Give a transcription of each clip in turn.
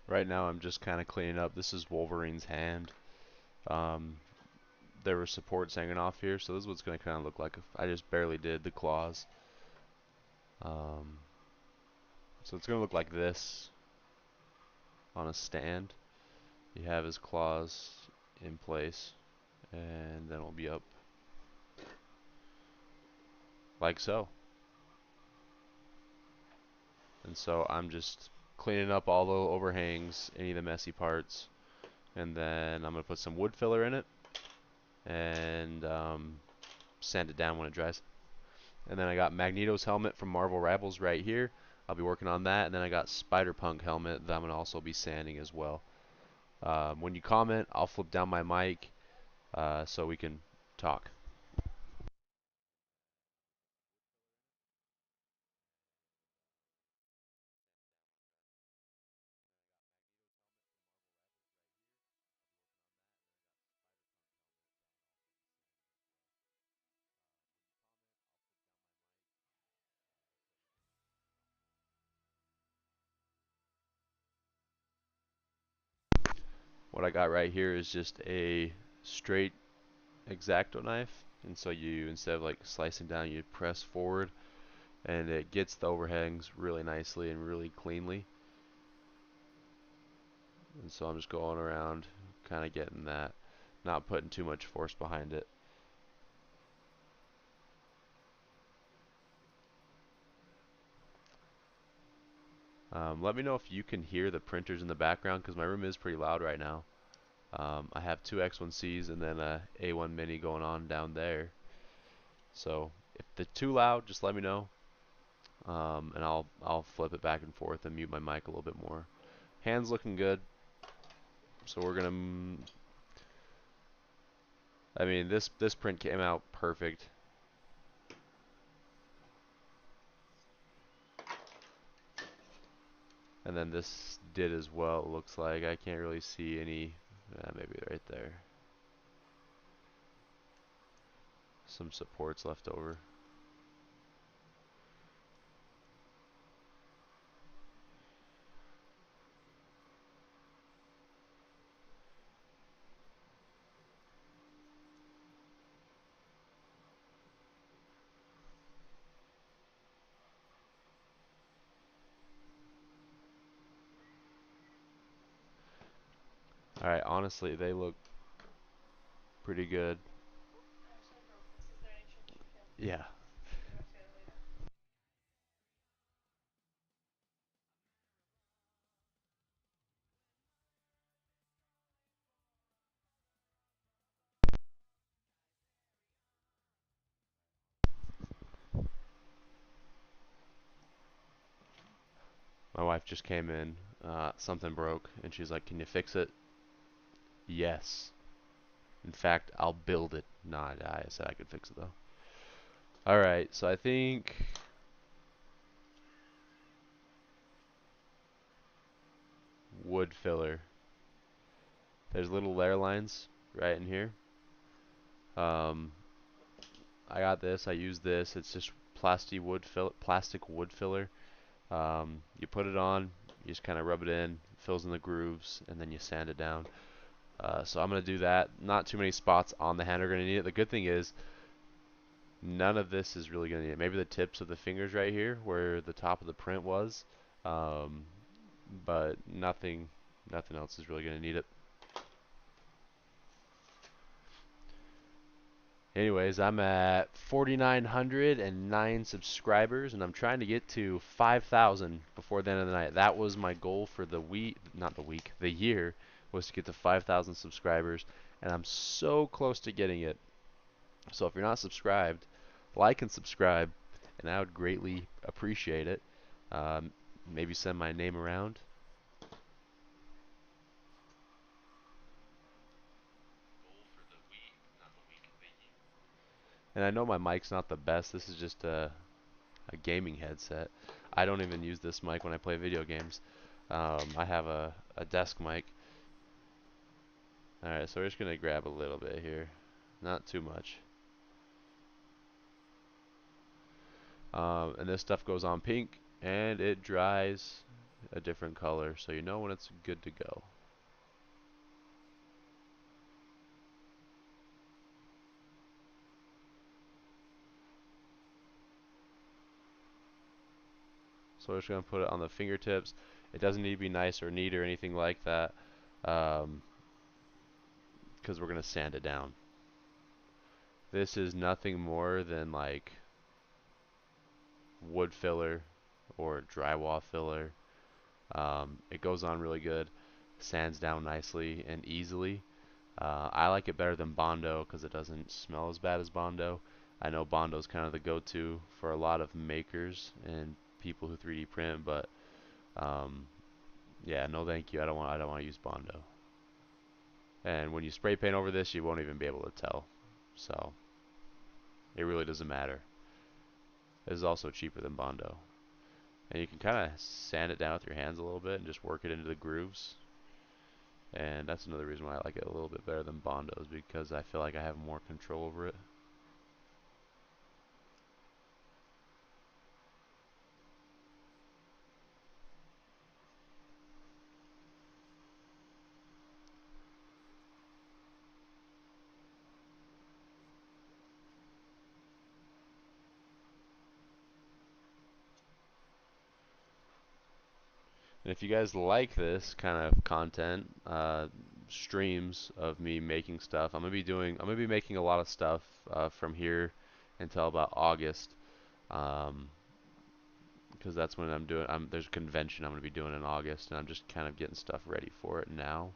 Right now I'm just kind of cleaning up. This is Wolverine's hand. Um, there were supports hanging off here, so this is what's going to kind of look like. I just barely did the claws. Um, so it's going to look like this on a stand. You have his claws in place, and then it'll be up like so. And so I'm just cleaning up all the overhangs, any of the messy parts, and then I'm going to put some wood filler in it and sand it down when it dries. And then I got Magneto's helmet from Marvel Rivals right here. I'll be working on that. And then I got Spider-Punk helmet that I'm going to also be sanding as well. When you comment, I'll flip down my mic so we can talk. What I got right here is just a straight X-Acto knife. And so you, instead of like slicing down, you press forward and it gets the overhangs really nicely and really cleanly. And so I'm just going around kind of getting that, not putting too much force behind it. Let me know if you can hear the printers in the background because my room is pretty loud right now. I have two X1Cs and then a A1 Mini going on down there. So if they're too loud, just let me know, and I'll flip it back and forth and mute my mic a little bit more. Hands looking good, so we're gonna. I mean, this print came out perfect. And then this did as well, it looks like. I can't really see any, maybe right there. Some supports left over. Alright, honestly, they look pretty good. Yeah. My wife just came in. Something broke, and she's like, "Can you fix it?" Yes. In fact, I'll build it. No, I said I could fix it though. Alright, so I think wood filler. There's little layer lines right in here. Um, I got this. I use this. It's just plastic wood filler. You put it on. You just kind of rub it in. Fills in the grooves, and then you sand it down. So I'm gonna do that. Not too many spots on the hand are gonna need it. The good thing is none of this is really gonna need it. Maybe the tips of the fingers right here, where the top of the print was, um, but nothing else is really gonna need it. Anyways, I'm at 4,909 subscribers, and I'm trying to get to 5,000 before the end of the night. That was my goal for the week, not the week, the year, was to get to 5,000 subscribers, and I'm so close to getting it. So if you're not subscribed, like and subscribe, and I would greatly appreciate it. Um, Maybe send my name around. And I know my mic's not the best. This is just a gaming headset. I don't even use this mic when I play video games. I have a desk mic. Alright, so we're just going to grab a little bit here. Not too much. And this stuff goes on pink, and it dries a different color so you know when it's good to go. So we're just going to put it on the fingertips. It doesn't need to be nice or neat or anything like that, because we're going to sand it down. This is nothing more than like wood filler or drywall filler. It goes on really good, sands down nicely and easily. I like it better than Bondo because it doesn't smell as bad as Bondo. I know Bondo is kind of the go-to for a lot of makers and people who 3D print, but um, yeah, no thank you. I don't want to use Bondo. And when you spray paint over this, you won't even be able to tell. So it really doesn't matter. This is also cheaper than Bondo. And you can kind of sand it down with your hands a little bit and just work it into the grooves. And that's another reason why I like it a little bit better than Bondo, is because I feel like I have more control over it. And if you guys like this kind of content, streams of me making stuff, I'm gonna be making a lot of stuff from here until about August, um, because that's when there's a convention I'm gonna be doing in August, and I'm just kind of getting stuff ready for it now.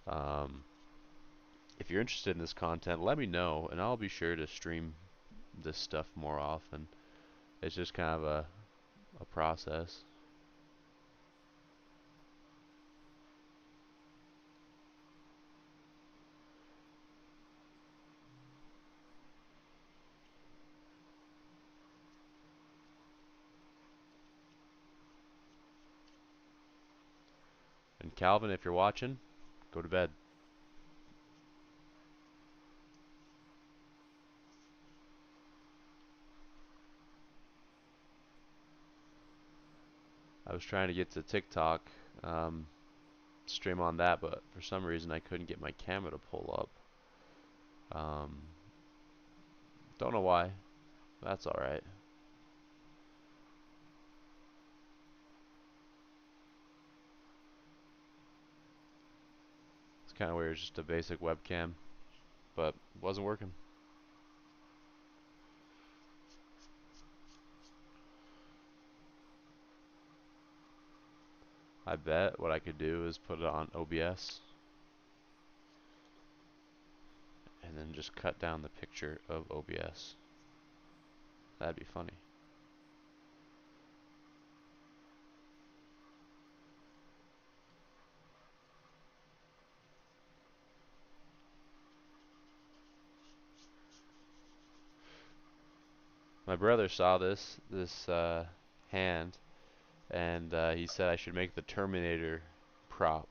Um, if you're interested in this content, let me know, and I'll be sure to stream this stuff more often. It's just kind of a process. And Calvin, if you're watching, go to bed. I was trying to get to TikTok, um, stream on that, but for some reason I couldn't get my camera to pull up. Um, don't know why. That's alright. It's kind of weird, it's just a basic webcam, but it wasn't working. I bet what I could do is put it on OBS and then just cut down the picture of OBS. That'd be funny. My brother saw this hand, and he said I should make the Terminator prop.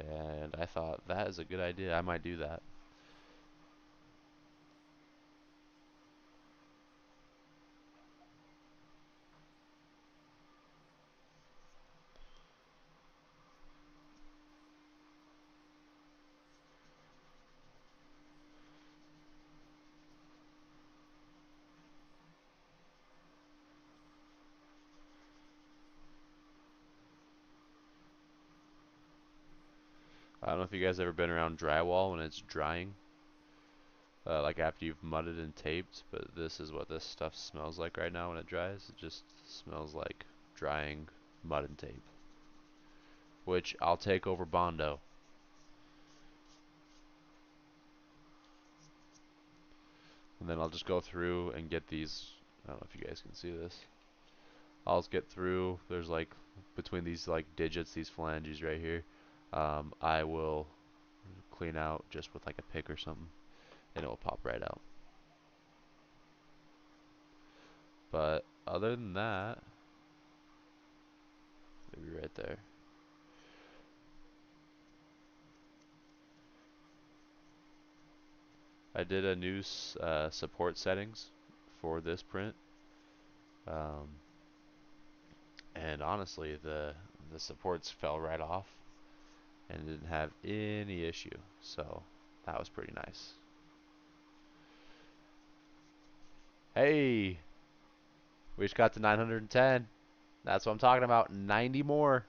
And I thought that is a good idea. I might do that. I don't know if you guys ever been around drywall when it's drying, like after you've mudded and taped, but this is what this stuff smells like right now when it dries. It just smells like drying mud and tape, which I'll take over Bondo. And then I'll just go through and get these. I don't know if you guys can see this. I'll just get through. There's like between these like digits, these phalanges right here. I will clean out just with like a pick or something, and it will pop right out. But other than that, maybe right there. I did a new support settings for this print. Um, And honestly, the supports fell right off and didn't have any issue. So that was pretty nice. Hey, we just got to 910. That's what I'm talking about. 90 more.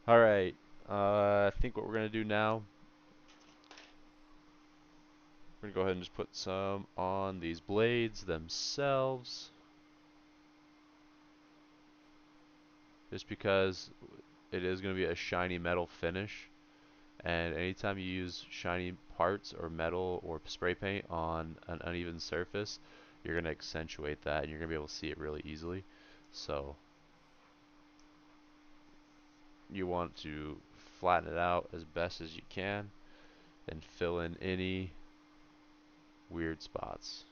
All right. I think what we're gonna do now, we're gonna go ahead and just put some on these blades themselves, just because it is gonna be a shiny metal finish. And anytime you use shiny parts or metal or spray paint on an uneven surface, you're going to accentuate that and you're going to be able to see it really easily. So you want to flatten it out as best as you can and fill in any weird spots.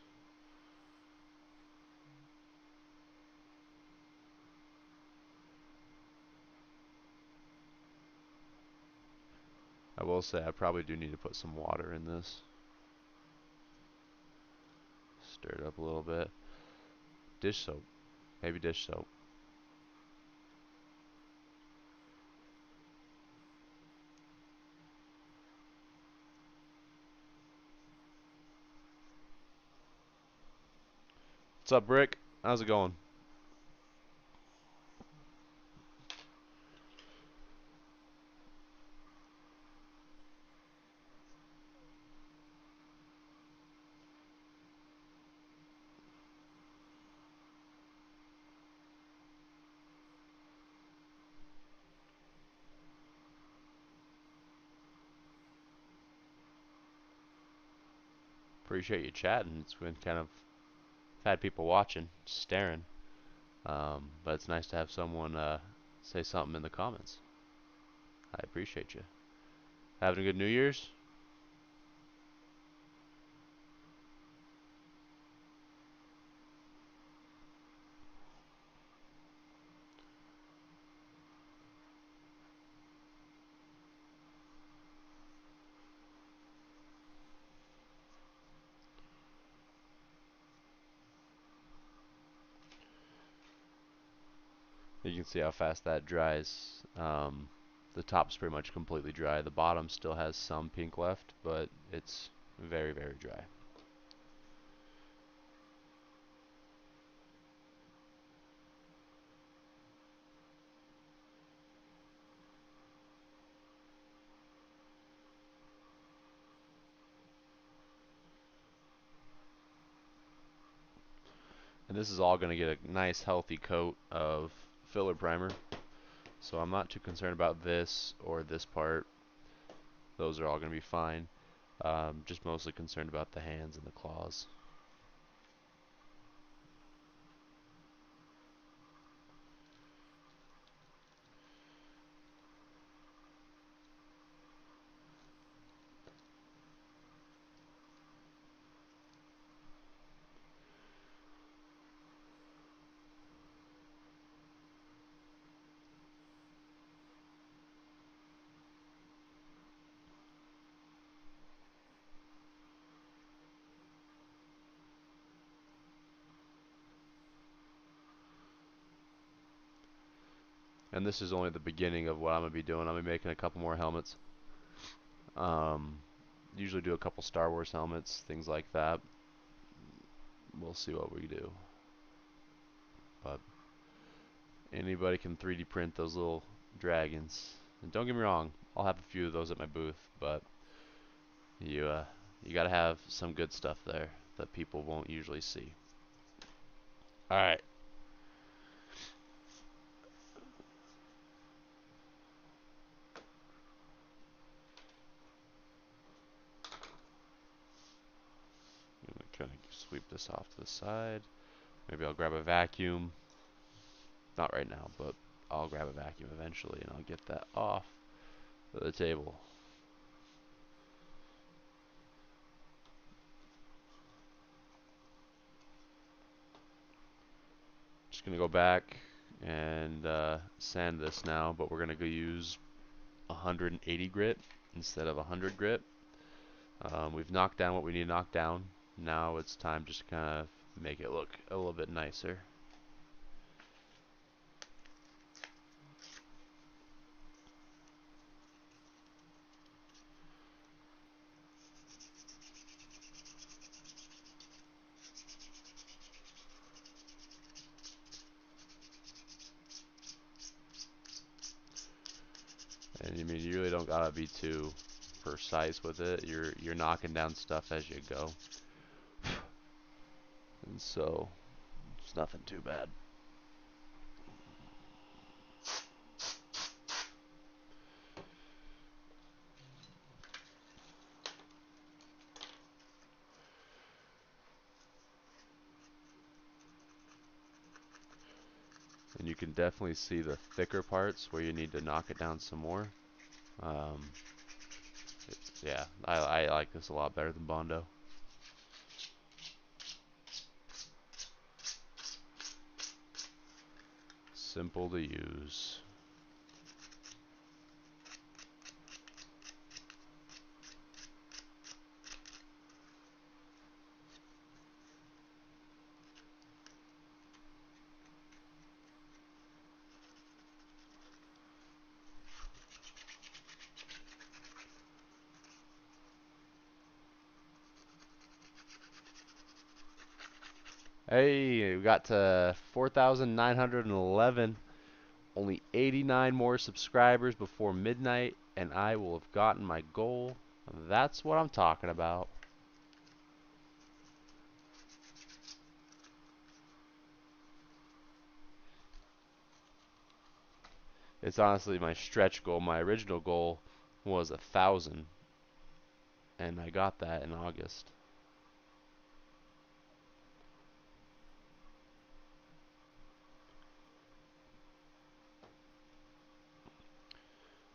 I will say I probably do need to put some water in this. Stir it up a little bit. Dish soap. Maybe dish soap. What's up, Rick? How's it going? Appreciate you chatting. It's been kind of had people watching, staring. But it's nice to have someone say something in the comments. I appreciate you. Having a good New Year's? You can see how fast that dries. The top's pretty much completely dry. The bottom still has some pink left, but it's very, very dry. And this is all going to get a nice healthy coat of filler primer. So I'm not too concerned about this or this part. Those are all going to be fine. Just mostly concerned about the hands and the claws. And this is only the beginning of what I'm going to be doing. I'm going to be making a couple more helmets. Um, Usually do a couple Star Wars helmets, things like that. We'll see what we do. But anybody can 3D print those little dragons. And don't get me wrong, I'll have a few of those at my booth, but you you gotta have some good stuff there that people won't usually see. All right. I'm gonna kind of sweep this off to the side. Maybe I'll grab a vacuum. Not right now, but I'll grab a vacuum eventually, and I'll get that off the table. Just gonna go back and sand this now, but we're gonna go use 180 grit instead of 100 grit. We've knocked down what we need to knock down. Now it's time just to kind of make it look a little bit nicer. And I mean, you really don't gotta be too precise with it. You're knocking down stuff as you go, and so it's nothing too bad. And you can definitely see the thicker parts where you need to knock it down some more. Um, yeah, I like this a lot better than Bondo. Simple to use. Hey, we got to 4,911. Only 89 more subscribers before midnight, and I will have gotten my goal. That's what I'm talking about. It's honestly my stretch goal. My original goal was 1,000, and I got that in August.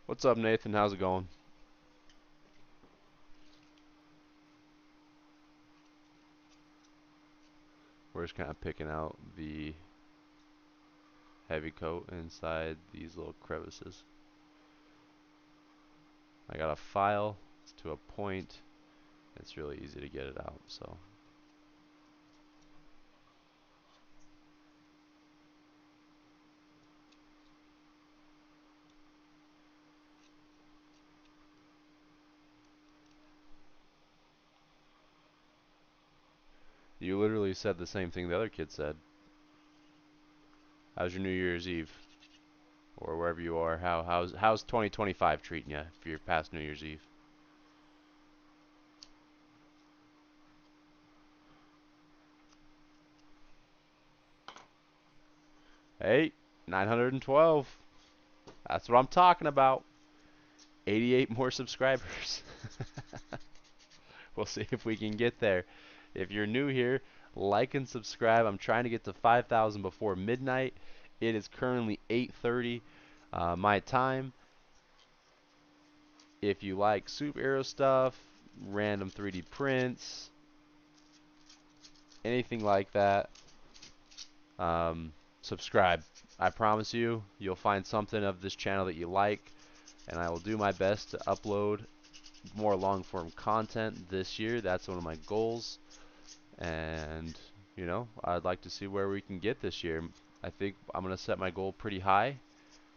What's up, Nathan? How's it going? We're just kind of picking out the heavy coat inside these little crevices. I got a file. It's to a point. It's really easy to get it out, so. You literally said the same thing the other kid said. How's your New Year's Eve? Or wherever you are, how's 2025 treating you for your past New Year's Eve? Hey, 912. That's what I'm talking about. 88 more subscribers. We'll see if we can get there. If you're new here, like and subscribe. I'm trying to get to 5,000 before midnight. It is currently 8:30 my time. If you like Soup Arrow stuff, random 3D prints, anything like that, subscribe. I promise you, you'll find something of this channel that you like, and I will do my best to upload more long form content this year. That's one of my goals, and you know, I'd like to see where we can get this year. I think I'm going to set my goal pretty high.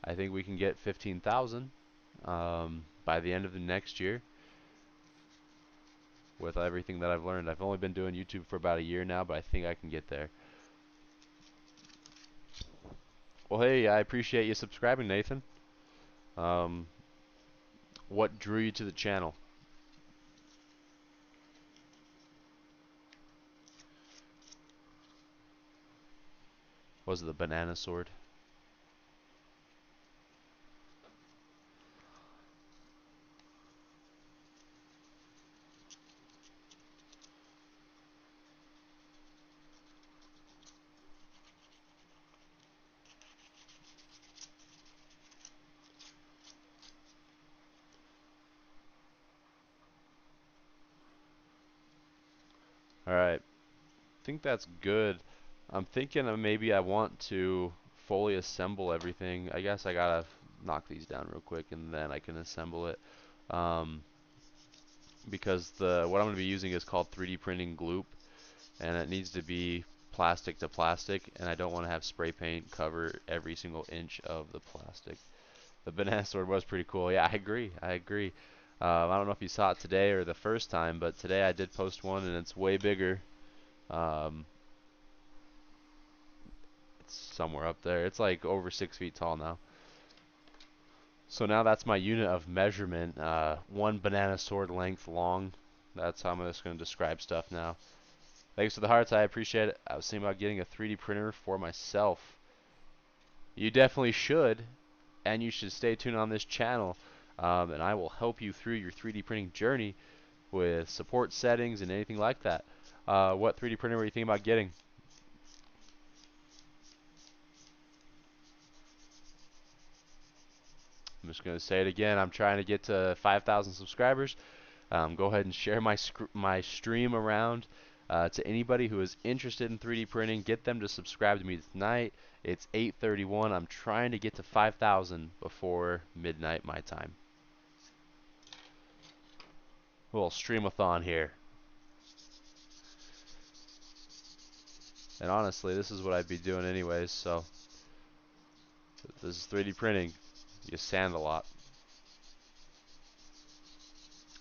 I think we can get 15,000 by the end of the next year with everything that I've learned. I've only been doing YouTube for about a year now, but I think I can get there. Well, hey, I appreciate you subscribing, Nathan. Um, what drew you to the channel? Was it the banana sword? Alright, I think that's good. I'm thinking of maybe I want to fully assemble everything. I guess I gotta knock these down real quick and then I can assemble it. Because what I'm going to be using is called 3D printing Gloop. and it needs to be plastic to plastic, and I don't want to have spray paint cover every single inch of the plastic. The banana sword was pretty cool. Yeah, I agree. I agree. I don't know if you saw it today or the first time, but today I did post one, and it's way bigger. Um, it's somewhere up there. It's like over 6 feet tall now. So now that's my unit of measurement. One banana sword length long. That's how I'm just going to describe stuff now. Thanks for the hearts. I appreciate it. I was thinking about getting a 3D printer for myself. You definitely should, and you should stay tuned on this channel. And I will help you through your 3D printing journey with support settings and anything like that. What 3D printer were you thinking about getting? I'm just going to say it again. I'm trying to get to 5,000 subscribers. Go ahead and share my stream around to anybody who is interested in 3D printing. Get them to subscribe to me tonight. It's 8:31. I'm trying to get to 5,000 before midnight my time. A little streamathon here. And honestly, this is what I'd be doing anyways, so this is 3D printing. You sand a lot.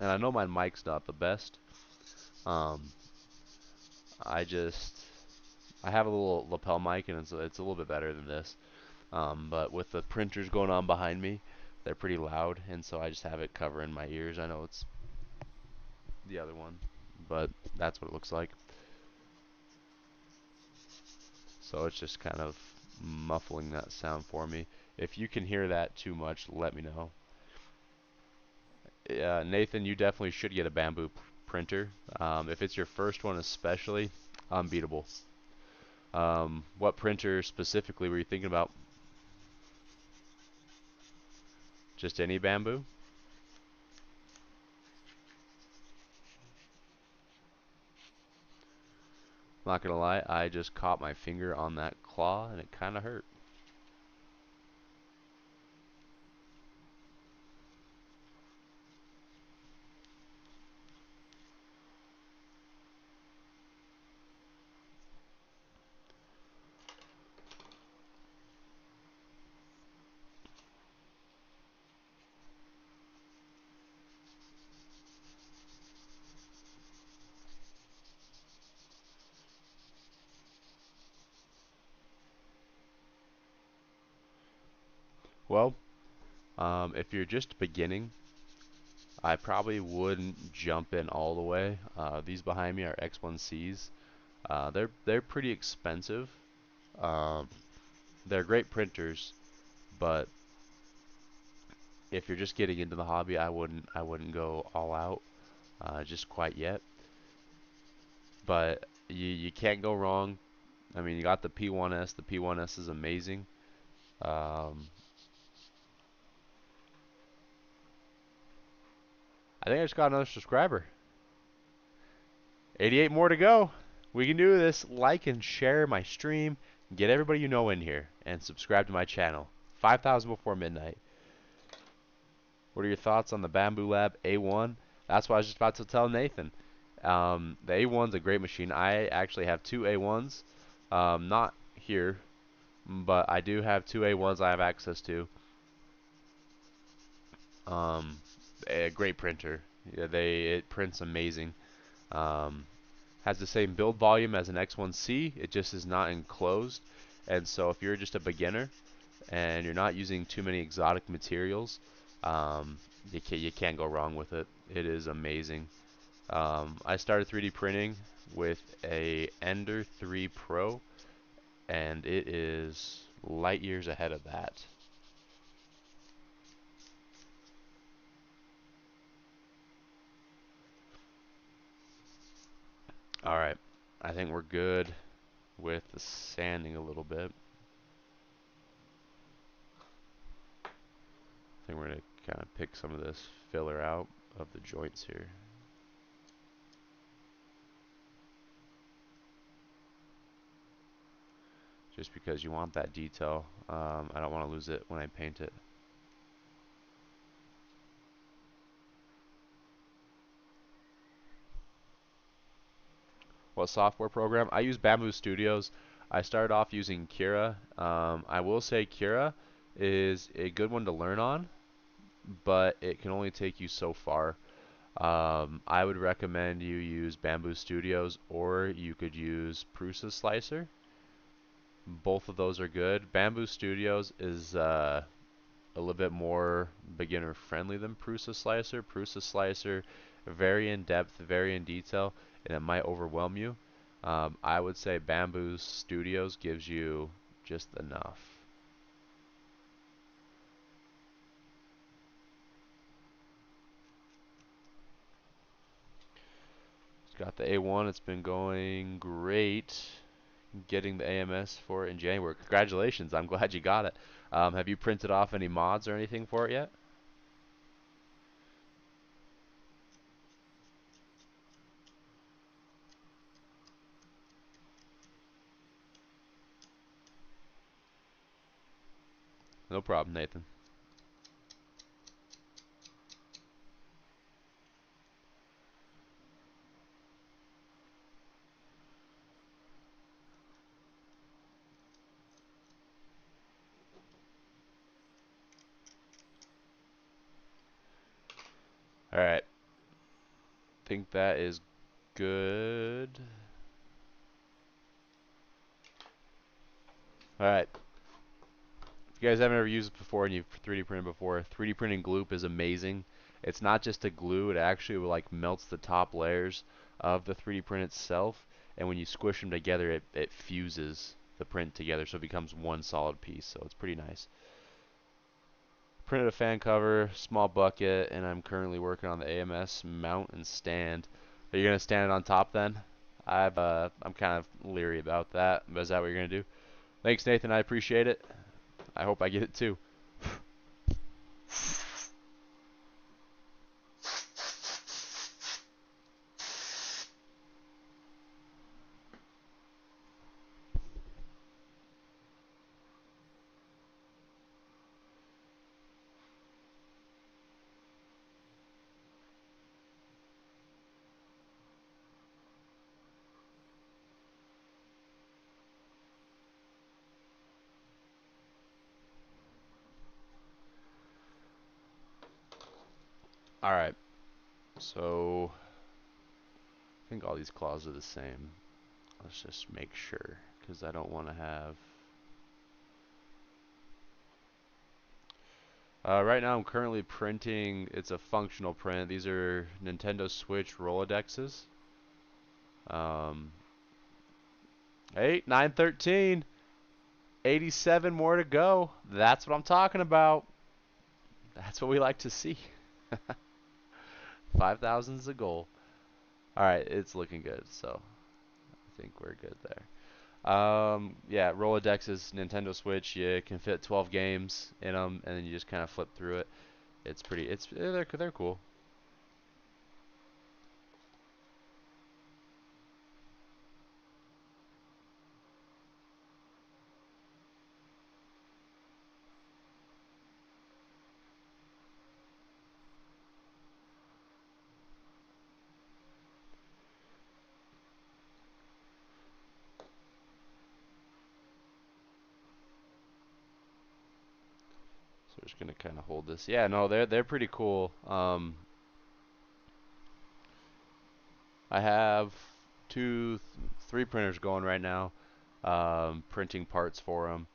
And I know my mic's not the best. Um, I have a little lapel mic, and it's a little bit better than this. But with the printers going on behind me, they're pretty loud, and so I just have it covering my ears. I know it's the other one, but that's what it looks like. So it's just kind of muffling that sound for me. If you can hear that too much, let me know. Nathan, you definitely should get a Bamboo printer. If it's your first one especially, unbeatable. What printer specifically were you thinking about? Just any Bamboo? Not gonna lie, I just caught my finger on that claw and it kinda hurt. Well, if you're just beginning, I probably wouldn't jump in all the way. These behind me are X1Cs. They're pretty expensive. Um, they're great printers, but if you're just getting into the hobby, I wouldn't go all out just quite yet. But you can't go wrong. I mean, you got the P1S. The P1S is amazing. Um, I think I just got another subscriber. 88 more to go. We can do this. Like and share my stream. Get everybody you know in here and subscribe to my channel. 5,000 before midnight. What are your thoughts on the Bambu Lab A1? That's what I was just about to tell Nathan. The A1's a great machine. I actually have two A1s. Not here, but I do have two A1s I have access to. Um, a great printer. Yeah, it prints amazing. Um, has the same build volume as an X1C. It just is not enclosed. And so if you're just a beginner and you're not using too many exotic materials, you can't go wrong with it. It is amazing. I started 3D printing with a Ender 3 Pro, and it is light years ahead of that. Alright, I think we're good with the sanding a little bit. I think we're going to kind of pick some of this filler out of the joints here. Just because you want that detail. I don't want to lose it when I paint it. what software program? I use Bamboo Studios. I started off using Cura. I will say Cura is a good one to learn on, but it can only take you so far. I would recommend you use Bamboo Studios, or you could use Prusa Slicer. Both of those are good. Bamboo Studios is a little bit more beginner friendly than Prusa Slicer. Prusa Slicer, very in depth, very in detail, and it might overwhelm you. I would say Bamboo Studios gives you just enough. It's got the A1. It's been going great. Getting the AMS for it in January. Congratulations. I'm glad you got it. Have you printed off any mods or anything for it yet? No problem, Nathan. All right. Think that is good. All right. If you guys haven't ever used it before and you've 3D printed before, 3D printing Gloop is amazing. It's not just a glue, it actually like melts the top layers of the 3D print itself, and when you squish them together, it fuses the print together so it becomes one solid piece, so it's pretty nice. Printed a fan cover, small bucket, and I'm currently working on the AMS mount and stand. Are you going to stand it on top then? I'm kind of leery about that, but is that what you're going to do? Thanks, Nathan. I appreciate it. I hope I get it too. All right. So I think all these claws are the same. Let's just make sure, because I don't want to have... right now I'm currently printing, it's a functional print. These are Nintendo Switch Rolodexes. 8, 9, 13. 87 more to go. That's what I'm talking about. That's what we like to see. 5,000 is the goal. Alright, it's looking good, so I think we're good there. Yeah, Rolodexes, Nintendo Switch, you can fit 12 games in them, and then you just kind of flip through it. It's pretty, they're cool. So we're just gonna kind of hold this. Yeah, no, they're pretty cool. I have three printers going right now, printing parts for them.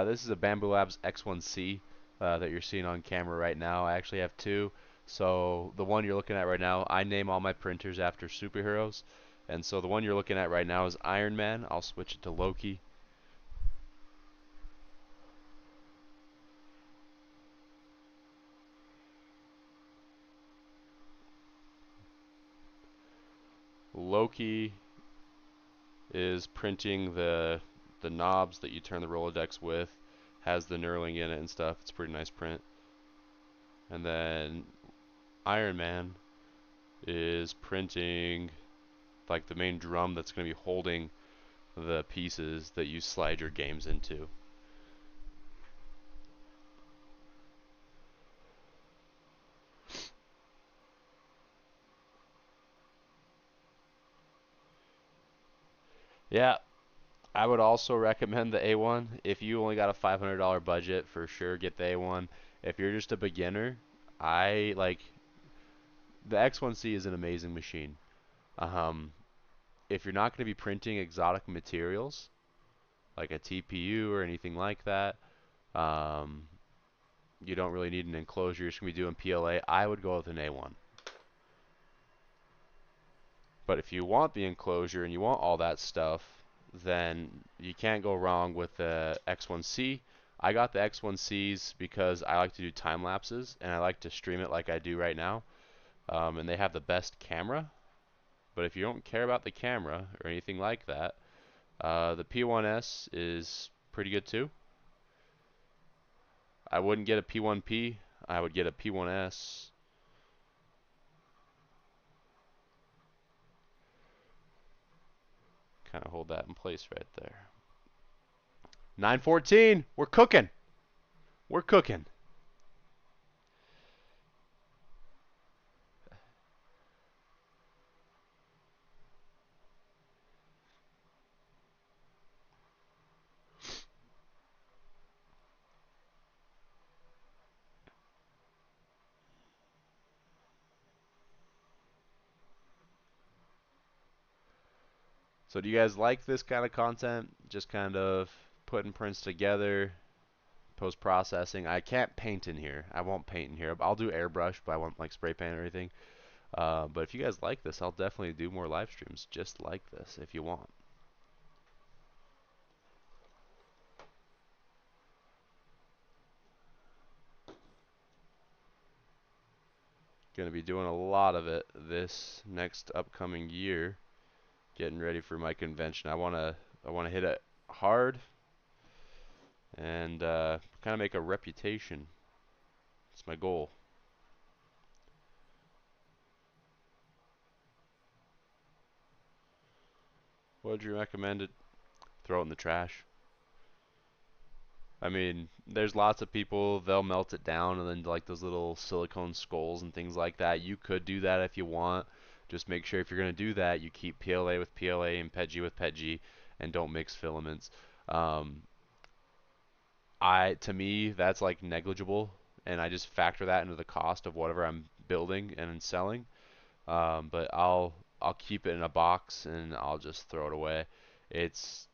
This is a Bambu Labs X1C that you're seeing on camera right now. I actually have two. So the one you're looking at right now, I name all my printers after superheroes. And so the one you're looking at right now is Iron Man. I'll switch it to Loki. Loki is printing the knobs that you turn the Rolodex with, has the knurling in it and stuff. It's a pretty nice print. And then Iron Man is printing like the main drum that's going to be holding the pieces that you slide your games into. Yeah, I would also recommend the A1. If you only got a $500 budget, for sure get the A1. If you're just a beginner, I like the X1C is an amazing machine. Um, if you're not going to be printing exotic materials like a TPU or anything like that, um, you don't really need an enclosure. You're just going to be doing PLA. I would go with an A1. But if you want the enclosure and you want all that stuff, then you can't go wrong with the X1C. I got the X1Cs because I like to do time lapses and I like to stream it like I do right now. And they have the best camera. But if you don't care about the camera or anything like that, the P1S is pretty good too. I wouldn't get a P1P. I would get a P1S. Kind of hold that in place right there. 914. We're cooking. We're cooking. So do you guys like this kind of content? Just kind of putting prints together, post processing. I can't paint in here. I won't paint in here. I'll do airbrush, but I won't like spray paint or anything. But if you guys like this, I'll definitely do more live streams just like this if you want. Gonna be doing a lot of it this next upcoming year. Getting ready for my convention. I wanna hit it hard and kind of make a reputation. It's my goal. What would you recommend it? Throw it in the trash. I mean, there's lots of people, they'll melt it down and then like those little silicone skulls and things like that. You could do that if you want. Just make sure if you're going to do that, you keep PLA with PLA and PETG with PETG and don't mix filaments. Um, to me, that's like negligible and I just factor that into the cost of whatever I'm building and selling. But I'll keep it in a box and I'll just throw it away. It's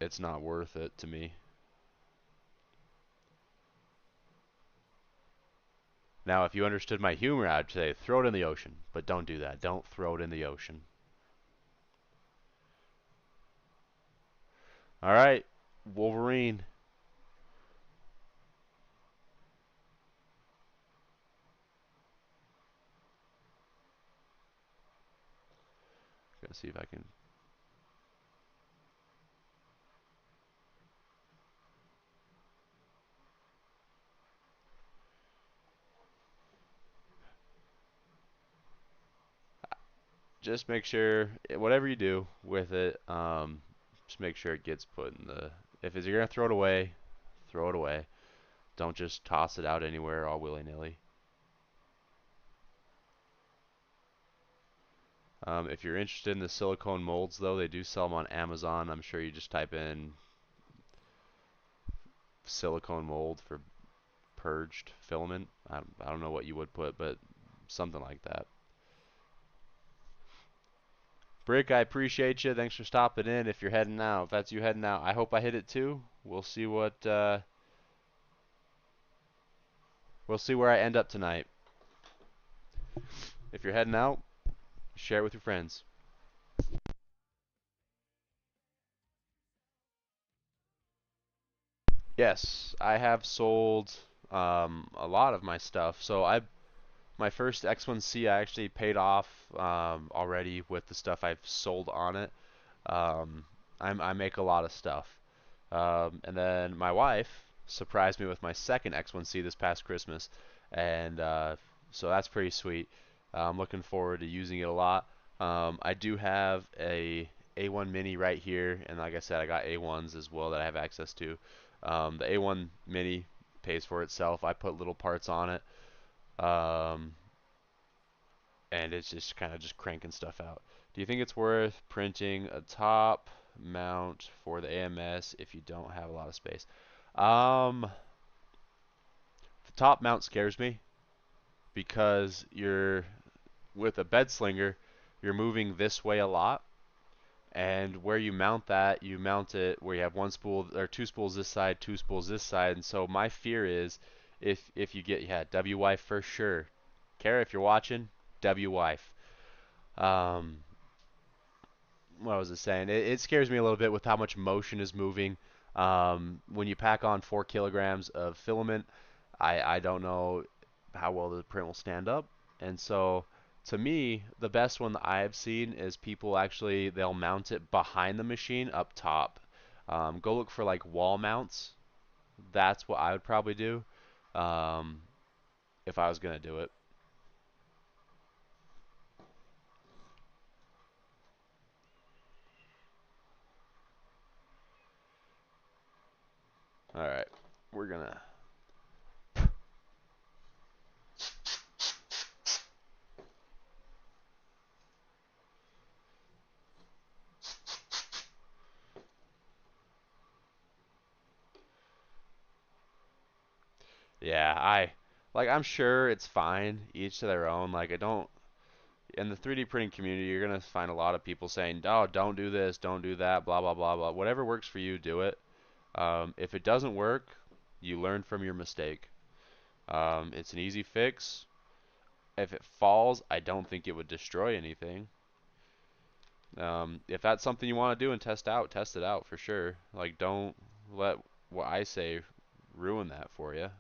it's not worth it to me. Now, if you understood my humor, I'd say throw it in the ocean, but don't do that. Don't throw it in the ocean. All right, Wolverine. Gonna see if I can just make sure whatever you do with it, just make sure it gets put in the. If you're gonna throw it away, throw it away. Don't just toss it out anywhere all willy-nilly. If you're interested in the silicone molds, though, they do sell them on Amazon. I'm sure you just type in silicone mold for purged filament. I don't know what you would put, but something like that. Brick, I appreciate you. Thanks for stopping in. If you're heading out, if that's you heading out, I hope I hit it too. We'll see where I end up tonight. If you're heading out, share it with your friends. Yes, I have sold a lot of my stuff. My first X1C I actually paid off already with the stuff I've sold on it. Um, I make a lot of stuff. And then my wife surprised me with my second X1C this past Christmas, and so that's pretty sweet. I'm looking forward to using it a lot. I do have a A1 Mini right here, and like I said, I got A1s as well that I have access to. The A1 Mini pays for itself. I put little parts on it, and it's just kind of just cranking stuff out. Do you think it's worth printing a top mount for the AMS if you don't have a lot of space? The top mount scares me because you're with a bed slinger, you're moving this way a lot, and where you mount it where you have one spool or two spools this side, two spools this side, and so my fear is if you get W wife for sure. Kara, if you're watching, W wife. Um, what was it saying? It scares me a little bit with how much motion is moving. When you pack on 4 kilograms of filament, I don't know how well the print will stand up. And so to me, the best one that I've seen is people actually they'll mount it behind the machine up top. Go look for like wall mounts. That's what I would probably do um, if I was gonna do it. All right, we're gonna. Yeah, I'm sure it's fine, each to their own. Like I don't in the 3D printing community, you're gonna find a lot of people saying, "Oh, don't do this, don't do that, blah blah blah blah." Whatever works for you, do it. If it doesn't work, you learn from your mistake. It's an easy fix. If it falls, I don't think it would destroy anything. If that's something you want to do and test out, test it out for sure. Like, don't let what I say ruin that for you.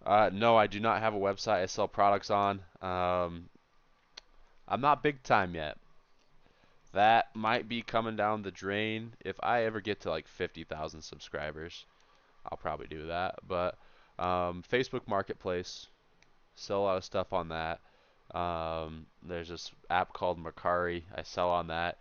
No, I do not have a website I sell products on. I'm not big time yet. That might be coming down the drain. If I ever get to like 50,000 subscribers, I'll probably do that. But Facebook Marketplace, sell a lot of stuff on that. There's this app called Mercari. I sell on that.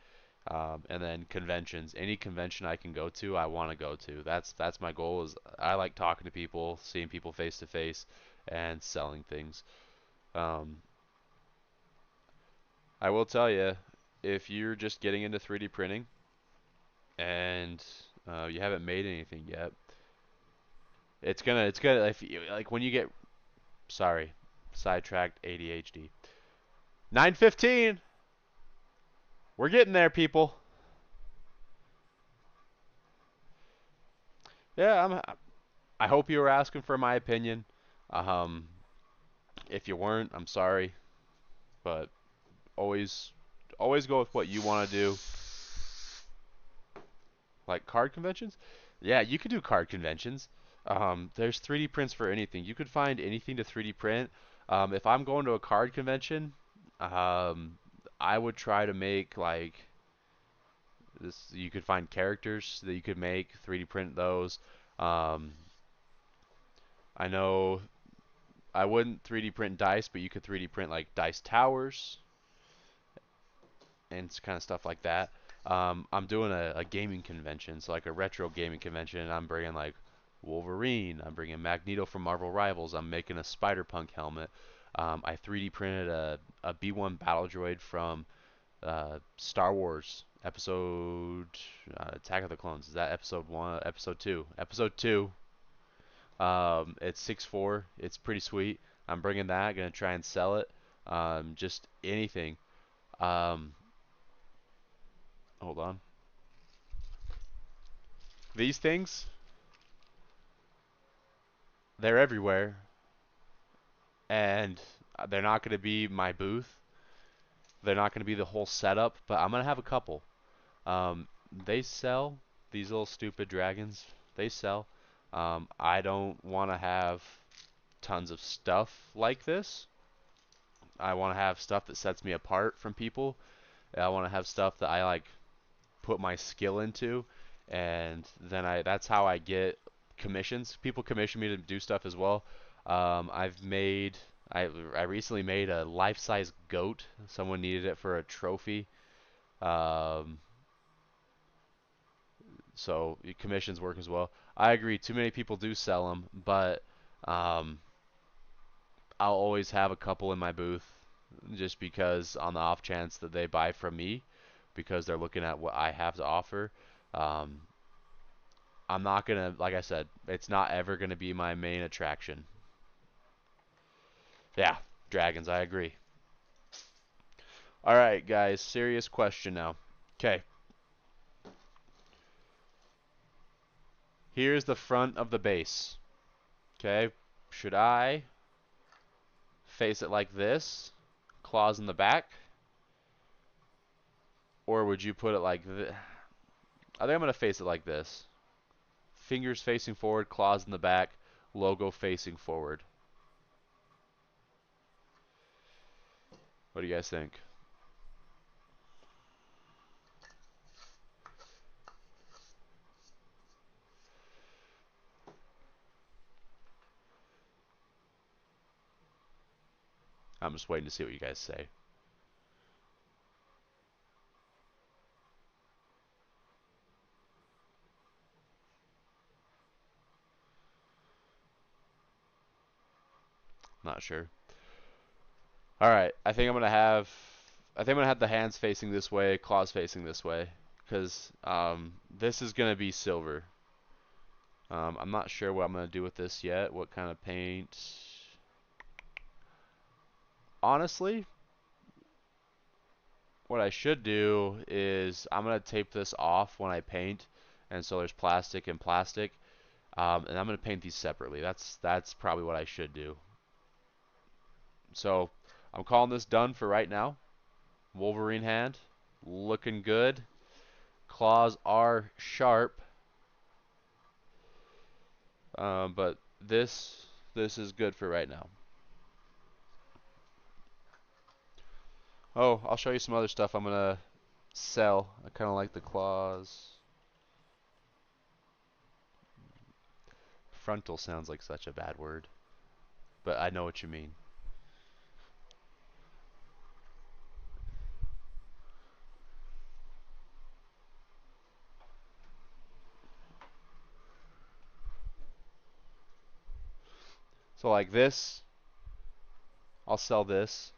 And then conventions. Any convention I can go to, I want to go to. That's my goal. Is I like talking to people, seeing people face to face, and selling things. Um, I will tell you, if you're just getting into 3D printing and you haven't made anything yet, it's gonna if you, like when you get sorry, sidetracked ADHD. 9:15. We're getting there, people. Yeah, I hope you were asking for my opinion. Um, if you weren't, I'm sorry, but always always go with what you want to do. Like card conventions? Yeah, you could do card conventions. There's 3D prints for anything. You could find anything to 3D print. If I'm going to a card convention, um, I would try to make like this. You could find characters that you could make, 3D print those. Um, I know I wouldn't 3D print dice, but you could 3D print like dice towers and kind of stuff like that. I'm doing a gaming convention, so like a retro gaming convention, and I'm bringing like Wolverine. I'm bringing Magneto from Marvel Rivals. I'm making a Spider-Punk helmet. I 3D printed a B1 battle droid from Star Wars episode Attack of the Clones. Is that episode one? Episode two? Episode two. It's 6'4". It's pretty sweet. I'm bringing that. Gonna try and sell it. Just anything. Um, hold on. These things, they're everywhere, and they're not going to be my booth. They're not going to be the whole setup, but I'm going to have a couple. They sell these little stupid dragons. They sell. I don't want to have tons of stuff like this. I want to have stuff that sets me apart from people. I want to have stuff that I like put my skill into, and then that's how I get commissions. People commission me to do stuff as well. I've made I recently made a life-size goat. Someone needed it for a trophy. Um, so commissions work as well. I agree. Too many people do sell them, but um, I'll always have a couple in my booth just because on the off chance that they buy from me because they're looking at what I have to offer. Um, I'm not gonna, like I said, it's not ever gonna be my main attraction. Yeah, dragons, I agree. All right, guys, serious question now. Okay, here's the front of the base. Okay, should I face it like this, claws in the back, or would you put it like this? I think I'm gonna face it like this. Fingers facing forward, claws in the back, logo facing forward. What do you guys think? I'm just waiting to see what you guys say. Not sure. All right, I think I'm gonna have the hands facing this way, claws facing this way, because this is gonna be silver. I'm not sure what I'm gonna do with this yet. What kind of paint? Honestly, what I should do is I'm gonna tape this off when I paint, and so there's plastic and plastic, and I'm gonna paint these separately. That's probably what I should do. So I'm calling this done for right now. Wolverine hand, looking good. Claws are sharp, but this is good for right now. Oh, I'll show you some other stuff I'm gonna sell. I kind of like the claws. Frontal sounds like such a bad word, but I know what you mean. So like this, I'll sell this.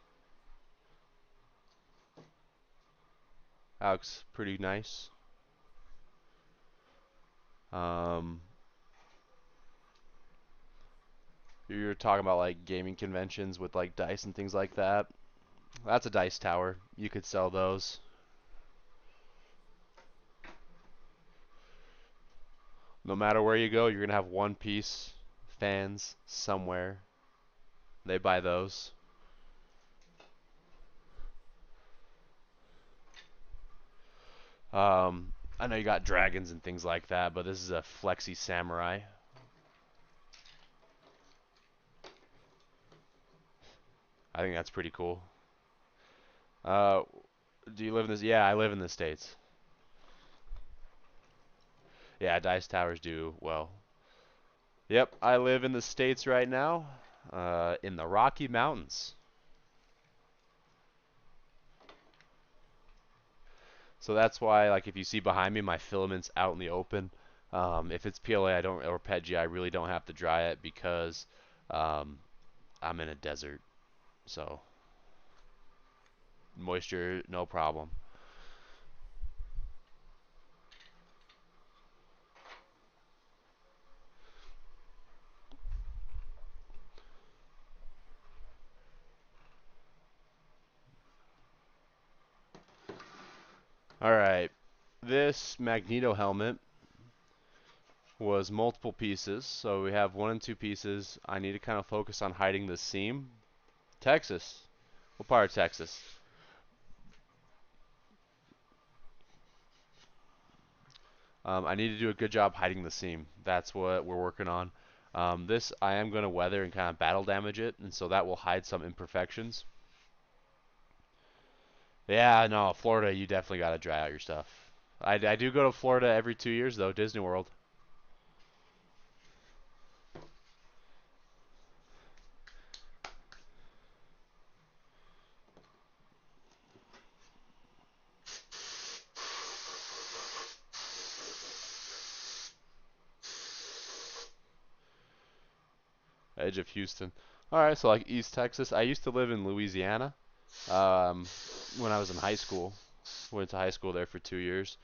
That looks pretty nice. Um, you're talking about like gaming conventions with like dice and things like that. That's a dice tower. You could sell those. No matter where you go, you're gonna have One Piece fans somewhere. They buy those. I know you got dragons and things like that, but this is a Flexi Samurai. I think that's pretty cool. Uh, do you live in this? Yeah, I live in the States. Yeah, dice towers do well. Yep, I live in the States right now, in the Rocky Mountains. So that's why, like, if you see behind me, my filament's out in the open. If it's PLA, I don't, or PETG, I really don't have to dry it because um, I'm in a desert. So moisture, no problem. All right, this Magneto helmet was multiple pieces, so we have one and two pieces. I need to kind of focus on hiding the seam. Texas. What part of Texas? I need to do a good job hiding the seam. That's what we're working on. This I am going to weather and kind of battle damage it, and so that will hide some imperfections. Yeah, no, Florida, you definitely got to dry out your stuff. I do go to Florida every 2 years, though, Disney World. Edge of Houston. All right, so like East Texas. I used to live in Louisiana um, when I was in high school. Went to high school there for 2 years.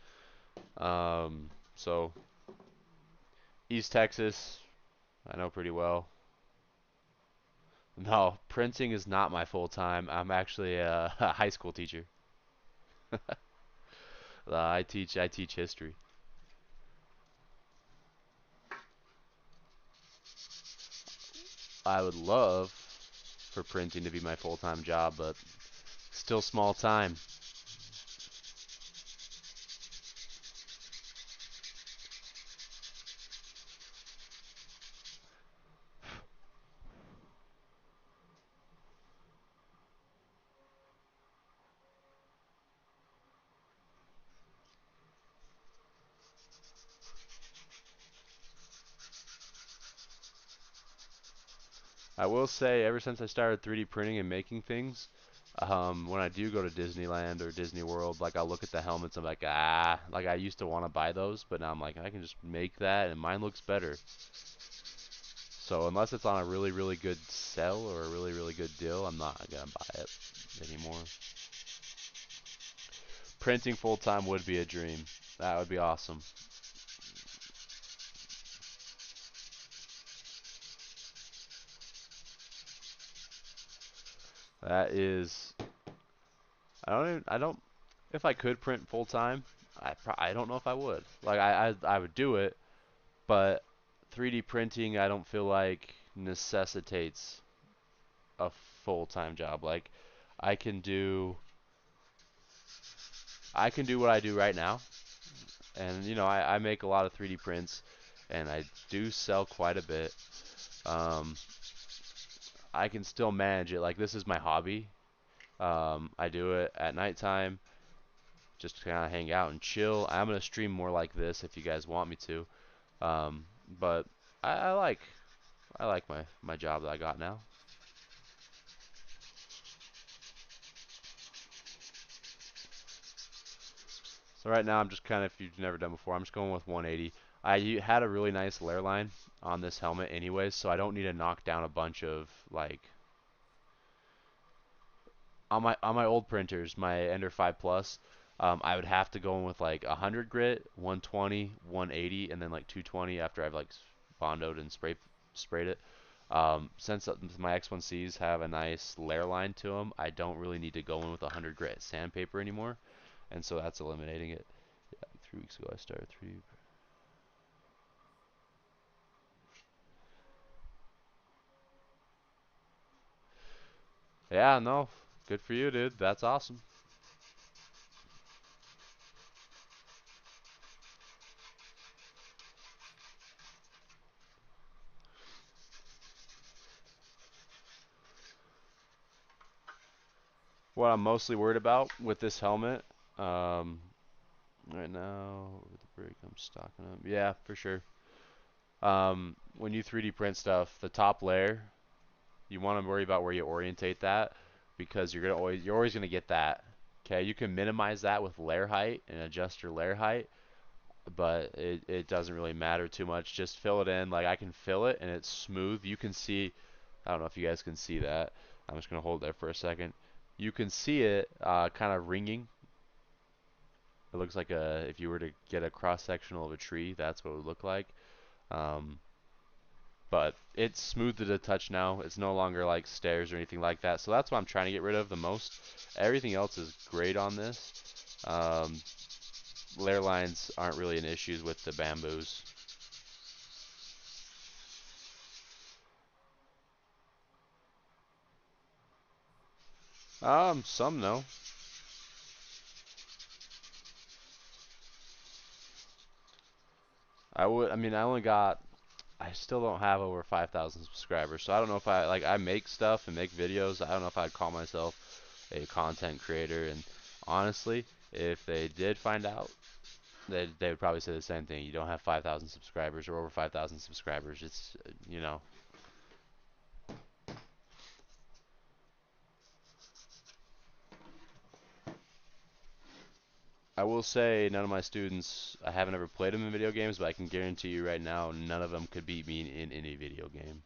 So East Texas, I know pretty well. No, printing is not my full time. I'm actually a high school teacher. I teach history. I would love for printing to be my full time job, but still small time. I will say, ever since I started 3D printing and making things, when I do go to Disneyland or Disney World, like I'll look at the helmets, I'm like, like I used to want to buy those, but now I'm like, I can just make that and mine looks better. So unless it's on a really, really good sell or a really, really good deal, I'm not gonna buy it anymore. Printing full time would be a dream. That would be awesome. That is, I don't, if I could print full time, I don't know if I would. Like I would do it, but 3D printing I don't feel like necessitates a full-time job. Like I can do I can do what I do right now, and I make a lot of 3D prints, and I do sell quite a bit. Um, I can still manage it. Like this is my hobby. I do it at nighttime, just to kind of hang out and chill. I'm gonna stream more like this if you guys want me to. But I like my job that I got now. So right now I'm just kind of, if you've never done before, I'm just going with 180. Had a really nice layer line on this helmet anyways, so I don't need to knock down a bunch of like on my old printers, my Ender 5 Plus, I would have to go in with like 100 grit, 120, 180, and then like 220 after I've like bondoed and sprayed it. Since my X1Cs have a nice layer line to them, I don't really need to go in with 100 grit sandpaper anymore, and so that's eliminating it. Yeah, like 3 weeks ago I started 3. Yeah, no, good for you, dude. That's awesome. What I'm mostly worried about with this helmet, um, right now, with the break, I'm stocking up. Yeah, for sure. When you 3D print stuff, the top layer, you want to worry about where you orientate that because you're always gonna get that. Okay, you can minimize that with layer height and adjust your layer height, but it doesn't really matter too much. Just fill it in. Like I can fill it and it's smooth. You can see, I don't know if you guys can see that. I'm just gonna hold there for a second. You can see it kind of ringing. It looks like if you were to get a cross sectional of a tree, that's what it would look like. Um, but it's smoothed to the touch now. It's no longer like stairs or anything like that. So that's what I'm trying to get rid of the most. Everything else is great on this. Um, Layer lines aren't really an issue with the bamboos. Some no. I mean, I still don't have over 5,000 subscribers, so I don't know if I make stuff and make videos. I don't know if I'd call myself a content creator. And honestly, if they did find out, they would probably say the same thing. You don't have 5,000 subscribers or over 5,000 subscribers. It's, I will say none of my students, I haven't ever played them in video games, but I can guarantee you right now, none of them could beat me in any video game.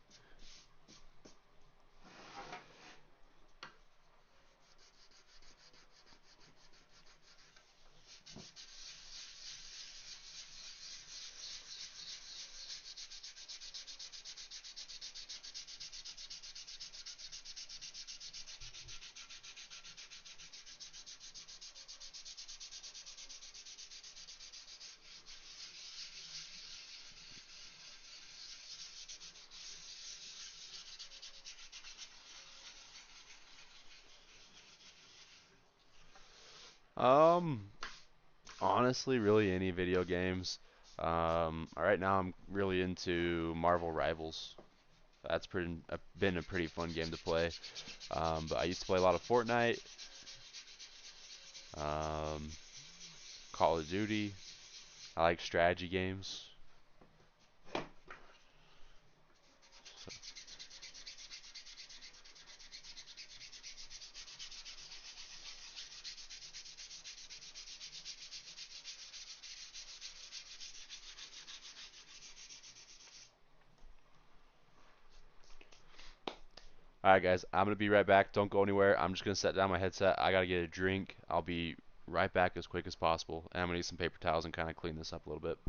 Um, Honestly, really any video games. Right now I'm really into Marvel Rivals. That's been a pretty fun game to play. But I used to play a lot of Fortnite, um, Call of Duty. I like strategy games. All right, guys, I'm gonna be right back. Don't go anywhere. I'm just gonna set down my headset. I gotta get a drink. I'll be right back as quick as possible. And I'm gonna need some paper towels and kind of clean this up a little bit.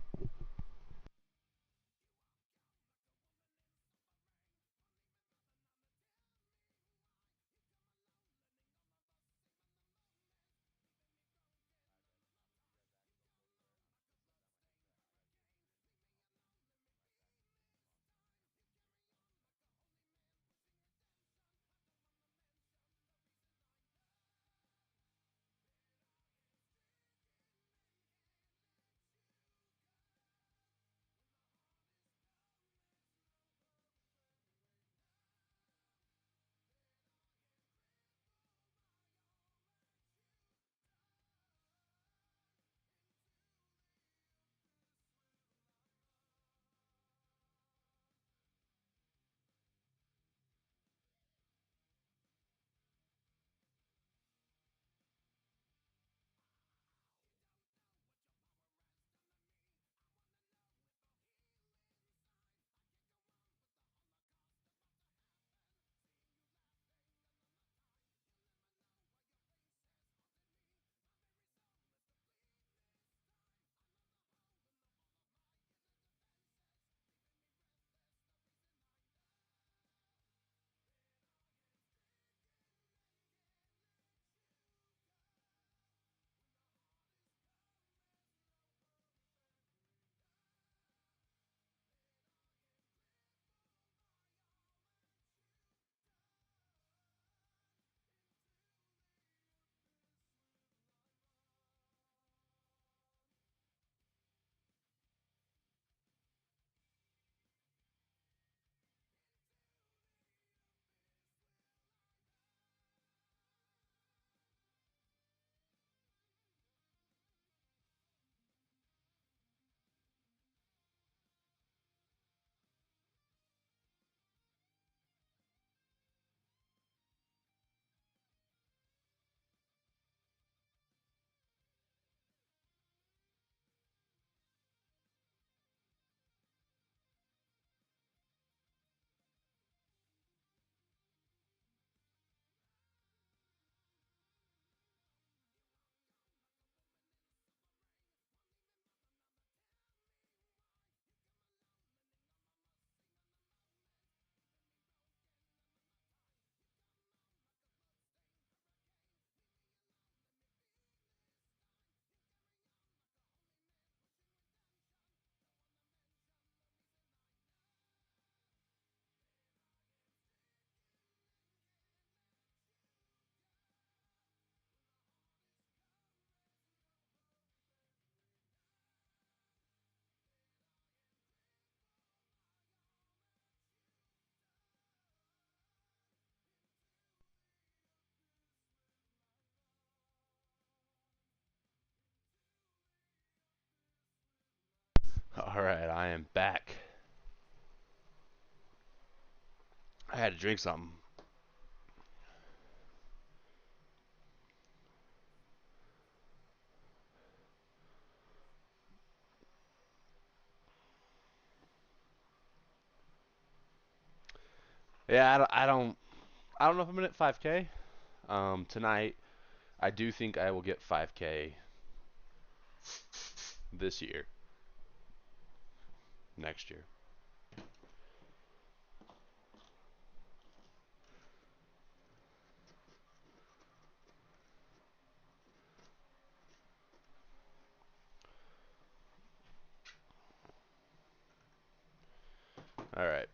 All right, I am back. I had to drink something. Yeah, I don't know if I'm gonna hit 5K. Tonight, I do think I will get 5K this year, next year. All right,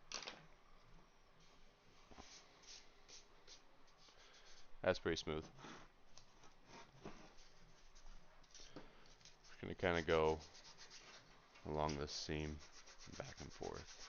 that's pretty smooth. Gonna kind of go along this seam, back and forth.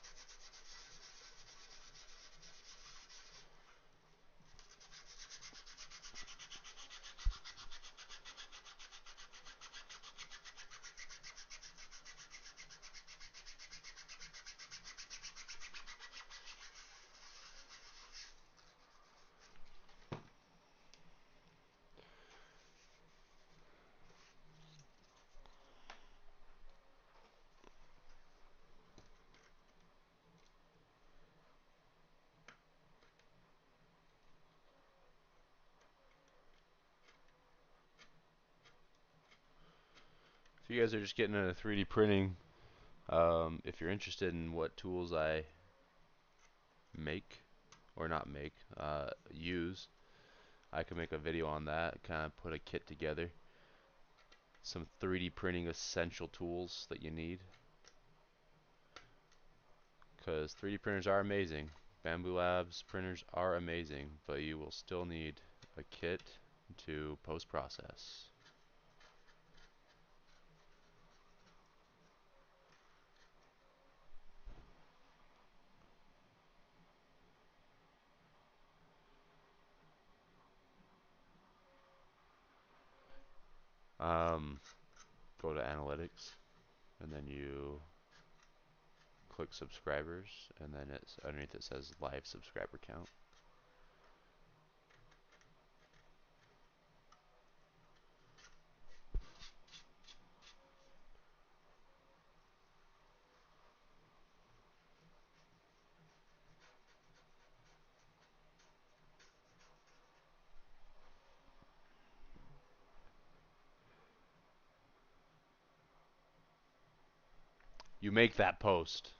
If you guys are just getting into 3D printing, if you're interested in what tools I make, or not make, use, I can make a video on that, kind of put a kit together. Some 3D printing essential tools that you need. Because 3D printers are amazing. Bambu Labs printers are amazing, but you will still need a kit to post-process. Go to analytics, and then you click subscribers, and then it's underneath it says live subscriber count. You make that post.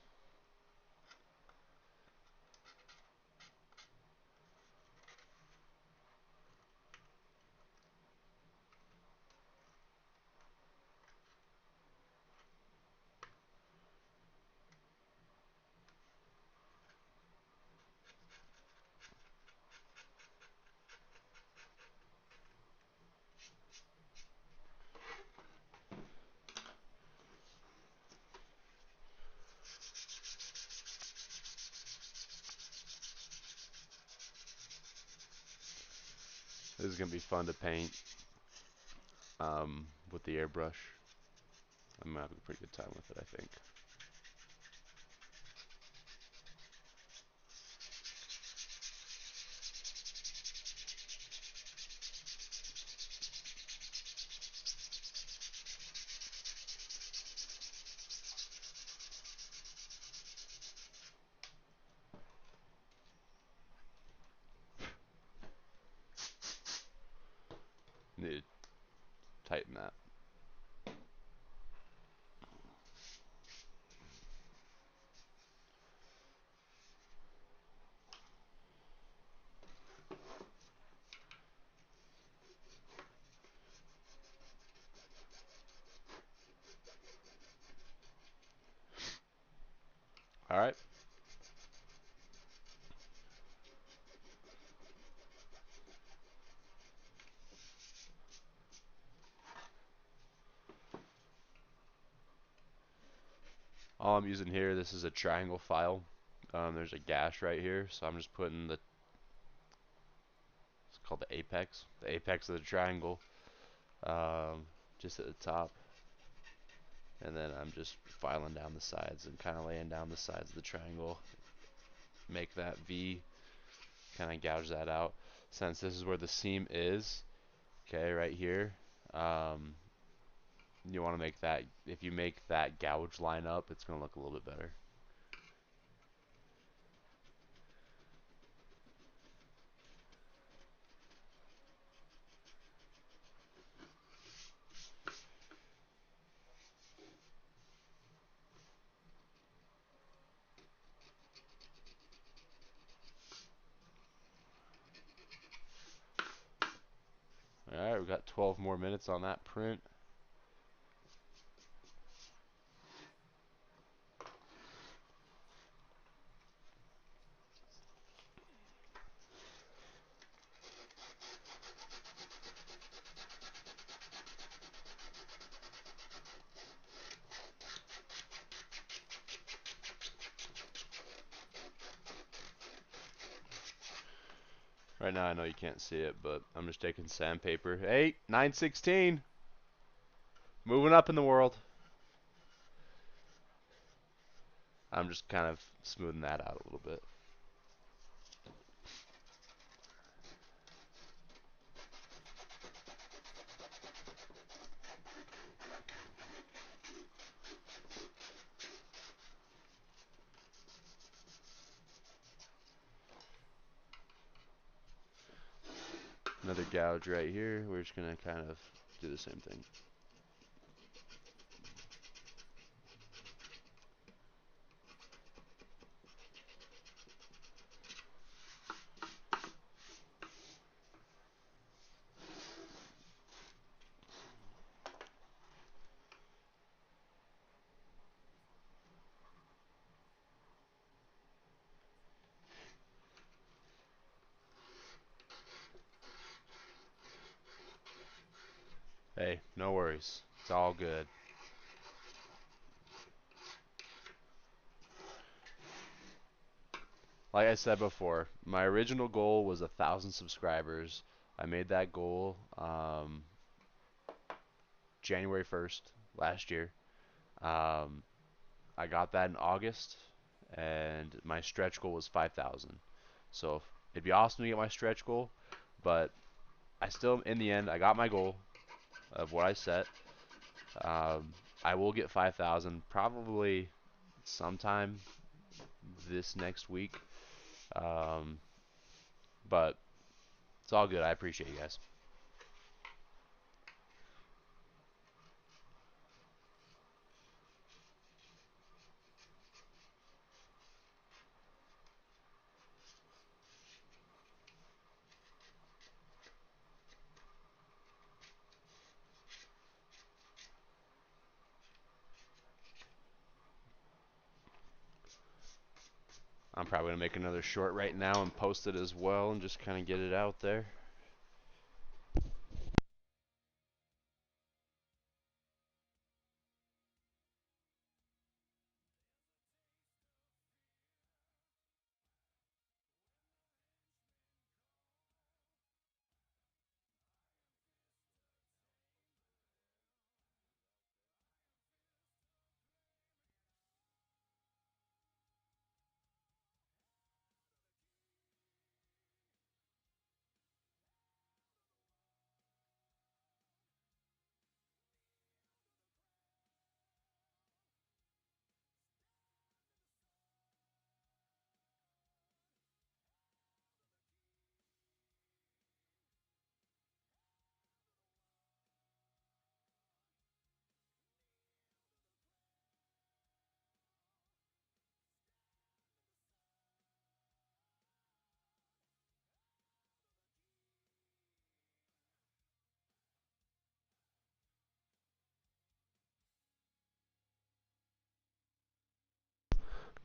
This is going to be fun to paint with the airbrush. I'm having a pretty good time with it, I think. Need to tighten that. Alright. All I'm using here, this is a triangle file. There's a gash right here, so I'm just putting the, it's called the apex of the triangle, just at the top. And then I'm just filing down the sides and kind of laying down the sides of the triangle. Make that V, kind of gouge that out. Since this is where the seam is, okay, right here, you want to make that, if you make that gouge line up, it's going to look a little bit better. Alright, we've got 12 more minutes on that print. Right now I know you can't see it, but I'm just taking sandpaper. Hey, 916. Moving up in the world. I'm just kind of smoothing that out a little bit. Another gouge right here. We're just going to kind of do the same thing. Hey, no worries. It's all good. Like I said before, my original goal was 1,000 subscribers. I made that goal January 1st last year. Um, I got that in August, and my stretch goal was 5,000. So it'd be awesome to get my stretch goal, but I still, in the end, I got my goal of what I set. I will get 5,000 probably sometime this next week, um, but it's all good. I appreciate you guys. I'm probably going to make another short right now and post it as well and just kind of get it out there.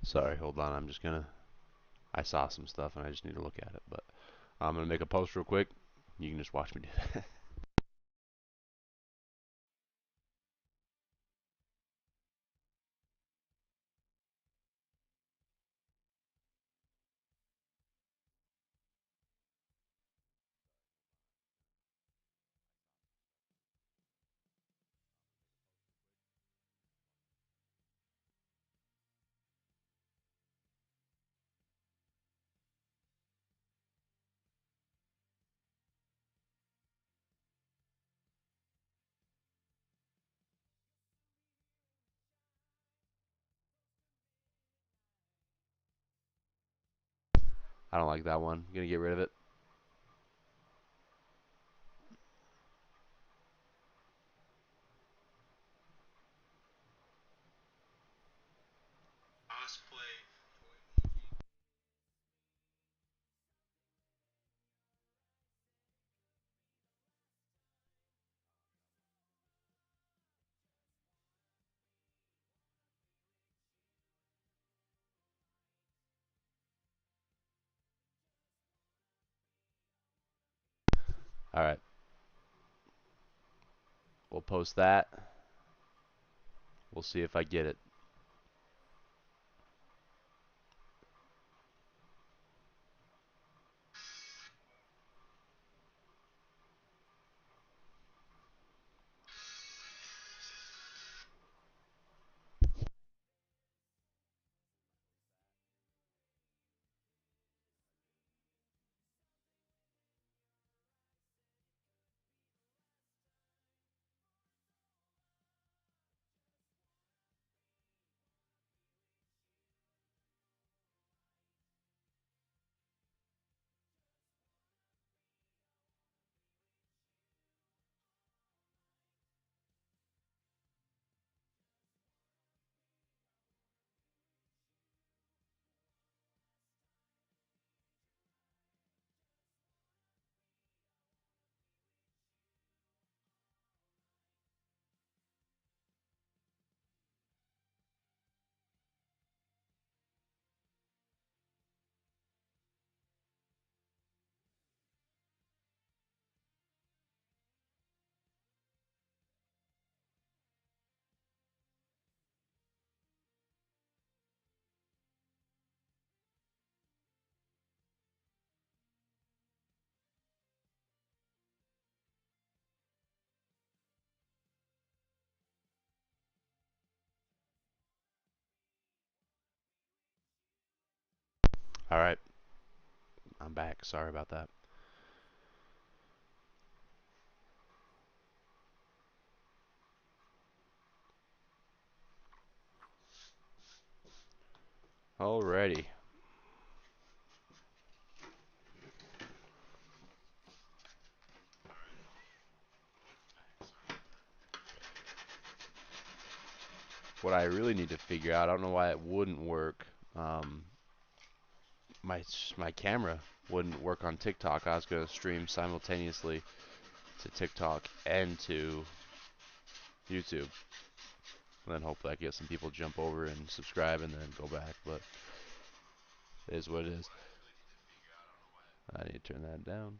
Sorry, hold on. I'm just going to, I saw some stuff and I just need to look at it, but I'm going to make a post real quick. You can just watch me do that. I don't like that one. I'm going to get rid of it. All right. We'll post that. We'll see if I get it. All right, I'm back. Sorry about that. Alrighty. What I really need to figure out, I don't know why it wouldn't work. Um, my camera wouldn't work on TikTok. I was gonna stream simultaneously to TikTok and to YouTube. And then hopefully I get some people jump over and subscribe and then go back. But it is what it is. I need to turn that down.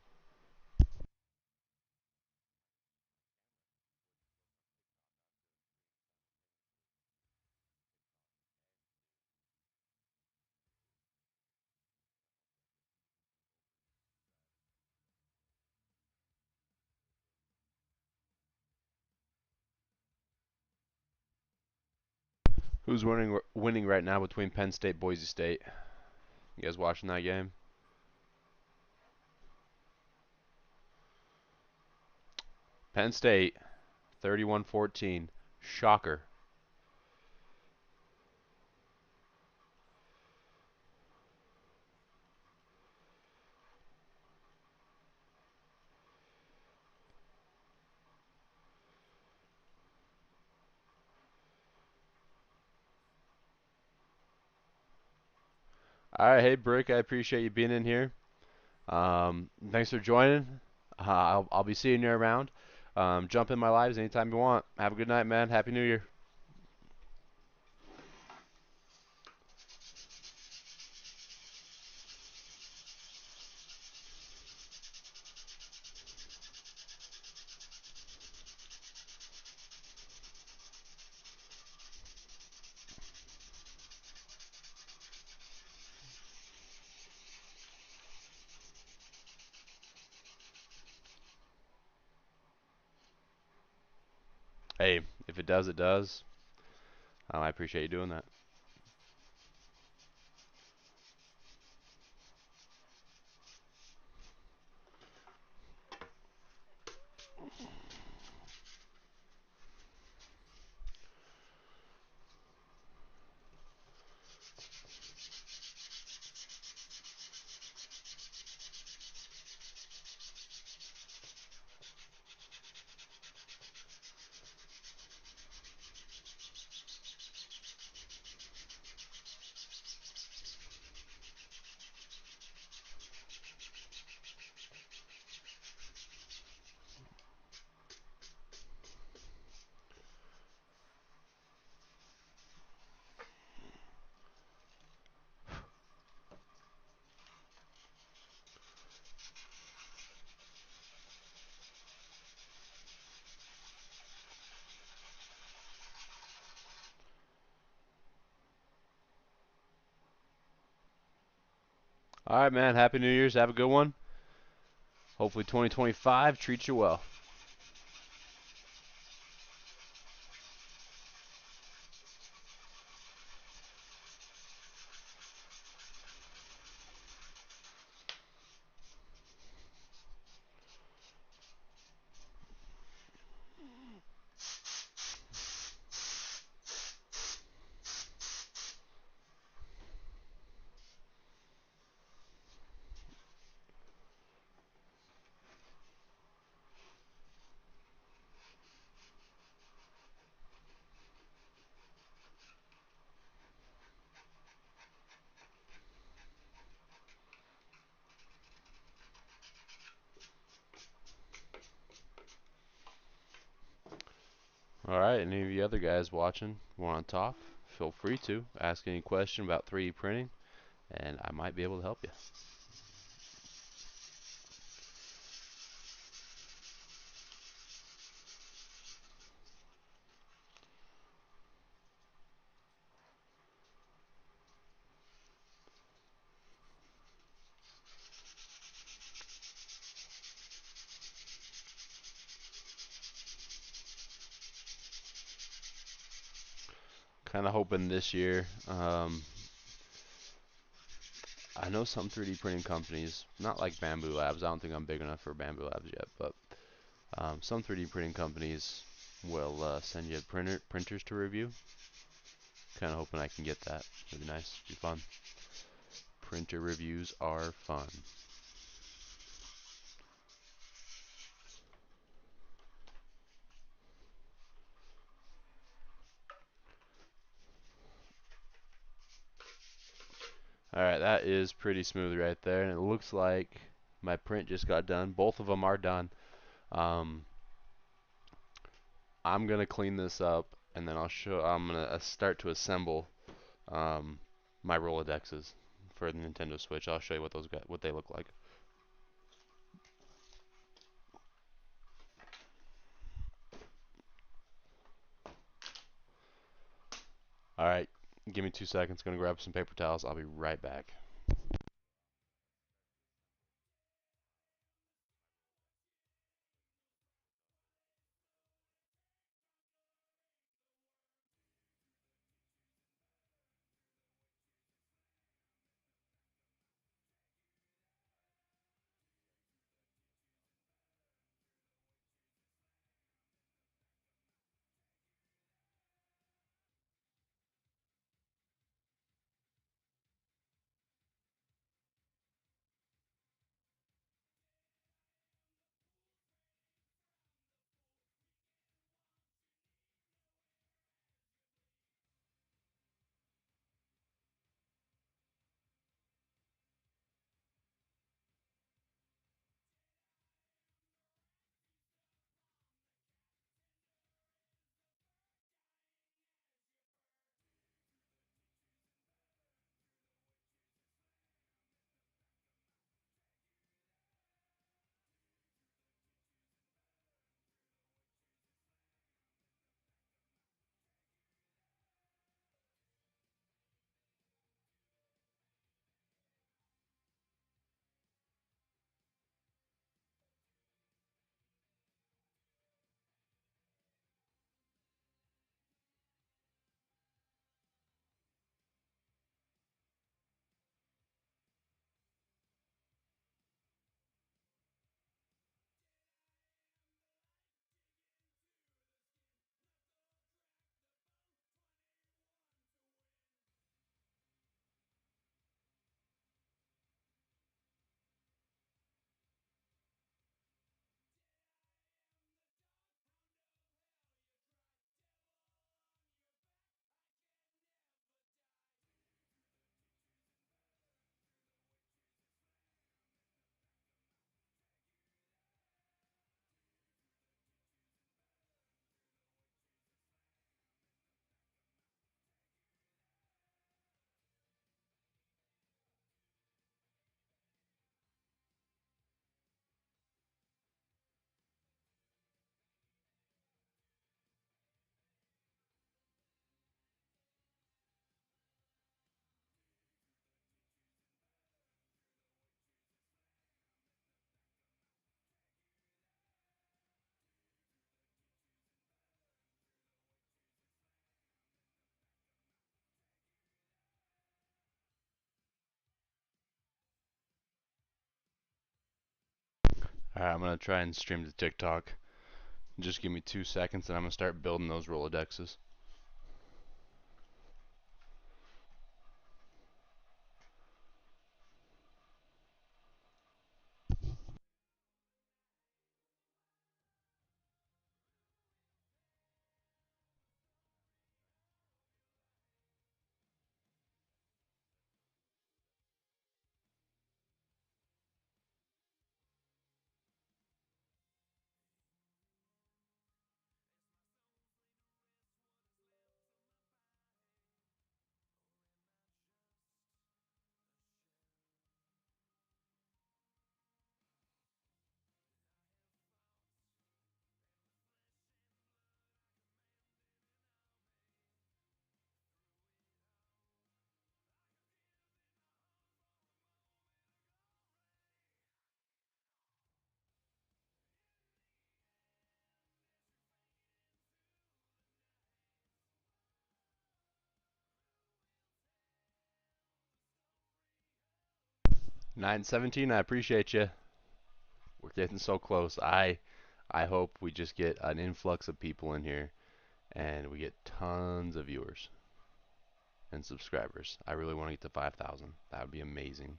Who's winning right now between Penn State, Boise State? You guys watching that game? Penn State, 31-14. Shocker. All right, hey Brick, I appreciate you being in here. Thanks for joining. I'll be seeing you around. Jump in my lives anytime you want. Have a good night, man. Happy New Year. Hey, if it does, it does. I appreciate you doing that. All right, man. Happy New Year's. Have a good one. Hopefully 2025 treats you well. All right, any of you other guys watching want to talk? Feel free to ask any question about 3D printing, and I might be able to help you. Kind of hoping this year. I know some 3D printing companies, not like Bamboo Labs. I don't think I'm big enough for Bamboo Labs yet, but some 3D printing companies will send you printers to review. Kind of hoping I can get that. It'd be nice. It'd be fun. Printer reviews are fun. Alright, that is pretty smooth right there, and it looks like my print just got done. Both of them are done. Um, I'm gonna clean this up, and then I'm gonna start to assemble my Rolodexes for the Nintendo Switch. I'll show you what they look like. Alright, give me 2 seconds. Gonna grab some paper towels. I'll be right back. Alright, I'm gonna try and stream to TikTok. Just give me 2 seconds, and I'm gonna start building those Rolodexes. 917, I appreciate you. We're getting so close. I hope we just get an influx of people in here and we get tons of viewers and subscribers. I really want to get to 5,000. That would be amazing.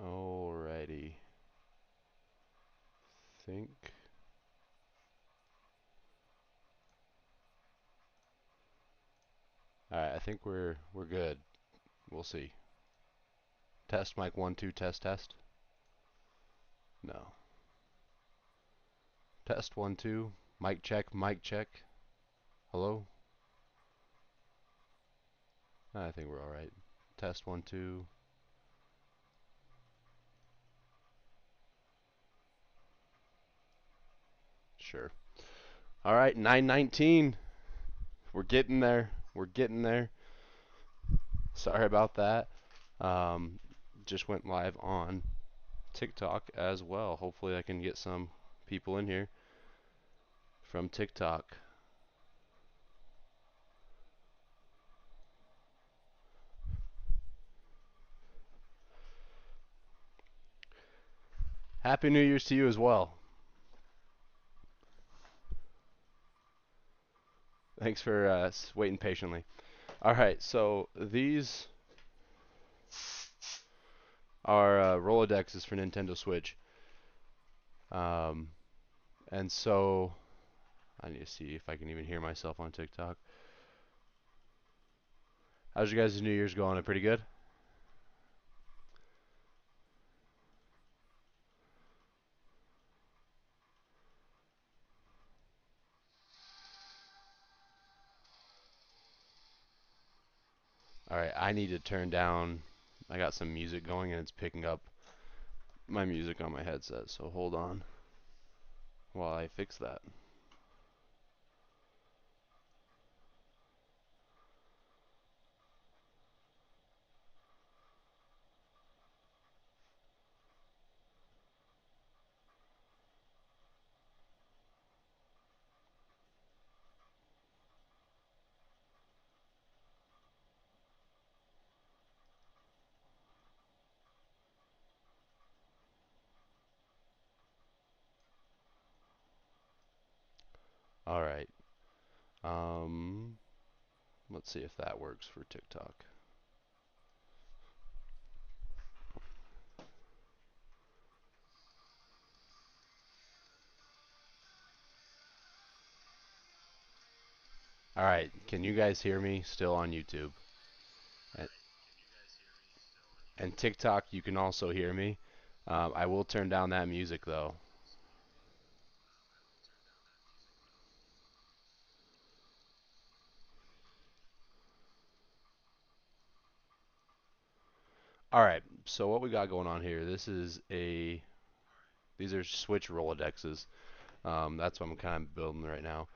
Alrighty. Think. Alright, I think we're good. We'll see. Test mic 1 2 test test. No. Test 1 2. Mic check, mic check. Hello? I think we're alright. Test 1 2. Sure. Alright, 919. We're getting there. We're getting there. Sorry about that. Um, just went live on TikTok as well. Hopefully I can get some people in here from TikTok. Happy New Year's to you as well. Thanks for waiting patiently. Alright, so these are Rolodexes for Nintendo Switch. And so I need to see if I can even hear myself on TikTok. How's your guys' New Year's going? Pretty good? Alright, I need to turn down. I got some music going and it's picking up my music on my headset, so hold on while I fix that. Alright. Um, let's see if that works for TikTok. Alright, can you guys hear me still on YouTube? And, and TikTok, you can also hear me. I will turn down that music though. Alright, so what we got going on here, these are Switch Rolodexes. That's what I'm kind of building right now.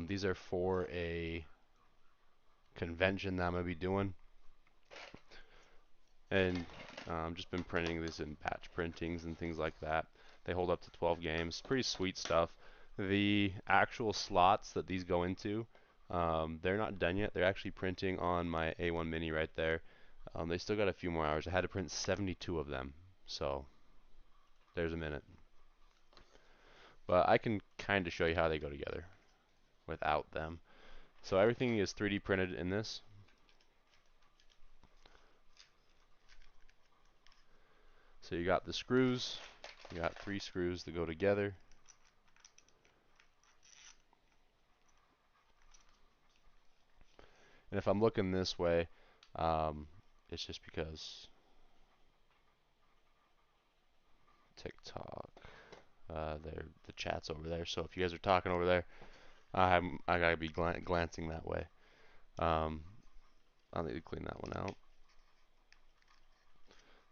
These are for a convention that I'm going to be doing. And just been printing these in batch printings and things like that. They hold up to 12 games. Pretty sweet stuff. The actual slots that these go into, they're not done yet. They're actually printing on my A1 Mini right there. They still got a few more hours. I had to print 72 of them. So there's a minute. But I can kind of show you how they go together without them. So everything is 3D printed in this. So you got the screws. You got 3 screws that go together. And if I'm looking this way, it's just because TikTok, the chat's over there. So if you guys are talking over there, I gotta be glancing that way. Um, I'll need to clean that one out.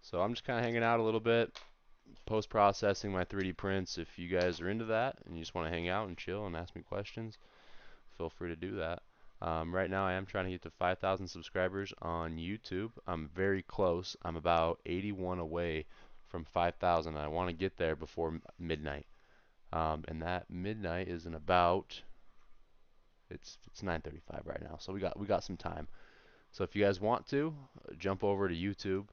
So I'm just kind of hanging out a little bit, post-processing my 3D prints. If you guys are into that and you just want to hang out and chill and ask me questions, feel free to do that. Right now I am trying to get to 5,000 subscribers on YouTube. I'm very close. I'm about 81 away from 5,000. I want to get there before midnight. And that midnight is in about it's 9:35 right now. So we got some time. So if you guys want to jump over to YouTube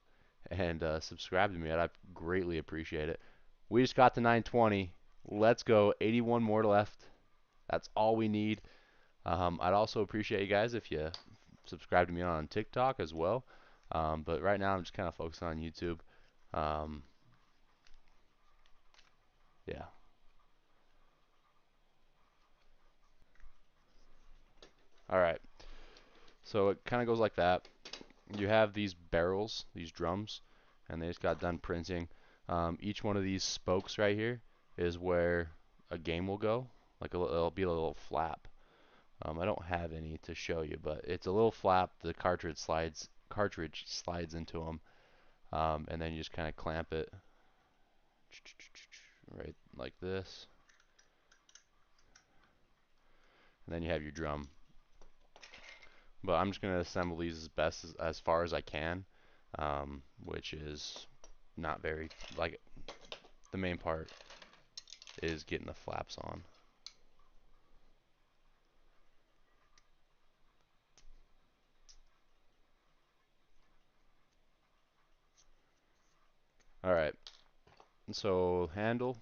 and subscribe to me, I'd greatly appreciate it. We just got to 920. Let's go. 81 more left. That's all we need. I'd also appreciate you guys if you subscribe to me on TikTok as well. But right now I'm just kind of focused on YouTube. Um, yeah. All right. So it kind of goes like that. You have these barrels, these drums, and they just got done printing. Each one of these spokes right here is where a game will go. Like it'll be a little flap. I don't have any to show you, but it's a little flap. The cartridge slides into them, and then you just kind of clamp it right like this, and then you have your drum. But I'm just gonna assemble these as best as far as I can, which is not very like the main part is getting the flaps on. All right, so handle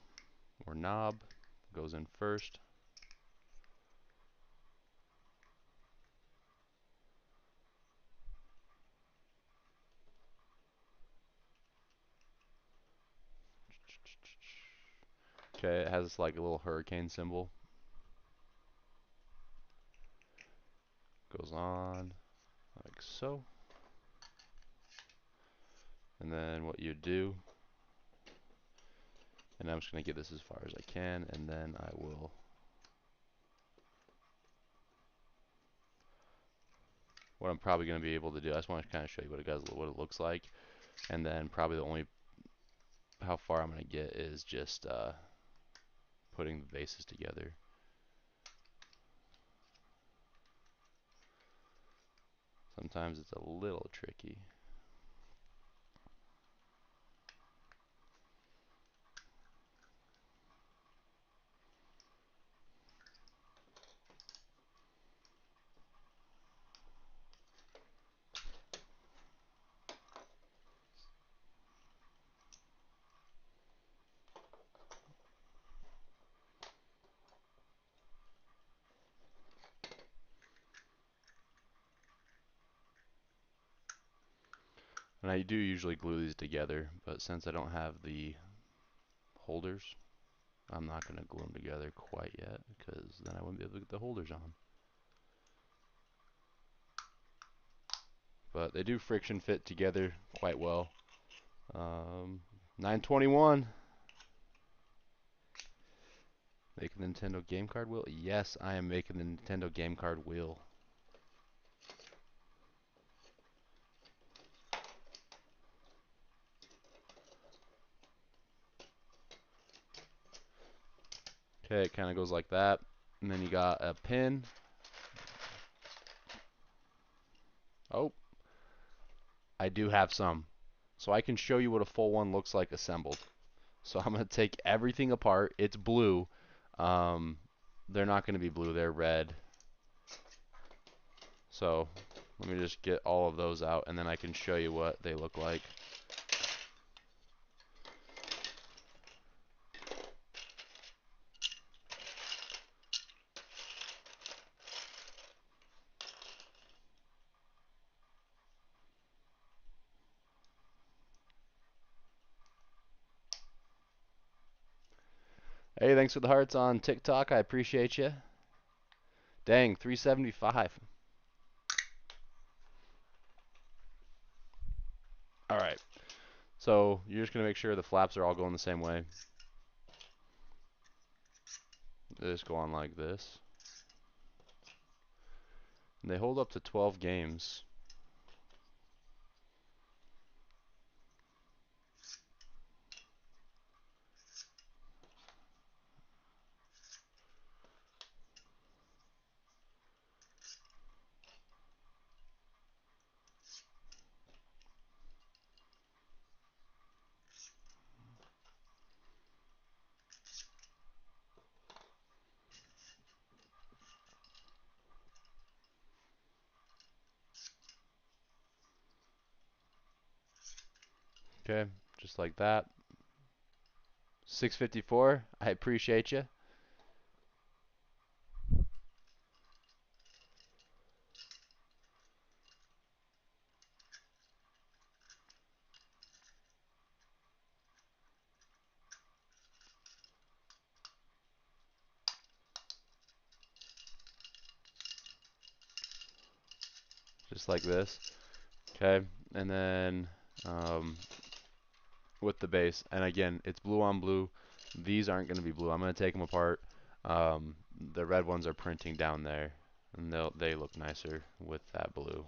or knob goes in first. Okay, it has like a little hurricane symbol. Goes on like so. And then what you do, and I'm just going to get this as far as I can, and then I will what I'm probably going to be able to do, I just want to kind of show you what it looks like, and then probably the only how far I'm going to get is just putting the bases together. Sometimes it's a little tricky. And I do usually glue these together, but since I don't have the holders, I'm not going to glue them together quite yet, because then I wouldn't be able to get the holders on. But they do friction fit together quite well. 921. Making the Nintendo game card wheel? Yes, I am making the Nintendo game card wheel. Okay, it kind of goes like that. And then you got a pin. Oh, I do have some. So I can show you what a full one looks like assembled. So I'm going to take everything apart. It's blue. Um, they're not going to be blue. They're red. So let me just get all of those out, and then I can show you what they look like. Hey, thanks for the hearts on TikTok. I appreciate you. Dang, 375. All right. So you're just going to make sure the flaps are all going the same way. They just go on like this. And they hold up to 12 games. Okay, just like that. 654. I appreciate you. Just like this. Okay, and then with the base, and again, it's blue on blue. These aren't going to be blue. I'm going to take them apart. The red ones are printing down there, and they look nicer with that blue.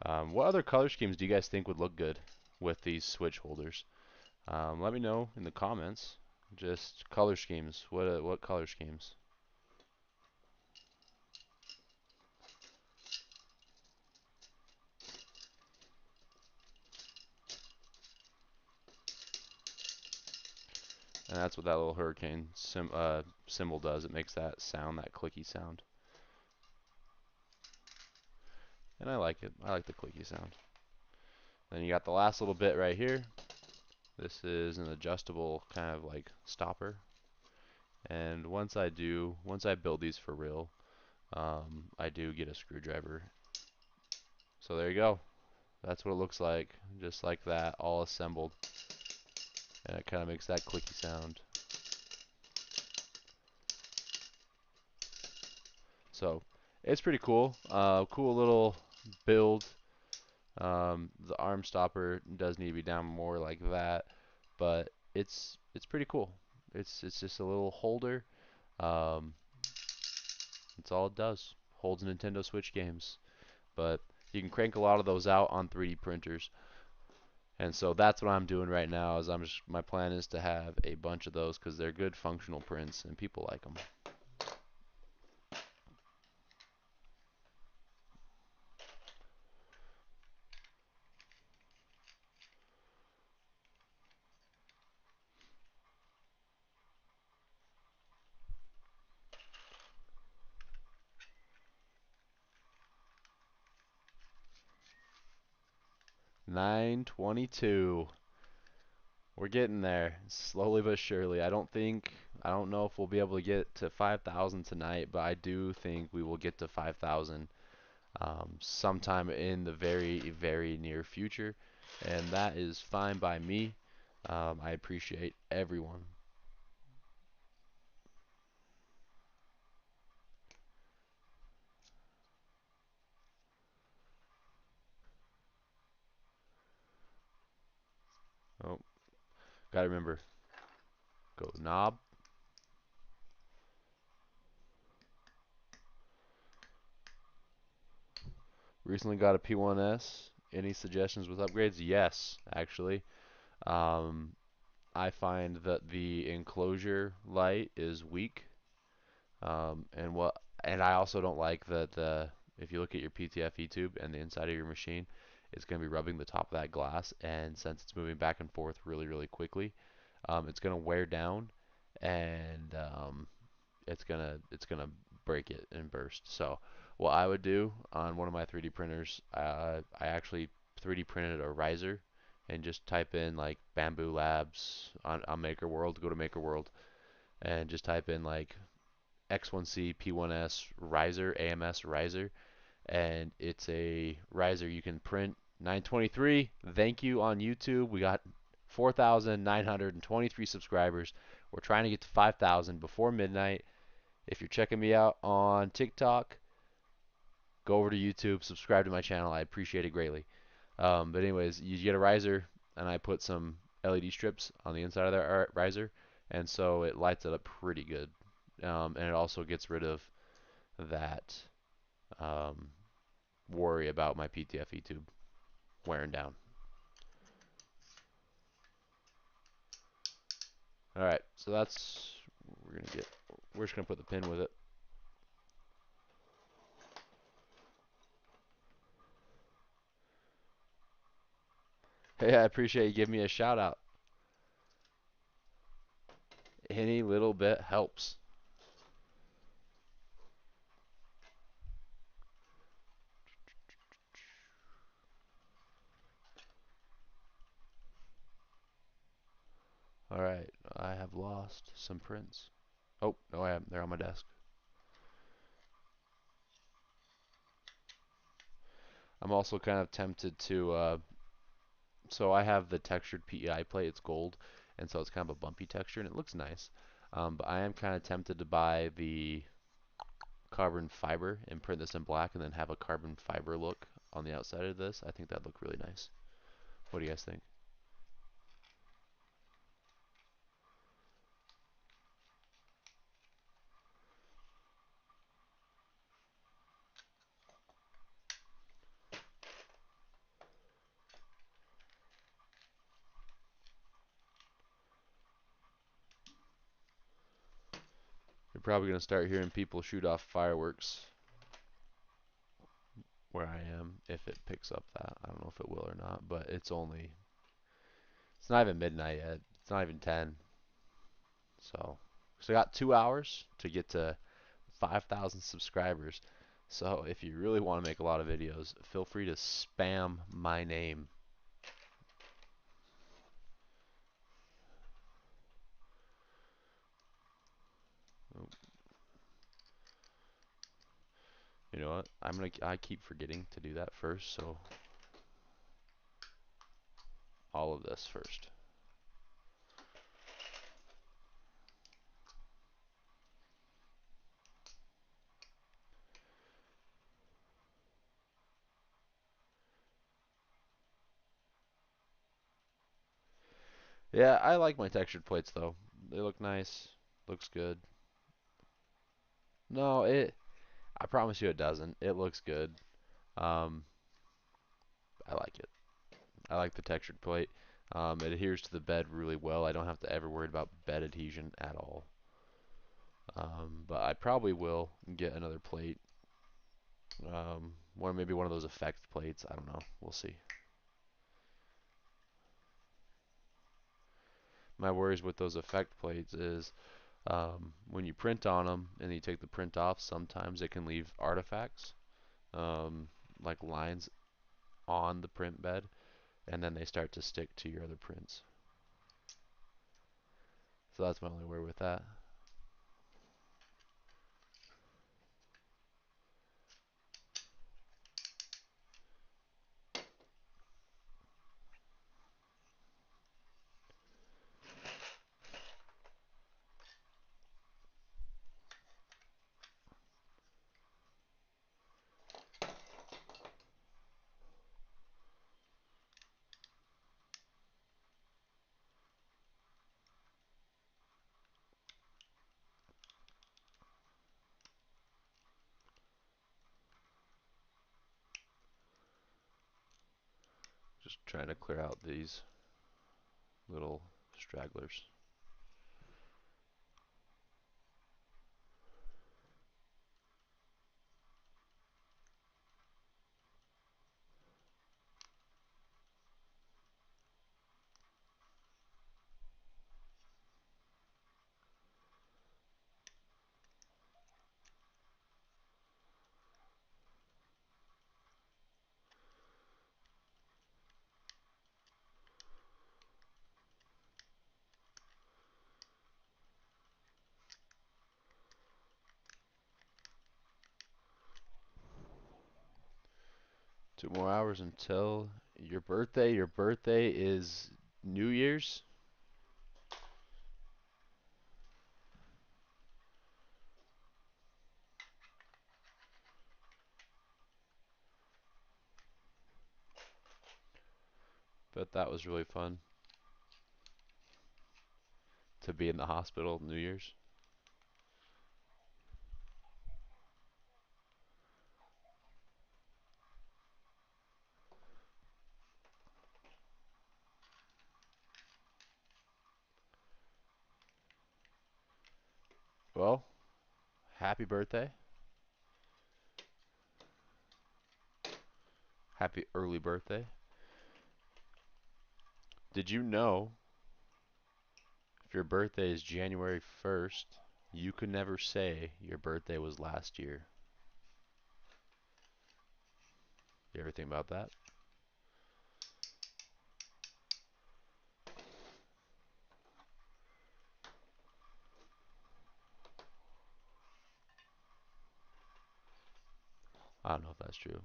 What other color schemes do you guys think would look good with these switch holders? Let me know in the comments. Just color schemes. What color schemes? And that's what that little hurricane symbol does. It makes that sound, that clicky sound. And I like it. I like the clicky sound. Then you got the last little bit right here. This is an adjustable kind of like stopper. And once I build these for real, I do get a screwdriver. So there you go. That's what it looks like. Just like that, all assembled. And it kind of makes that clicky sound. So it's pretty cool. Cool little build. The arm stopper does need to be down more like that, but it's pretty cool. It's just a little holder. Um, that's all it does. Holds Nintendo Switch games. but you can crank a lot of those out on 3D printers. And so that's what I'm doing right now. Is my plan is to have a bunch of those because they're good functional prints and people like them. $9.22. We're getting there, slowly but surely. I don't know if we'll be able to get to 5,000 tonight, but I do think we will get to 5,000 sometime in the very, very near future, and that is fine by me. I appreciate everyone. Oh, gotta remember, go knob. Recently got a P1S. Any suggestions with upgrades? Yes, actually. Um, I find that the enclosure light is weak. And I also don't like that if you look at your PTFE tube and the inside of your machine, it's going to be rubbing the top of that glass, and since it's moving back and forth really, really quickly, it's going to wear down, and it's gonna break it and burst. So what I would do on one of my 3D printers, I actually 3D printed a riser and just type in like Bamboo Labs on Maker World, go to Maker World, and just type in like X1C P1S riser, AMS riser, and it's a riser you can print. 923, thank you on YouTube. We got 4,923 subscribers. We're trying to get to 5,000 before midnight. If you're checking me out on TikTok, go over to YouTube, subscribe to my channel. I appreciate it greatly. But anyways, you get a riser, and I put some LED strips on the inside of that riser, and so it lights it up pretty good. And it also gets rid of that um, worry about my PTFE tube wearing down. All right, so that's we're gonna get. We're just gonna put the pin with it. Hey, I appreciate you giving me a shout out. Any little bit helps. All right, I have lost some prints. Oh, no, I haven't. They're on my desk. I'm also kind of tempted to. So I have the textured PEI plate. It's gold, and so it's kind of a bumpy texture, and it looks nice. But I am kind of tempted to buy the carbon fiber and print this in black, and then have a carbon fiber look on the outside of this. I think that'd look really nice. What do you guys think? You're probably gonna start hearing people shoot off fireworks where I am if it picks up that. I don't know if it will or not, but it's not even midnight yet. It's not even 10. So I got 2 hours to get to 5,000 subscribers. So if you really want to make a lot of videos, feel free to spam my name. Oh, you know what? I keep forgetting to do that first, so all of this first. Yeah, I like my textured plates though. They look nice. Looks good. No, I promise you it doesn't. It looks good. Um, I like it. I like the textured plate. It adheres to the bed really well. I don't have to ever worry about bed adhesion at all. But I probably will get another plate, or maybe one of those effect plates. I don't know. We'll see. My worries with those effect plates is when you print on them and you take the print off, sometimes it can leave artifacts, um, like lines on the print bed, and then they start to stick to your other prints. So that's my only worry with that. Just trying to clear out these little stragglers. Two more hours until your birthday. Your birthday is New Year's. But that was really fun to be in the hospital New Year's. Well, happy birthday. Happy early birthday. Did you know if your birthday is January 1st, you could never say your birthday was last year? You ever think about that? I don't know if that's true.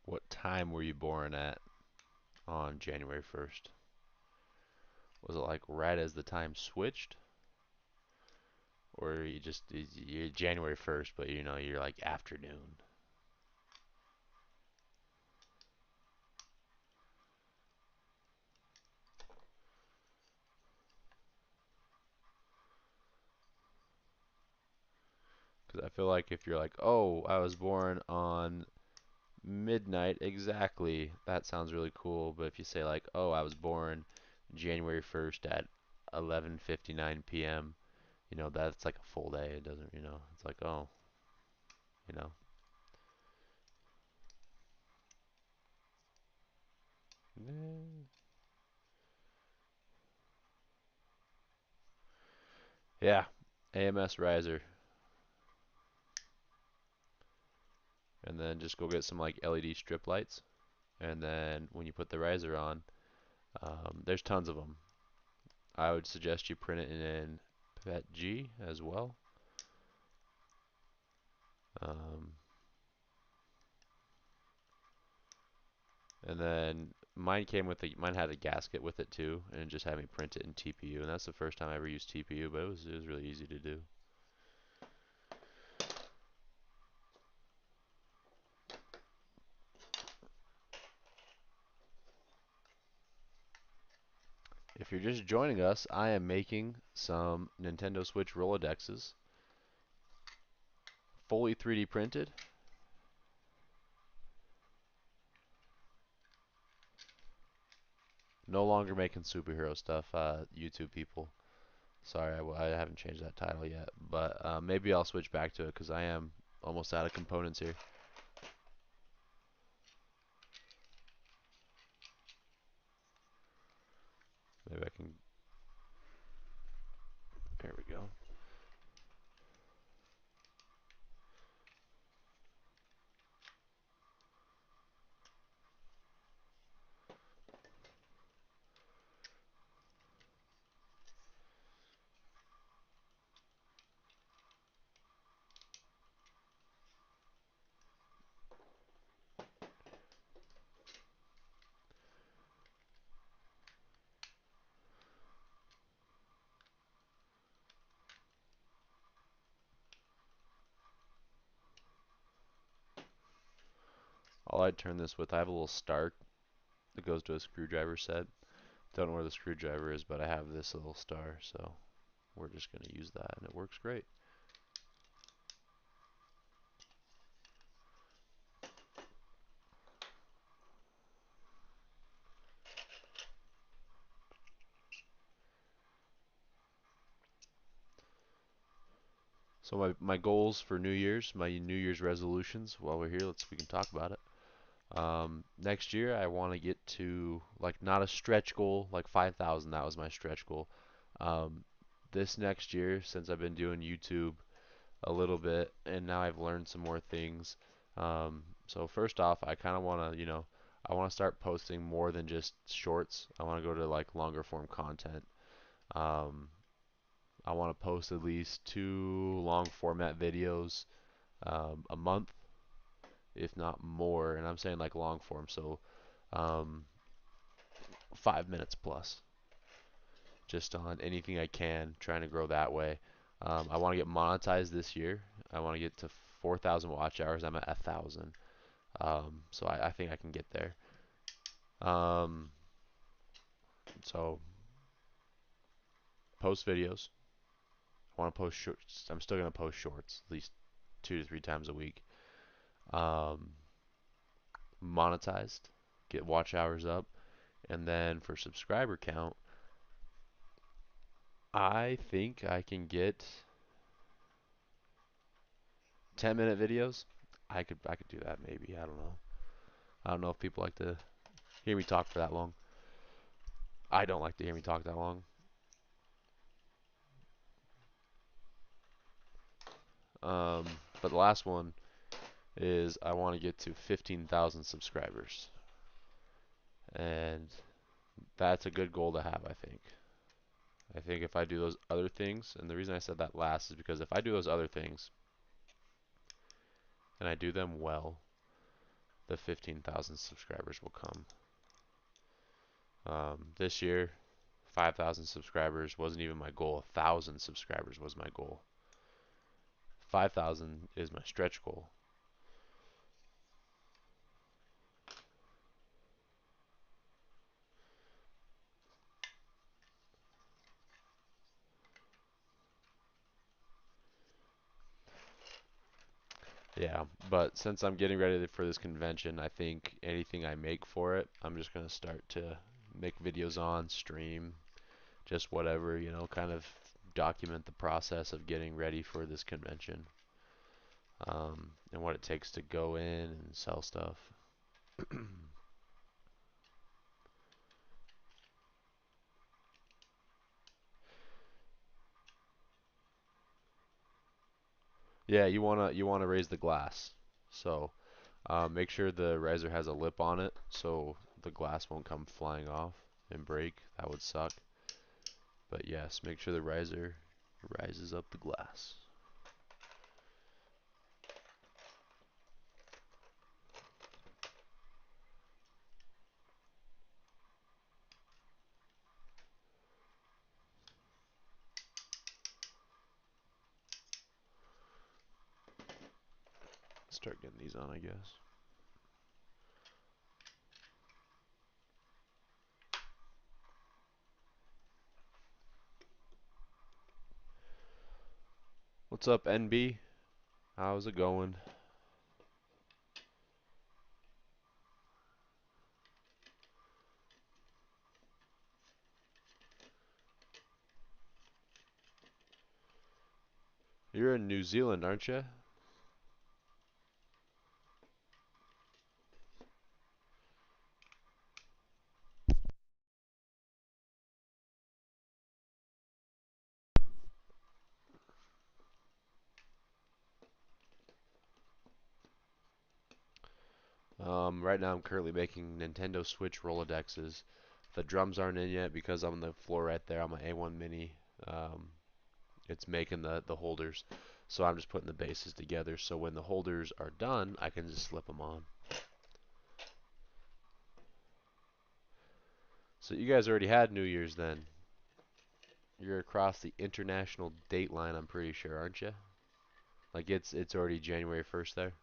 What time were you born at on January 1st? Was it like right as the time switched? Or you're January 1st, but you're like afternoon? Because I feel like if you're like, oh, I was born on midnight exactly, that sounds really cool. But if you say like, oh, I was born January 1st at 11:59 p.m., that's like a full day. It doesn't, it's like, oh, you know. Yeah, AMS riser. And then just go get some like LED strip lights. And then when you put the riser on, there's tons of them. I would suggest you print it in PETG as well. Um, And then mine had a gasket with it too, and just had me print it in TPU. And that's the first time I ever used TPU, but it was really easy to do. If you're just joining us, I am making some Nintendo Switch Rolodexes, fully 3D printed. No longer making superhero stuff, YouTube people. Sorry, I haven't changed that title yet, but maybe I'll switch back to it because I am almost out of components here. Maybe I can. There we go. All I turn this with, I have a little star that goes to a screwdriver set. Don't know where the screwdriver is, but I have this little star, so we're just going to use that, and it works great. So my goals for New Year's, my New Year's resolutions, while we're here, we can talk about it. Next year I want to get to, like, not a stretch goal like 5,000. That was my stretch goal. Um, this next year, since I've been doing YouTube a little bit, and now I've learned some more things. So first off, I kind of want to, I want to start posting more than just shorts. I want to go to like longer form content. Um, I want to post at least 2 long format videos a month, if not more. And I'm saying like long form, so um, 5 minutes plus, just on anything I can, trying to grow that way. I want to get monetized this year. I want to get to 4,000 watch hours. I'm at 1,000. So I think I can get there. Um, so post videos. I want to post shorts. I'm still gonna post shorts at least 2 to 3 times a week. Um, monetized, get watch hours up, and then for subscriber count, I think I can get 10-minute videos. I could do that maybe. I don't know. I don't know if people like to hear me talk for that long. I don't like to hear me talk that long. Um, but the last one is I want to get to 15,000 subscribers. And that's a good goal to have, I think. I think if I do those other things, and the reason I said that last is because if I do those other things and I do them well, the 15,000 subscribers will come. This year, 5,000 subscribers wasn't even my goal. 1,000 subscribers was my goal. 5,000 is my stretch goal. Yeah, but since I'm getting ready for this convention, I think anything I make for it, I'm just going to start to make videos on, stream, just whatever, kind of document the process of getting ready for this convention, and what it takes to go in and sell stuff. Yeah, you wanna raise the glass. So make sure the riser has a lip on it so the glass won't come flying off and break. That would suck. But yes, make sure the riser rises up the glass. start getting these on, I guess. What's up, NB? How's it going? You're in New Zealand, aren't you? Right now I'm currently making Nintendo Switch Rolodexes. The drums aren't in yet because on the floor right there on my A1 Mini, um, it's making the holders. So I'm just putting the bases together. So when the holders are done, I can just slip them on. So you guys already had New Year's then. You're across the international date line, I'm pretty sure, aren't you? Like it's already January 1st there.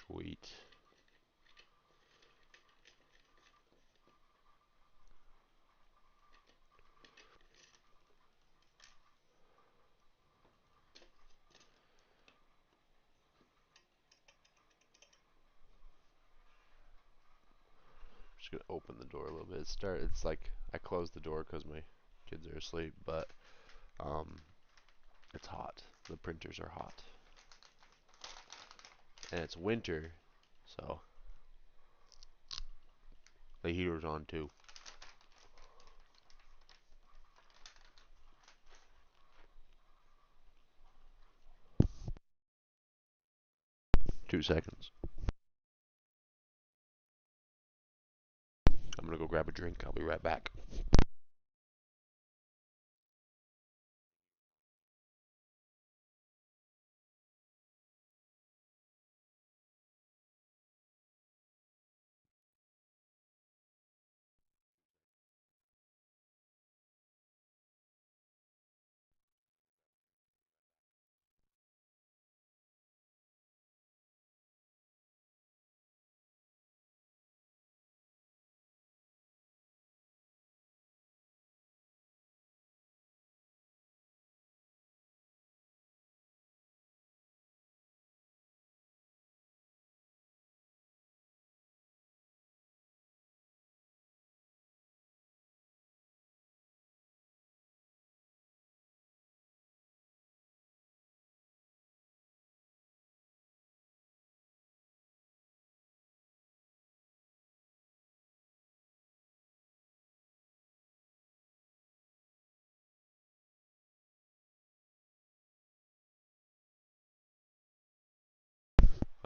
Sweet. Just gonna open the door a little bit. It's like I closed the door because my kids are asleep, but um, it's hot. The printers are hot, and it's winter, so the heater's on too. 2 seconds. I'm gonna go grab a drink. I'll be right back.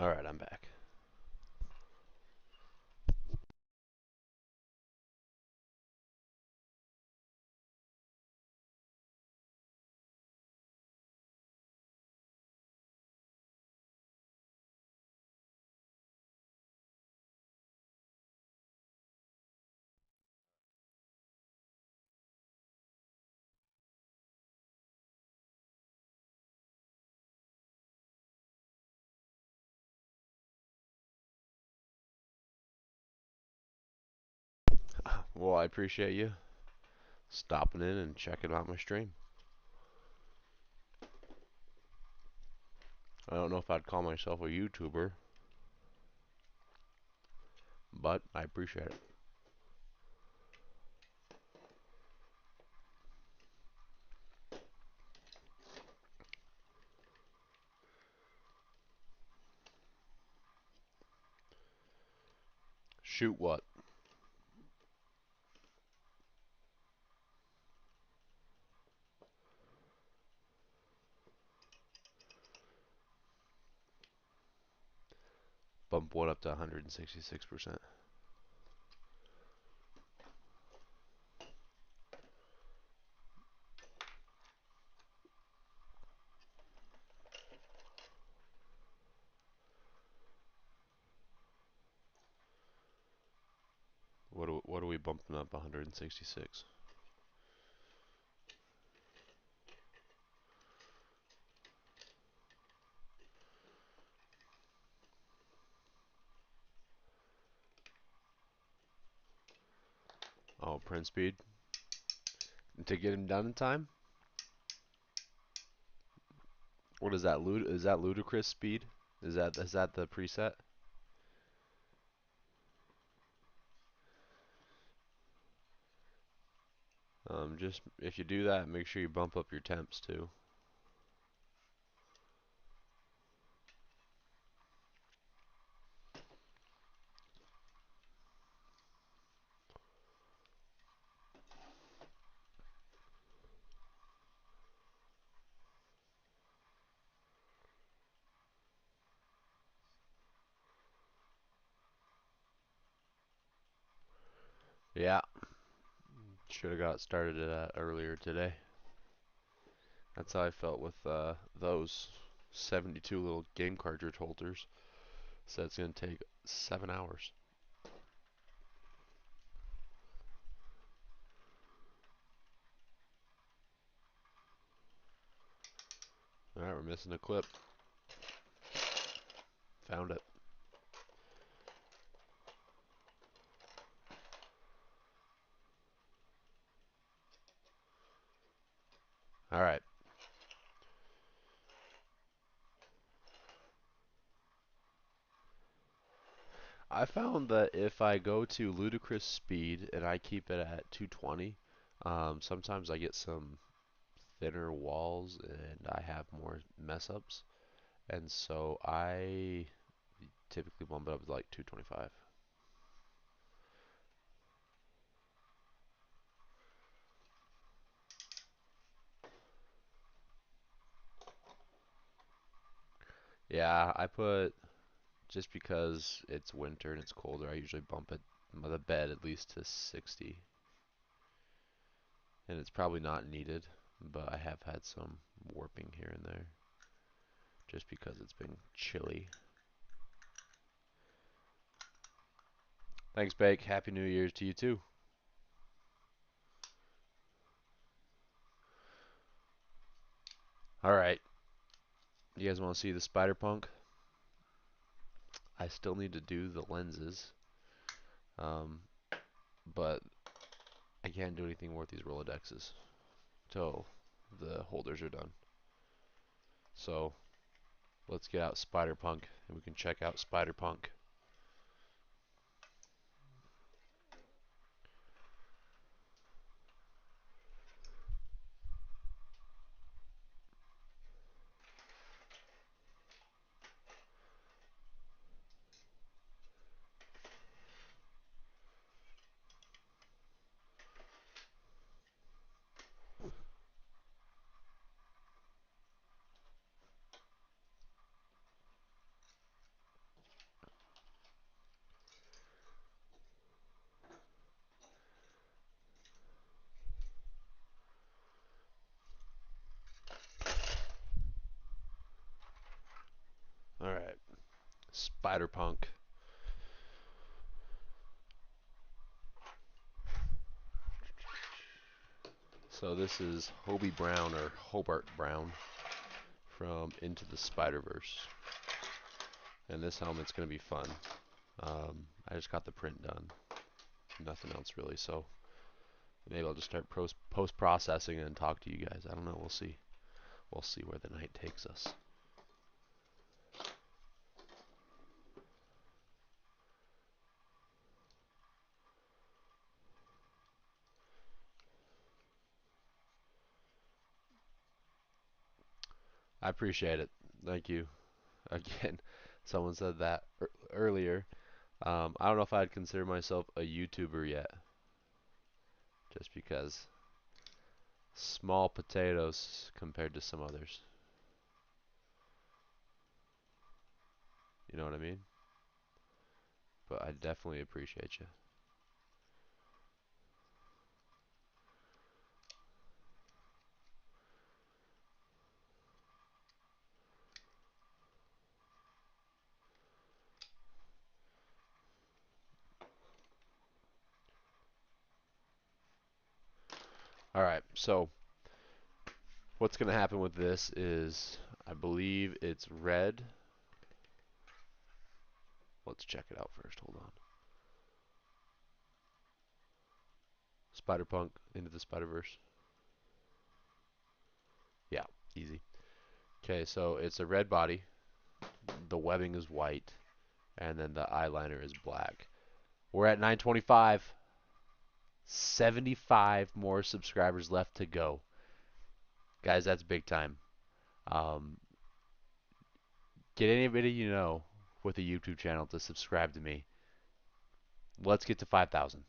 All right, I'm back. Well, I appreciate you stopping in and checking out my stream. I don't know if I'd call myself a YouTuber, but I appreciate it. Shoot what? Bump one up to 166%. we bumped them up 166? Oh, print speed. To get him done in time? What is that? Is that ludicrous speed? Is that the preset? Just if you do that, make sure you bump up your temps too. Yeah, should have got started earlier today. That's how I felt with those 72 little game cartridge holders. So it's gonna take 7 hours. All right, we're missing a clip. Found it. All right. I found that if I go to ludicrous speed and I keep it at 220, sometimes I get some thinner walls and I have more mess ups. And so I typically bump it up to like 225. Yeah, I put just because it's winter and it's colder, I usually bump it the bed at least to 60. And it's probably not needed, but I have had some warping here and there just because it's been chilly. Thanks, Bake. Happy New Year's to you too. All right. You guys want to see the Spider Punk? I still need to do the lenses, um, but I can't do anything worth these Rolodexes till the holders are done. So let's get out Spider Punk and we can check out Spider Punk. All right, Spider Punk. So this is Hobie Brown or Hobart Brown from Into the Spider-Verse. And this helmet's going to be fun. I just got the print done. Nothing else really, so maybe I'll just start post-processing and talk to you guys. I don't know, we'll see. We'll see where the night takes us. I appreciate it. Thank you. Again, someone said that earlier. I don't know if I'd consider myself a YouTuber yet. Just because small potatoes compared to some others. You know what I mean? But I definitely appreciate you. All right, so what's going to happen with this is I believe it's red. Let's check it out first. Hold on. Spider-Punk into the Spider-Verse. Yeah, easy. Okay, so it's a red body. The webbing is white, and then the eyeliner is black. We're at 925. 75 more subscribers left to go. Guys, that's big time. Um, get anybody you know with a YouTube channel to subscribe to me. Let's get to 5,000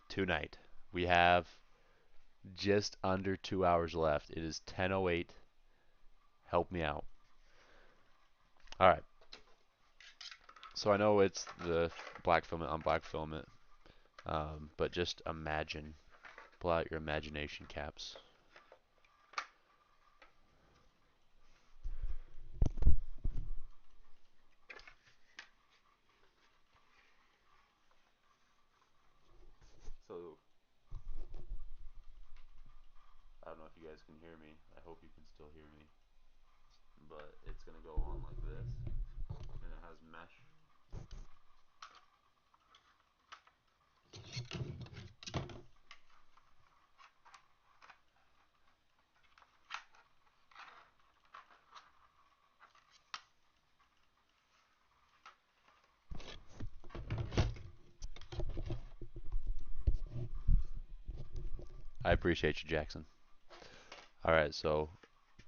tonight. We have just under 2 hours left. It is 10:08. Help me out. All right. So I know it's the black filament on black filament, but just imagine. Pull out your imagination caps. So I don't know if you guys can hear me. I hope you can still hear me. But it's going to go on like this. And it has mesh. I appreciate you, Jackson. Alright, so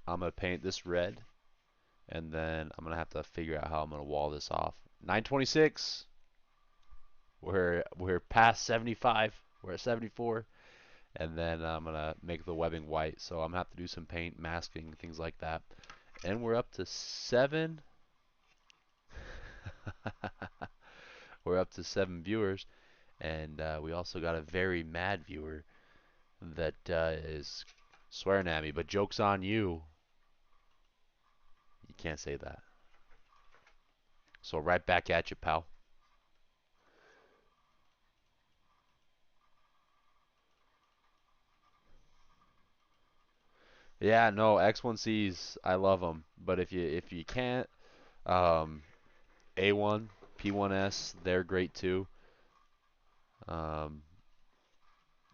I'm going to paint this red. And then I'm going to have to figure out how I'm going to wall this off. 926. We're past 75. We're at 74. And then I'm going to make the webbing white. So I'm going to have to do some paint, masking, things like that. And we're up to 7. We're up to 7 viewers. And we also got a very mad viewer that is swearing at me. But joke's on you. You can't say that. So right back at you, pal. Yeah, no, X1Cs, I love them. But if you can't, um, A1, P1S, they're great too. Um,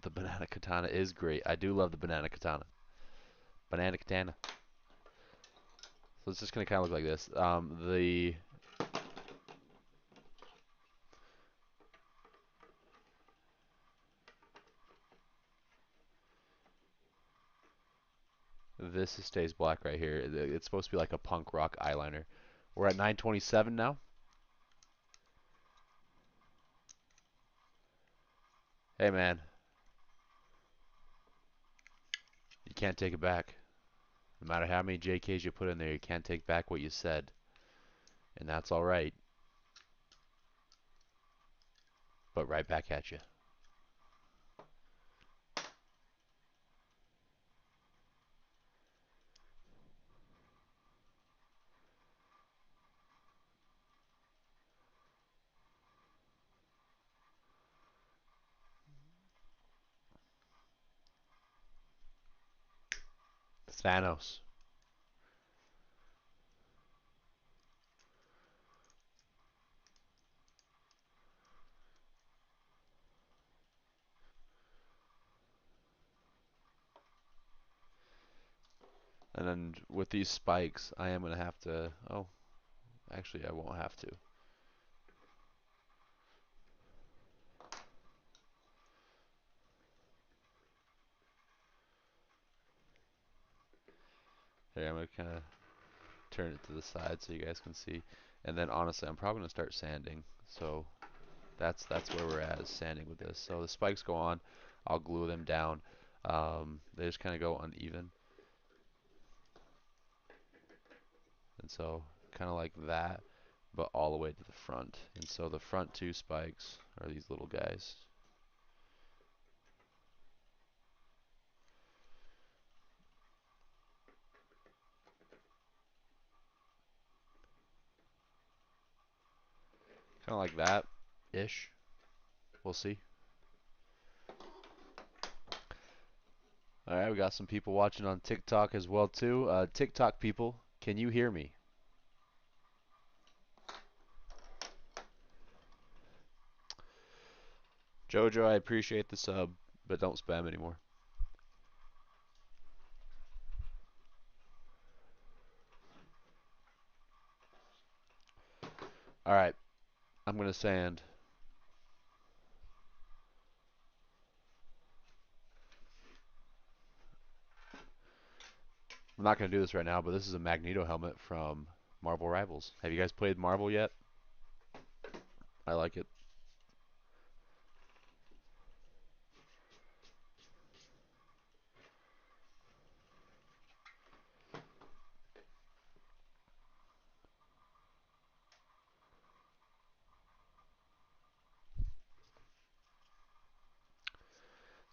the banana katana is great. I do love the banana katana. Banana katana. So it's just gonna kind of look like this. This stays black right here. It's supposed to be like a punk rock eyeliner. We're at 927 now. Hey man, you can't take it back. No matter how many JKs you put in there, you can't take back what you said. And that's alright. But right back at you. Thanos. And then with these spikes, I am going to have to... Oh, actually I won't have to. Here, I'm going to kind of turn it to the side so you guys can see. And then honestly, I'm probably going to start sanding. So that's where we're at, is sanding with this. So the spikes go on. I'll glue them down. They just kind of go uneven. And so kind of like that, but all the way to the front. And so the front two spikes are these little guys. Kind of like that-ish. We'll see. All right, we got some people watching on TikTok as well too. TikTok people, can you hear me? Jojo, I appreciate the sub, but don't spam anymore. All right, I'm gonna sand. I'm not gonna do this right now, but this is a Magneto helmet from Marvel Rivals. Have you guys played Marvel yet? I like it.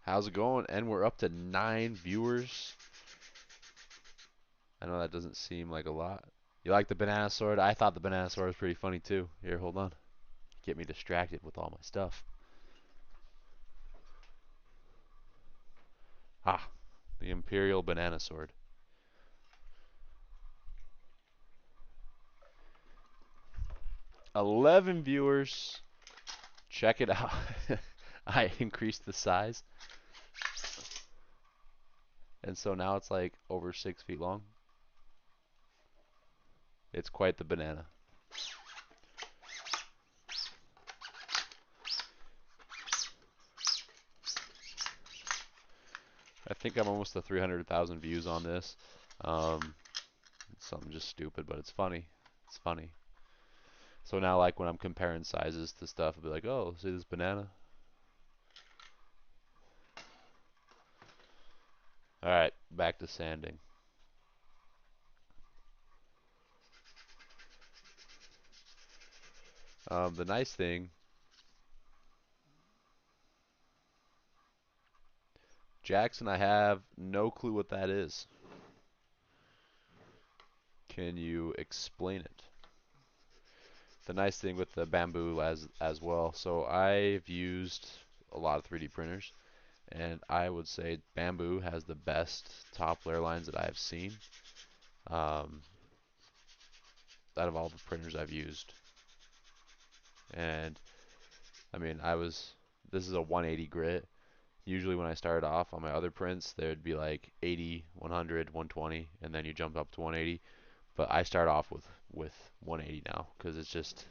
How's it going? And we're up to 9 viewers. I know that doesn't seem like a lot. You like the banana sword? I thought the banana sword was pretty funny too. Here, hold on. Get me distracted with all my stuff. Ah, the Imperial banana sword. 11 viewers. Check it out. I increased the size. And so now it's like over 6 feet long. It's quite the banana. I think I'm almost to 300,000 views on this. It's something just stupid, but it's funny. It's funny. So now, like when I'm comparing sizes to stuff, I'll be like, "Oh, see this banana?" All right, back to sanding. The nice thing, Jackson, I have no clue what that is. Can you explain it? The nice thing with the bamboo as well. So I've used a lot of 3D printers, and I would say bamboo has the best top layer lines that I've seen um, out of all the printers I've used. And I mean, this is a 180 grit. Usually when I started off on my other prints, there would be like 80, 100, 120, and then you jump up to 180. But I start off with 180 now because it's just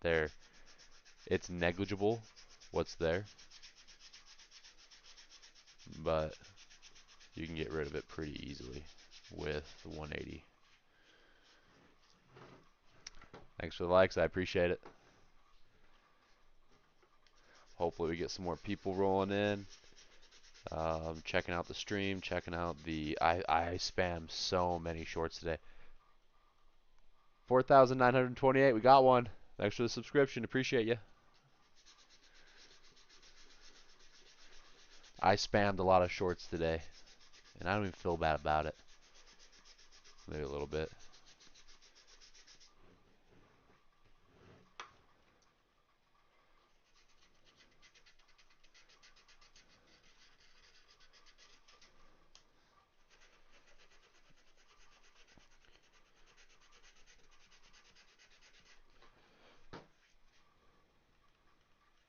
there. It's negligible what's there, but you can get rid of it pretty easily with the 180. Thanks for the likes, I appreciate it. Hopefully we get some more people rolling in. Checking out the stream, checking out the I spam so many shorts today. 4,928, we got one. Thanks for the subscription, appreciate you. I spammed a lot of shorts today, and I don't even feel bad about it. Maybe a little bit.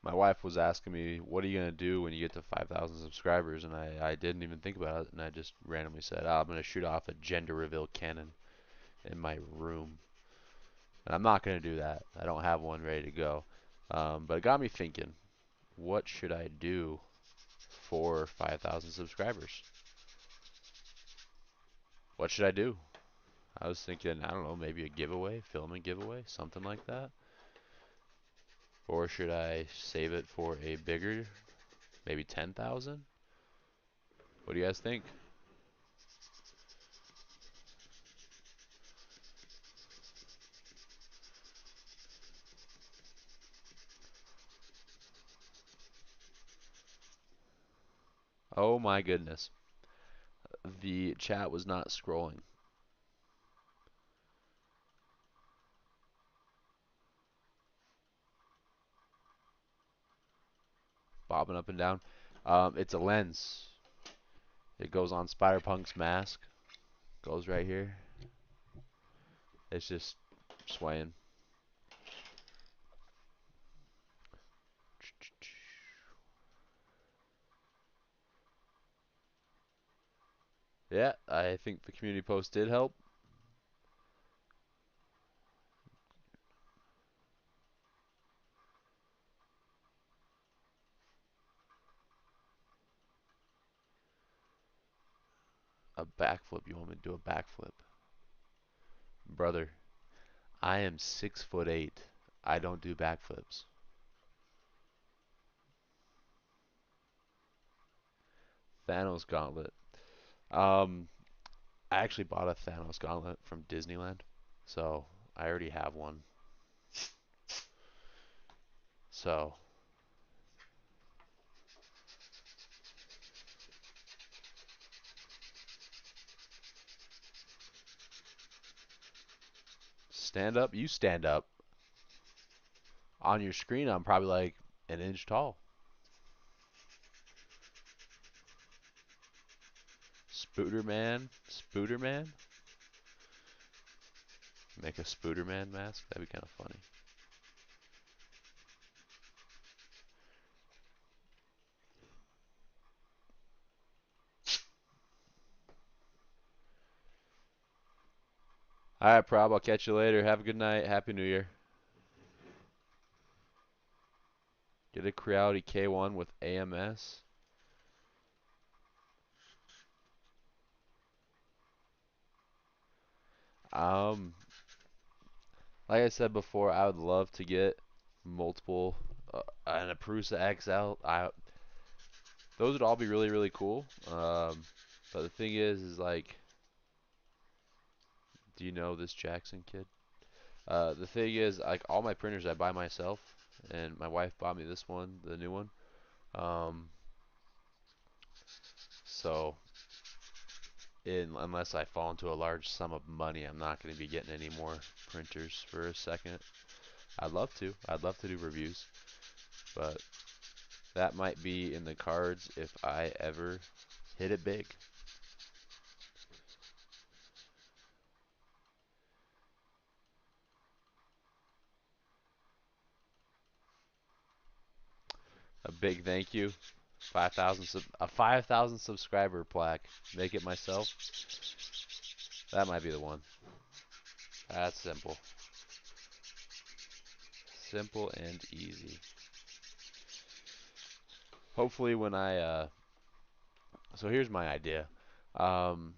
My wife was asking me, what are you going to do when you get to 5,000 subscribers? And I didn't even think about it, and I just randomly said, oh, I'm going to shoot off a gender reveal cannon in my room. And I'm not going to do that. I don't have one ready to go. But it got me thinking, what should I do for 5,000 subscribers? What should I do? I was thinking, I don't know, maybe a giveaway, film a giveaway, something like that. Or should I save it for a bigger, maybe 10,000? What do you guys think? Oh my goodness. The chat was not scrolling. Bobbing up and down. It's a lens. It goes on Spider-Punk's mask. Goes right here. It's just swaying. Yeah, I think the community post did help. A backflip. You want me to do a backflip? Brother, I am 6'8". I don't do backflips. Thanos gauntlet. Um, I actually bought a Thanos gauntlet from Disneyland, so I already have one. So stand up. You stand up. On your screen, I'm probably like an inch tall. Spooderman. Spooderman. Make a Spooderman mask. That'd be kind of funny. All right, Prob. I'll catch you later. Have a good night. Happy New Year. Get a Creality K1 with AMS. Um, like I said before, I would love to get multiple and a Prusa XL. Those would all be really really cool. But the thing is like, do you know this Jackson kid? The thing is, like all my printers I buy myself, and my wife bought me this one, the new one. Um, so unless I fall into a large sum of money, I'm not going to be getting any more printers for a second. I'd love to. I'd love to do reviews, but that might be in the cards if I ever hit it big. A big thank you. 5,000 a 5,000 subscriber plaque. Make it myself. That might be the one. That's simple. Simple and easy. Hopefully when so here's my idea. Um,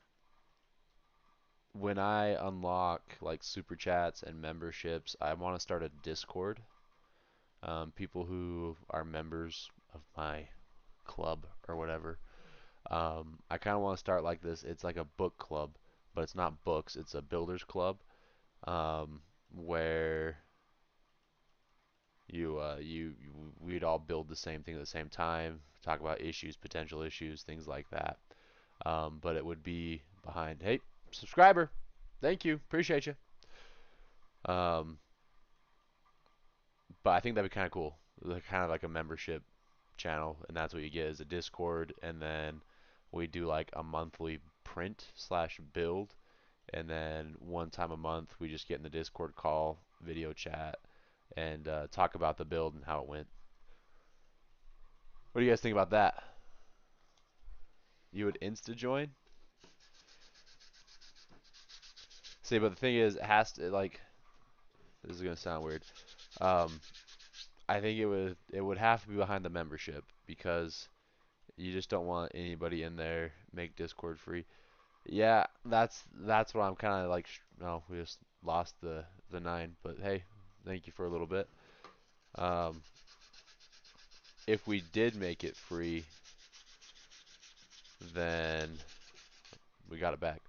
when I unlock like super chats and memberships, I want to start a Discord. People who are members of my club or whatever. I kind of want to start like this. It's like a book club, but it's not books. It's a builders club, where we'd all build the same thing at the same time, talk about issues, potential issues, things like that. But it would be behind, hey, subscriber, thank you, appreciate you. Um, but I think that'd be kind of cool, kind of like a membership channel, and that's what you get is a Discord, and then we do like a monthly print slash build, and then one time a month we just get in the Discord call, video chat, and talk about the build and how it went. What do you guys think about that? You would insta join? See, but the thing is, it has to like. This is gonna sound weird. Um, I think it would have to be behind the membership because you just don't want anybody in there. Make Discord free. Yeah, that's what I'm kind of like. No, we just lost the nine, but hey, thank you for a little bit. Um, if we did make it free, then we got it back.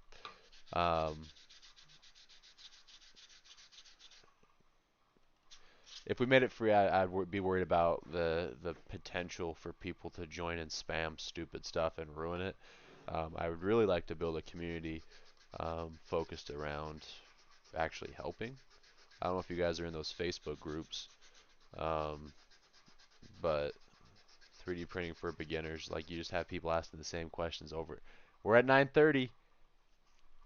Um, if we made it free, I'd be worried about the potential for people to join and spam stupid stuff and ruin it. I would really like to build a community focused around actually helping. I don't know if you guys are in those Facebook groups, um, but 3D printing for beginners. Like you just have people asking the same questions over. We're at 9:30.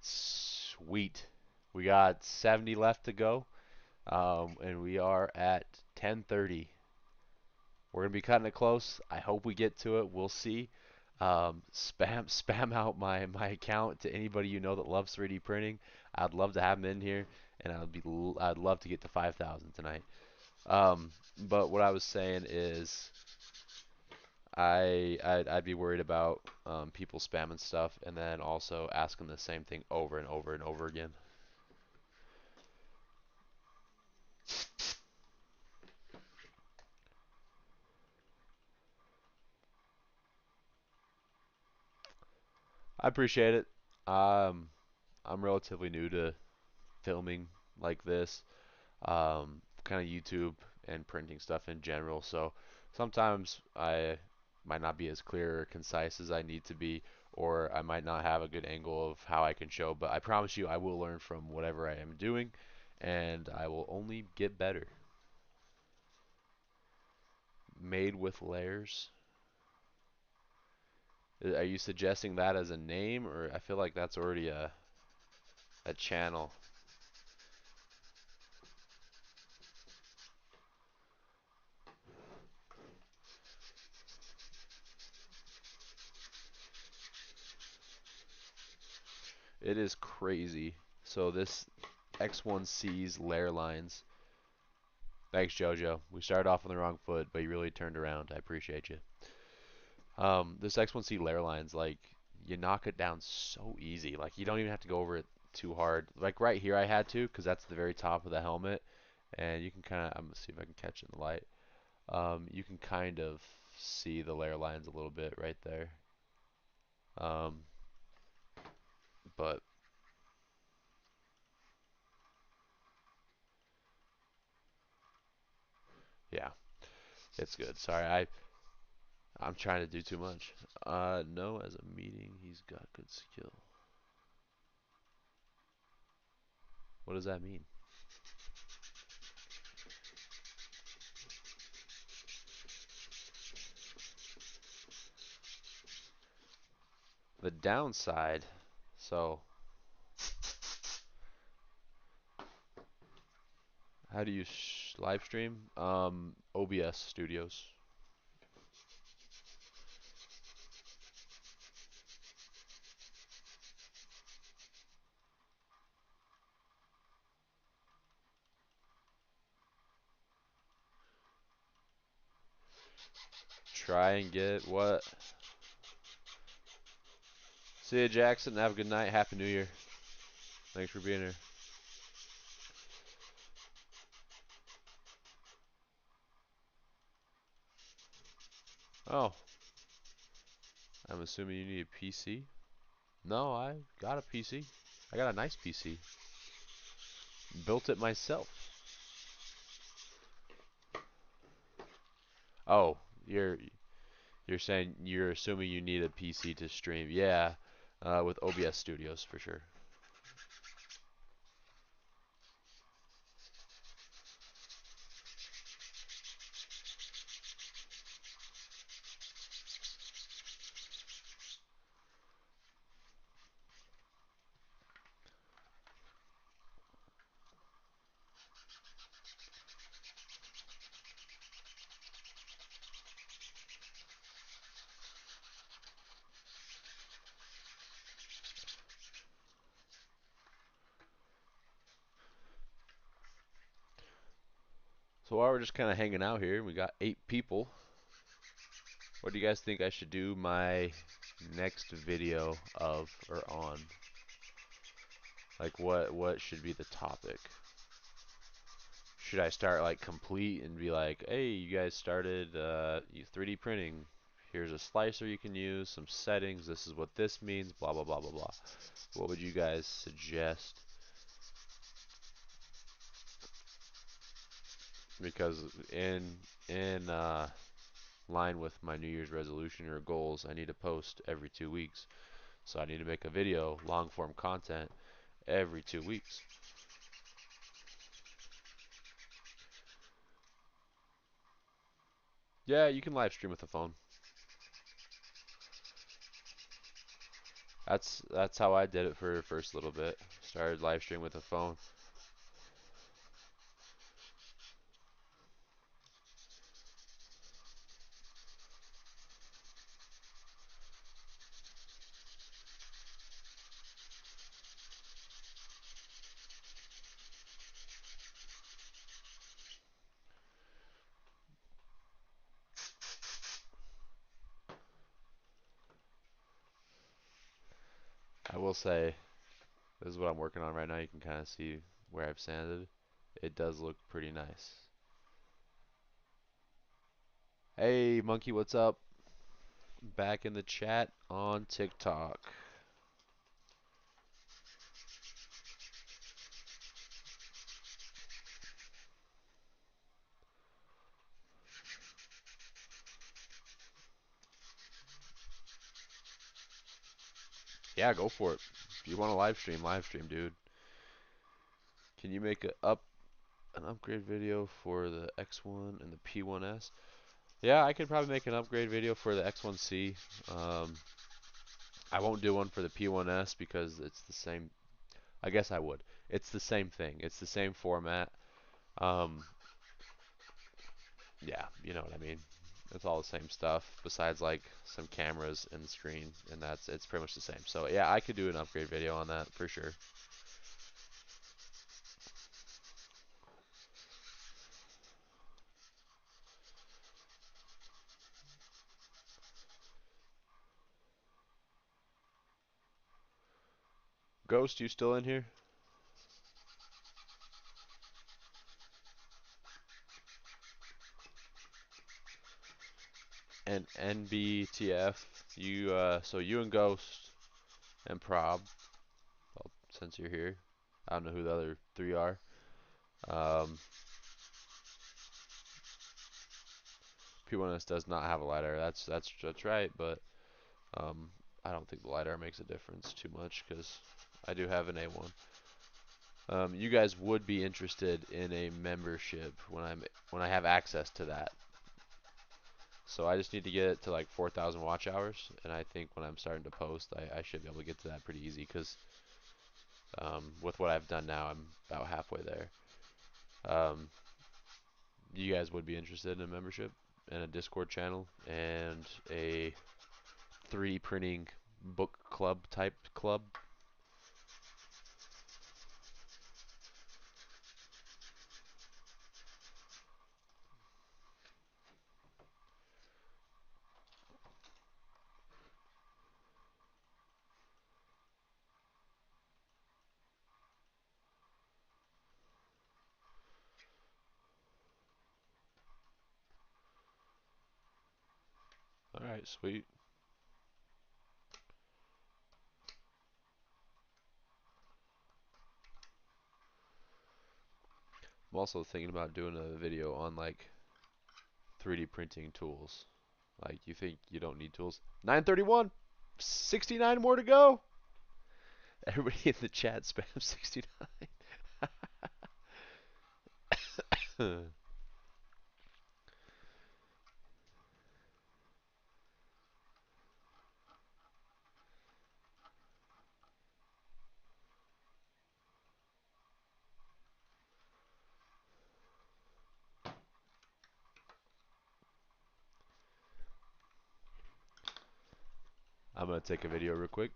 Sweet. We got 70 left to go, and we are at 10:30. We're gonna be cutting it close. I hope we get to it. We'll see. Spam out my account to anybody you know that loves 3D printing. I'd love to have them in here, and I'd love to get to 5,000 tonight. But what I was saying is I'd be worried about people spamming stuff and then also asking the same thing over and over and over again. I appreciate it. Um, I'm relatively new to filming like this, kind of YouTube and printing stuff in general. So sometimes I might not be as clear or concise as I need to be, or I might not have a good angle of how I can show. But I promise you, I will learn from whatever I am doing, and I will only get better. Made with layers. Are you suggesting that as a name, or I feel like that's already a channel? It is crazy. So this X1C's layer lines. Thanks, JoJo. We started off on the wrong foot, but you really turned around. I appreciate you. This X1C layer lines, like, you knock it down so easy. Like, you don't even have to go over it too hard. Like, right here I had to, because that's the very top of the helmet. And you can kind of, I'm going to see if I can catch it in the light. You can kind of see the layer lines a little bit right there. Um, but, yeah, it's good. Sorry, I'm trying to do too much. No, as a meeting, he's got good skill. What does that mean? The downside, so how do you live stream? OBS Studios. Try and get what? See you, Jackson. Have a good night. Happy New Year. Thanks for being here. Oh, I'm assuming you need a PC? No, I got a PC. I got a nice PC. Built it myself. Oh, you're saying you're assuming you need a PC to stream. Yeah, with OBS Studios for sure. So while we're just kind of hanging out here, we got 8 people. What do you guys think I should do my next video of or on? Like what should be the topic? Should I start like complete and be like, hey, you guys started 3D printing. Here's a slicer you can use, some settings. This is what this means. Blah blah blah blah blah. What would you guys suggest? Because in line with my New Year's resolution or goals, I need to post every 2 weeks. So I need to make a video, long form content, every 2 weeks. Yeah, you can live stream with the phone. That's how I did it for the first little bit. Started live stream with a phone. I will say, this is what I'm working on right now. You can kind of see where I've sanded. It does look pretty nice. Hey, Monkey, what's up? Back in the chat on TikTok. Yeah, go for it. If you want to live stream, dude. Can you make an upgrade video for the X1 and the P1S? Yeah, I could probably make an upgrade video for the X1C. Um, I won't do one for the P1S because it's the same. I guess I would. It's the same thing. It's the same format. Um, yeah, you know what I mean. It's all the same stuff besides like some cameras and the screen, and it's pretty much the same. So yeah, I could do an upgrade video on that for sure. Ghost, you still in here? And NBTF, so you and Ghost and Prob, well, since you're here, I don't know who the other three are. Um, P1S does not have a LiDAR. That's right, but um, I don't think the LiDAR makes a difference too much because I do have an A1. You guys would be interested in a membership when I have access to that. So I just need to get it to like 4,000 watch hours, and I think when I'm starting to post, I should be able to get to that pretty easy because with what I've done now, I'm about halfway there. Um, you guys would be interested in a membership and a Discord channel and a 3D printing book club type club? All right, sweet. I'm also thinking about doing a video on like 3D printing tools. Like, you think you don't need tools? 931, 69 more to go. Everybody in the chat spam 69. I'm gonna take a video real quick.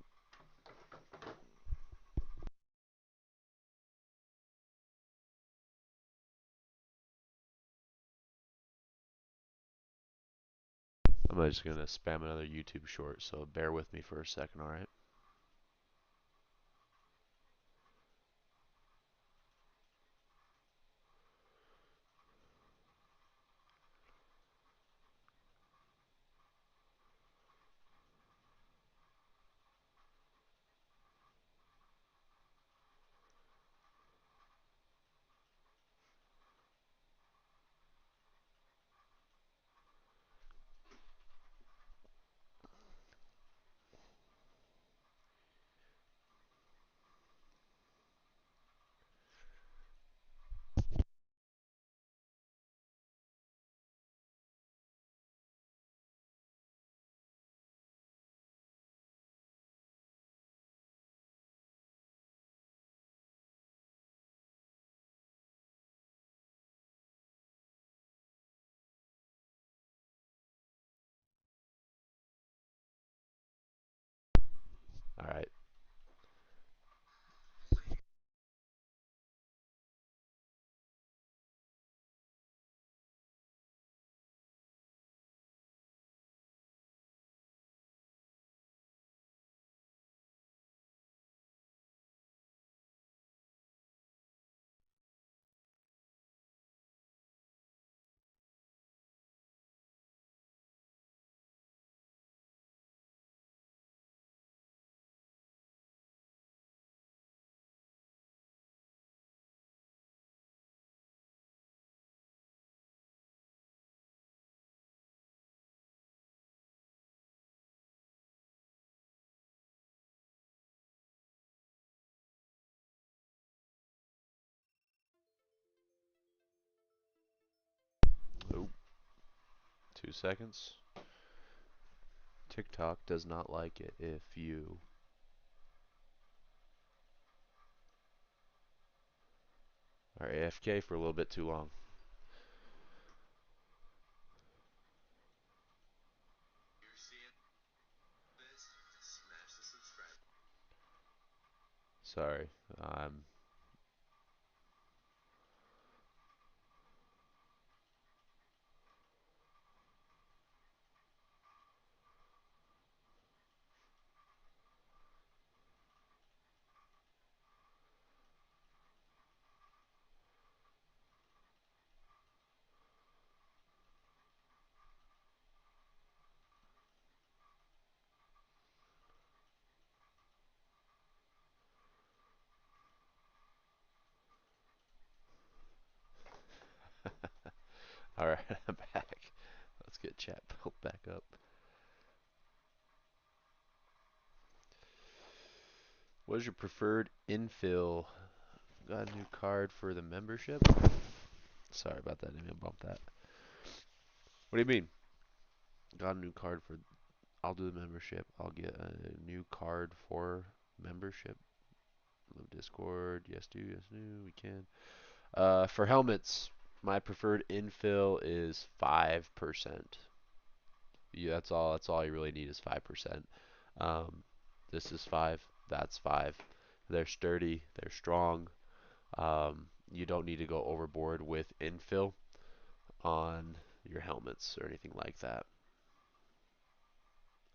I'm just gonna spam another YouTube short, so bear with me for a second, alright? All right. Oh, 2 seconds. TikTok does not like it if you are AFK for a little bit too long. Sorry. Um, all right, I'm back. Let's get chat built back up. What is your preferred infill? Got a new card for the membership? Sorry about that. I didn't mean to bump that. What do you mean? Got a new card for. I'll do the membership. I'll get a new card for membership. Love Discord. Yes, do. Yes, do. We can. For helmets, my preferred infill is 5%. Yeah, that's all. That's all you really need is 5%. Um, this is 5. That's 5. They're sturdy. They're strong. You don't need to go overboard with infill on your helmets or anything like that.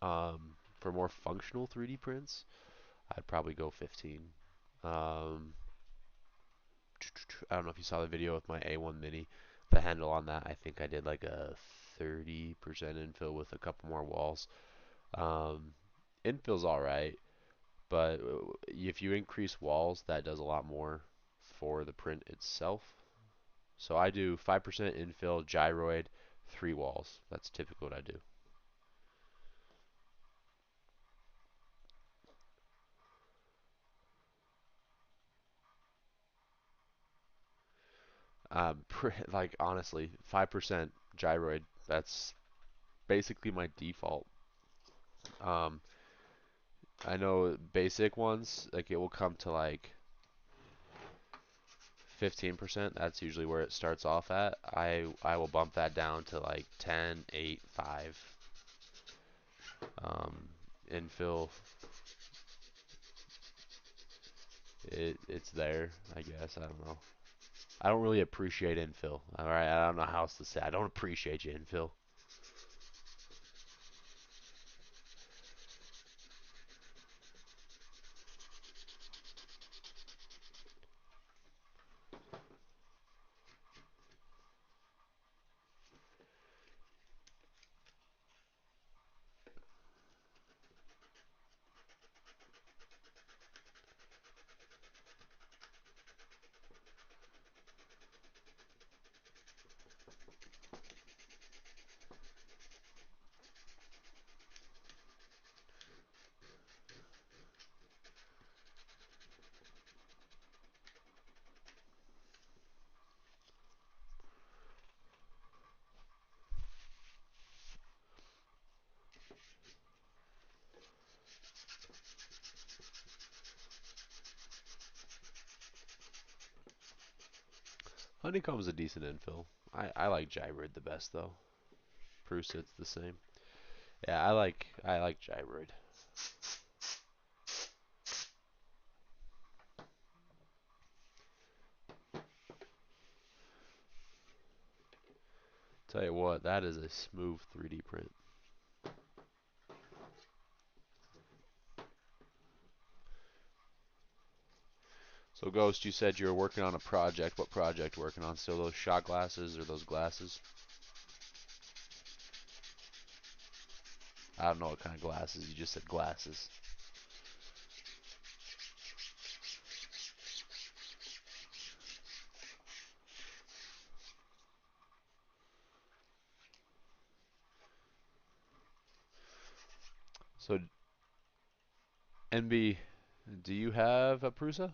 For more functional 3D prints, I'd probably go 15. Um, I don't know if you saw the video with my A1 Mini. The handle on that, I think I did like a 30% infill with a couple more walls. Um, infill's alright, but if you increase walls, that does a lot more for the print itself. So I do 5% infill, gyroid, 3 walls. That's typically what I do. Like honestly, 5% gyroid. That's basically my default. Um, I know basic ones, like it will come to like 15%. That's usually where it starts off at. I will bump that down to like 10, 8, 5. Um, infill, it's there, I guess. I don't know. I don't really appreciate infill. All right, I don't know how else to say. I don't appreciate you, infill. Honeycomb's a decent infill. I like Gyroid the best though. Pruset's the same. Yeah, I like Gyroid. Tell you what, that is a smooth 3D print. So Ghost, you said you were working on a project. What project working on? Still those shot glasses or those glasses? I don't know what kind of glasses. You just said glasses. So NB, do you have a Prusa?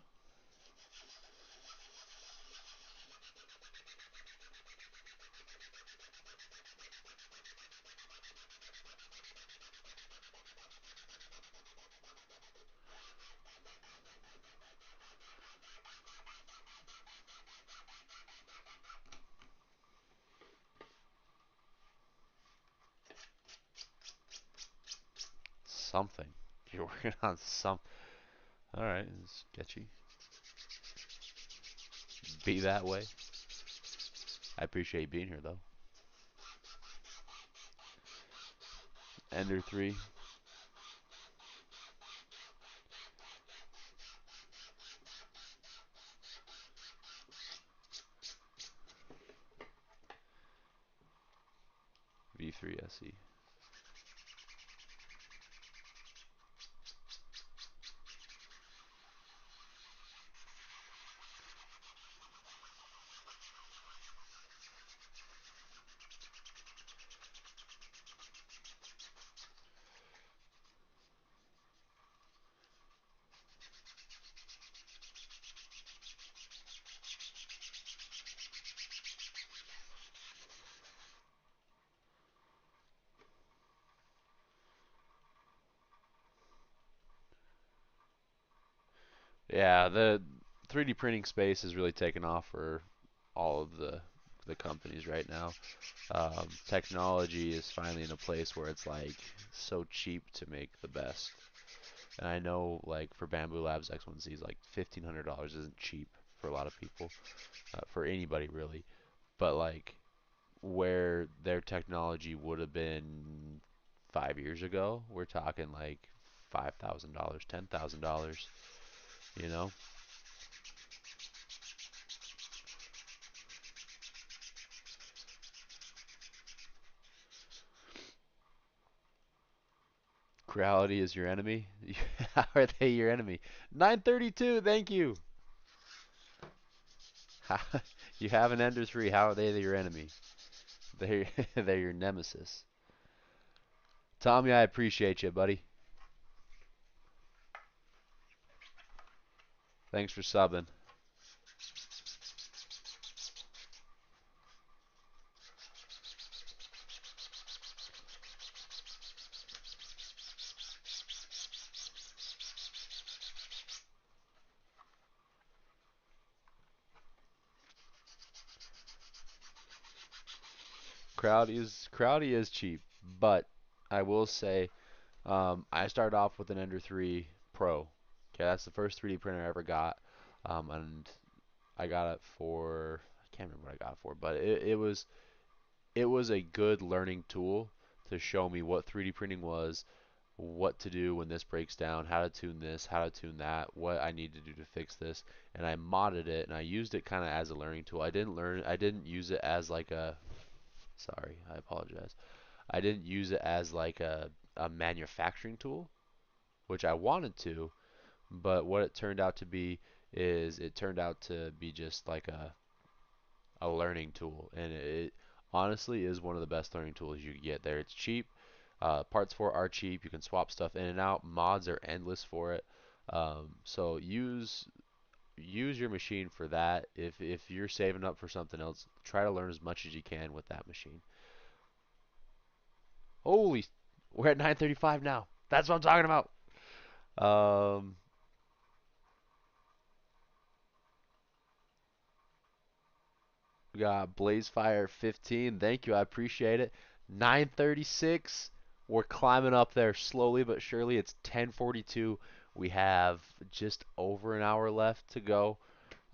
Something. You're working on some. All right, it's sketchy. Be that way. I appreciate you being here though. Ender 3. V3 SE. Yeah, the 3D printing space is really taken off for all of the companies right now. Technology is finally in a place where it's like so cheap to make the best. And I know like for Bamboo Labs X1Zs, like $1,500 isn't cheap for a lot of people, for anybody really. But like where their technology would have been 5 years ago, we're talking like $5,000, $10,000. You know, Creality is your enemy. How are they your enemy? 932, thank you. You have an Ender 3. How are they your enemy? They're they're your nemesis. Tommy, I appreciate you, buddy. Thanks for subbing. Crowdy is cheap, but I will say I started off with an Ender 3 Pro. Okay, that's the first 3D printer I ever got, and I got it for I can't remember what I got it for, but it was a good learning tool to show me what 3D printing was, what to do when this breaks down, how to tune this, how to tune that, what I need to do to fix this, and I modded it and I used it kind of as a learning tool. I didn't use it as like a, sorry, I apologize. I didn't use it as like a manufacturing tool, which I wanted to, but what it turned out to be is it turned out to be just like a learning tool, and it honestly is one of the best learning tools you can get there. It's cheap. Parts for it are cheap. You can swap stuff in and out. Mods are endless for it. So use your machine for that. If you're saving up for something else, try to learn as much as you can with that machine. Holy, we're at 9:35 now. That's what I'm talking about. Um, we got Blazefire 15. Thank you, I appreciate it. 9:36. We're climbing up there slowly but surely. It's 10:42. We have just over an hour left to go.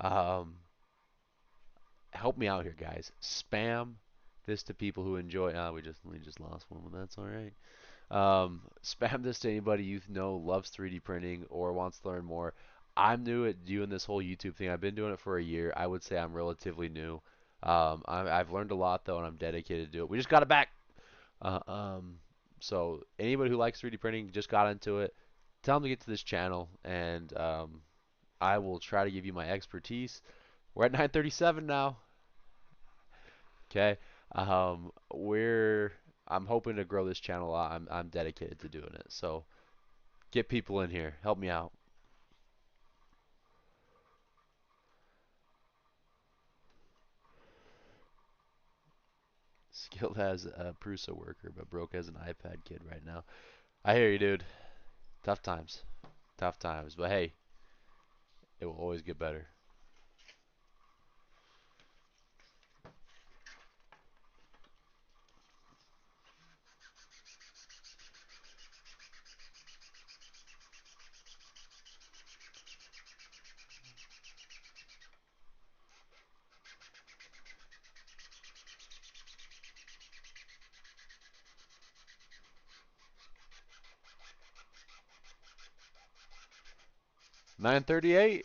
Um, Help me out here, guys. Spam this to people who enjoy. Ah, we just lost one, but that's all right. Spam this to anybody you know loves 3D printing or wants to learn more. I'm new at doing this whole YouTube thing. I've been doing it for a year. I would say I'm relatively new. I've learned a lot though, and I'm dedicated to do it. We just got it back. Uh, um, so anybody who likes 3D printing just got into it, tell them to get to this channel, and I will try to give you my expertise. We're at 9:37 now. Okay. We're I'm hoping to grow this channel a lot. I'm dedicated to doing it. So get people in here. Help me out. Skilled as a Prusa worker, but broke as an iPad kid right now. I hear you, dude. Tough times. Tough times. But hey, it will always get better. – 9:38.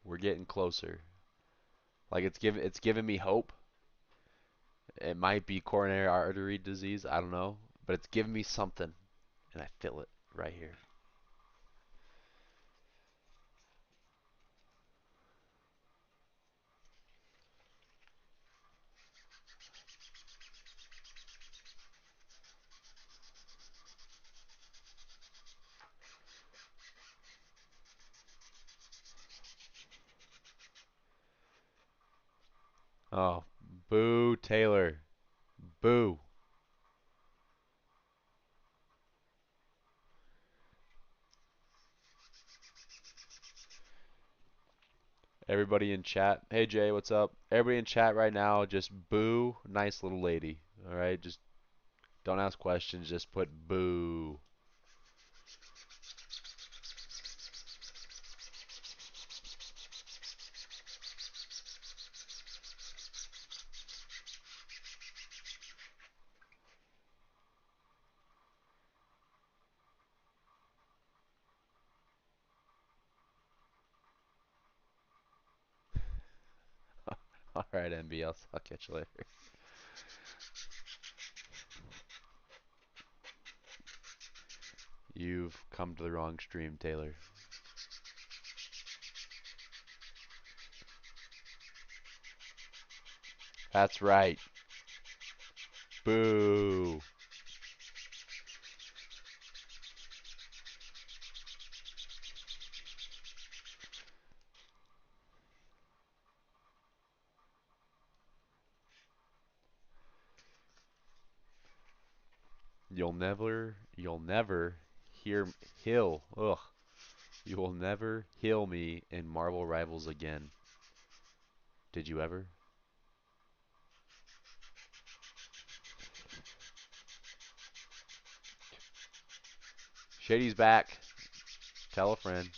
We're getting closer. Like it's giving me hope. It might be coronary artery disease. I don't know, but it's giving me something, and I feel it right here. Oh, boo, Taylor. Boo. Everybody in chat. Hey Jay, what's up? Everybody in chat right now, just boo, nice little lady. All right, just don't ask questions. Just put boo. All right, MB. I'll catch you later. You've come to the wrong stream, Taylor. That's right. Boo. You'll never heal. Ugh. You will never heal me in Marvel Rivals again. Did you ever? Shady's back. Tell a friend.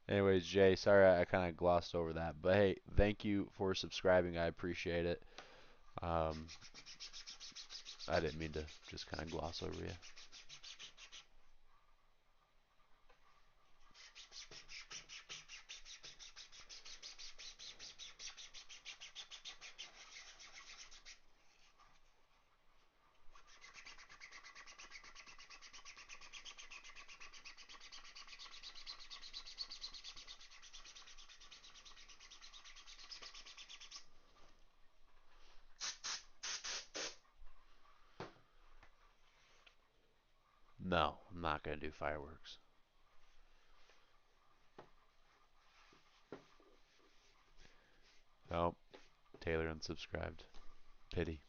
Anyways, Jay, sorry I kind of glossed over that, but hey, thank you for subscribing. I appreciate it. Um, I didn't mean to just kind of gloss over you. No, I'm not gonna do fireworks. Oh, Taylor unsubscribed. Pity.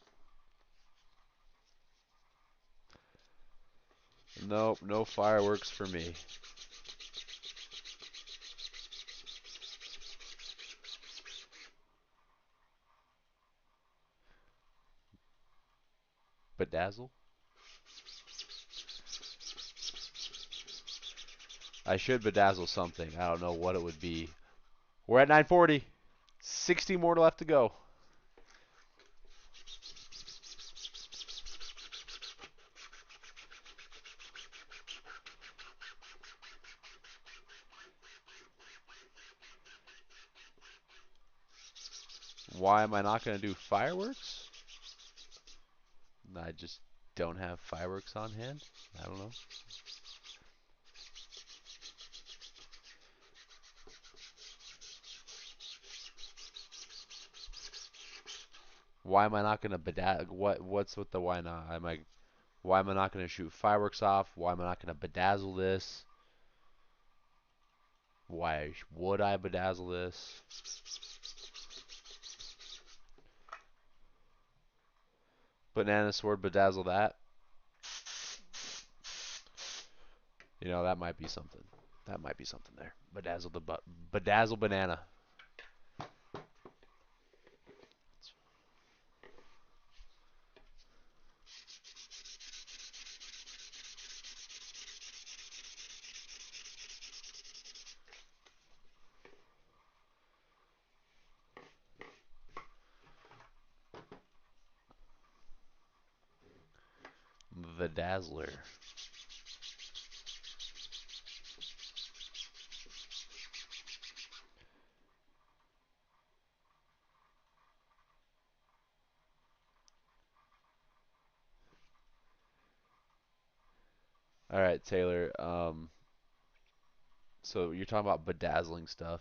Nope, no fireworks for me. Bedazzle? I should bedazzle something. I don't know what it would be. We're at 940. 60 more left to go. Why am I not going to do fireworks? I just don't have fireworks on hand. I don't know. Why am I not going to bedazzle? What's with the why not? Why am I not going to shoot fireworks off? Why am I not going to bedazzle this? Why would I bedazzle this? Banana sword bedazzle that. You know, that might be something. That might be something there. Bedazzle banana. The Dazzler. All right, Taylor. So you're talking about bedazzling stuff.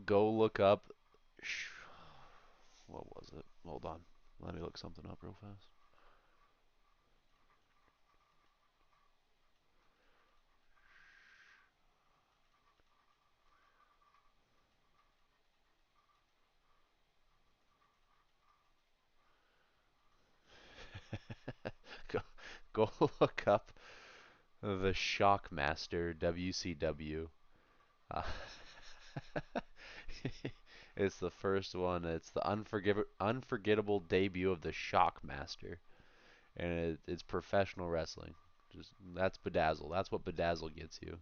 Go look up. What was it? Hold on. Let me look something up real fast. go, go look up the Shockmaster WCW. Uh, it's the first one. It's the unforgettable debut of the Shockmaster, and it's professional wrestling. Just that's bedazzle. That's what bedazzle gets you.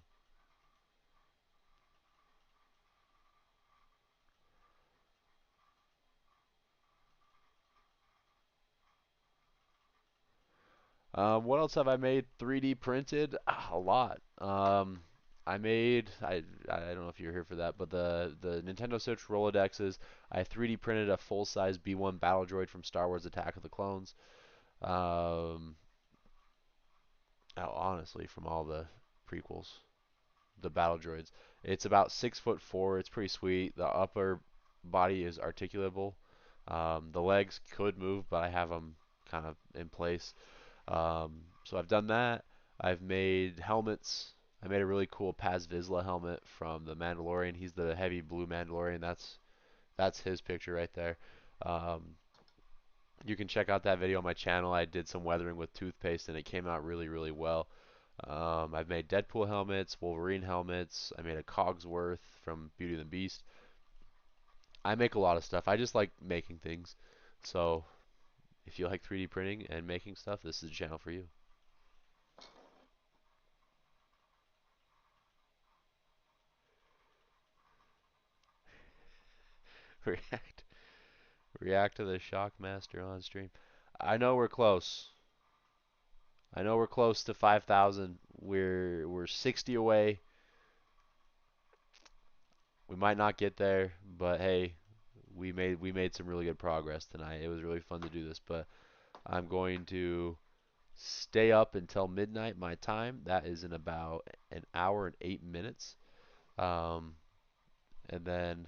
What else have I made 3D printed? Ah, a lot. I don't know if you're here for that, but the Nintendo Switch Rolodexes, I 3D printed a full-size B1 battle droid from Star Wars Attack of the Clones. Um, Honestly, from all the prequels, the battle droids. It's about 6'4". It's pretty sweet. The upper body is articulable. The legs could move, but I have them kind of in place. So I've done that. I've made helmets. I made a really cool Paz Vizsla helmet from the Mandalorian. He's the heavy blue Mandalorian. That's his picture right there. Um, you can check out that video on my channel. I did some weathering with toothpaste, and it came out really, really well. I've made Deadpool helmets, Wolverine helmets. I made a Cogsworth from Beauty and the Beast. I make a lot of stuff. I just like making things. So if you like 3D printing and making stuff, this is the channel for you. React. React to the Shockmaster on stream. I know we're close. I know we're close to 5,000. We're 60 away. We might not get there, but hey, we made some really good progress tonight. It was really fun to do this, but I'm going to stay up until midnight my time. That is in about an hour and 8 minutes. Um, and then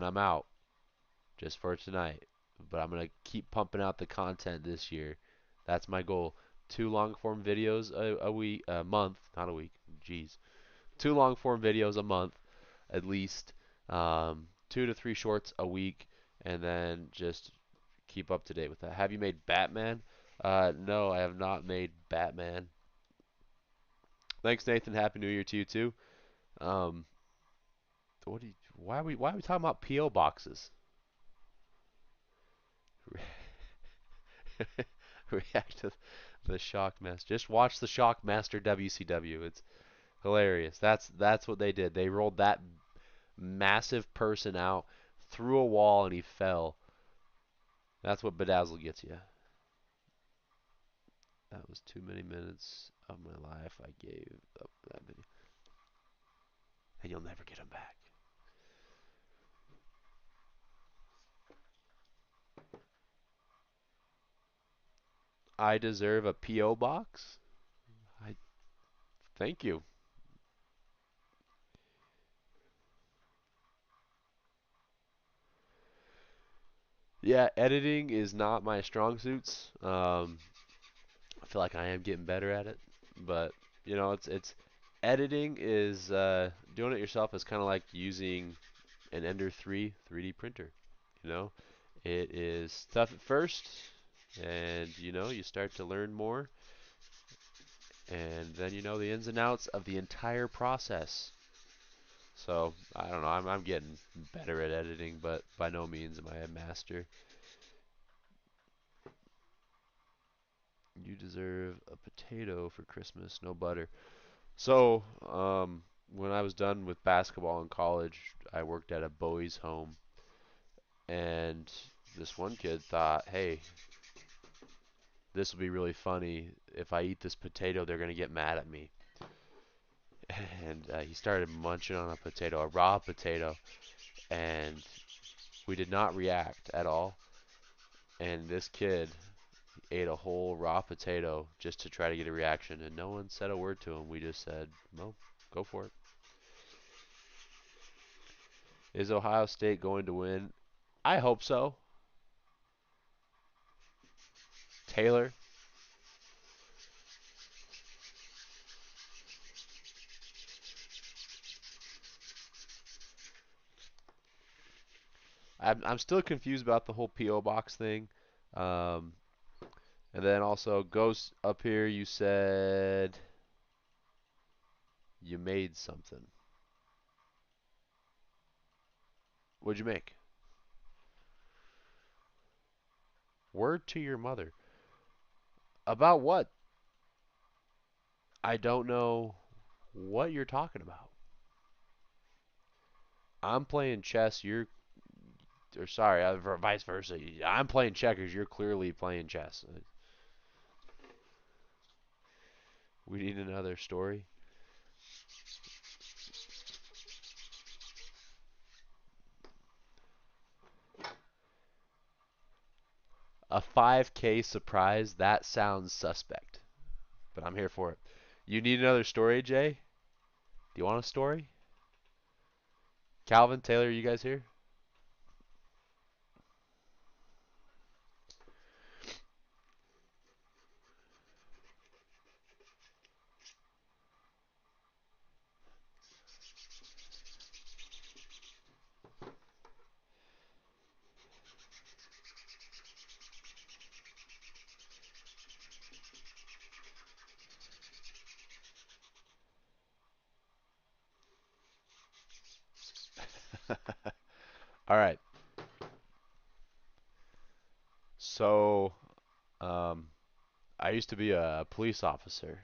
I'm out just for tonight. But I'm gonna keep pumping out the content this year. That's my goal. Two long form videos a week, a month, not a week. Jeez, two long form videos a month at least. 2 to 3 shorts a week, and then just keep up to date with that. Have you made Batman? No, I have not made Batman. Thanks, Nathan. Happy New Year to you too. Um, why are we talking about PO boxes? React to the Shockmaster. Just watch the Shockmaster WCW. It's hilarious. That's what they did. They rolled that massive person out through a wall and he fell. That's what bedazzle gets you. That was too many minutes of my life I gave up that video. And you'll never get them back. I deserve a PO box? I thank you. Yeah, editing is not my strong suits. I feel like I am getting better at it, but it's editing is doing it yourself is kind of like using an Ender 3 3D printer. You know, it is tough at first, and you start to learn more, and then you know the ins and outs of the entire process. So I don't know. I'm getting better at editing, but by no means am I a master. You deserve a potato for Christmas, no butter. So, when I was done with basketball in college, I worked at a Bowie's home, and this one kid thought, hey, this will be really funny. If I eat this potato, they're going to get mad at me. And he started munching on a potato, a raw potato, and we did not react at all. And this kid ate a whole raw potato just to try to get a reaction, and no one said a word to him. We just said, well, go for it. Is Ohio State going to win? I hope so. Taylor, I'm still confused about the whole PO box thing. Um, and then also Ghost up here, you said you made something. What'd you make? Word to your mother. About what? I don't know what you're talking about. I'm playing chess. Or sorry, vice versa. I'm playing checkers. You're clearly playing chess. We need another story. A 5K surprise. That sounds suspect, but I'm here for it. You need another story, Jay? Do you want a story? Calvin, Taylor, you guys here? All right. So, um, I used to be a police officer,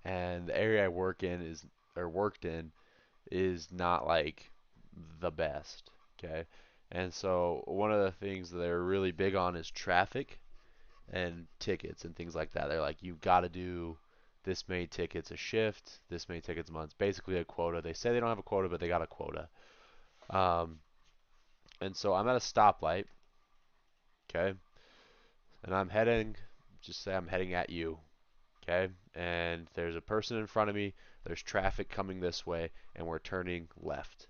and the area I work in is or worked in is not like the best. Okay, and so one of the things that they're really big on is traffic and tickets and things like that. They're like, you've got to do this many tickets a shift, this many tickets a month. Basically a quota. They say they don't have a quota, but they got a quota. Um, and so I'm at a stoplight, okay, and I'm heading, just say I'm heading at you, okay, and there's a person in front of me, there's traffic coming this way, and we're turning left,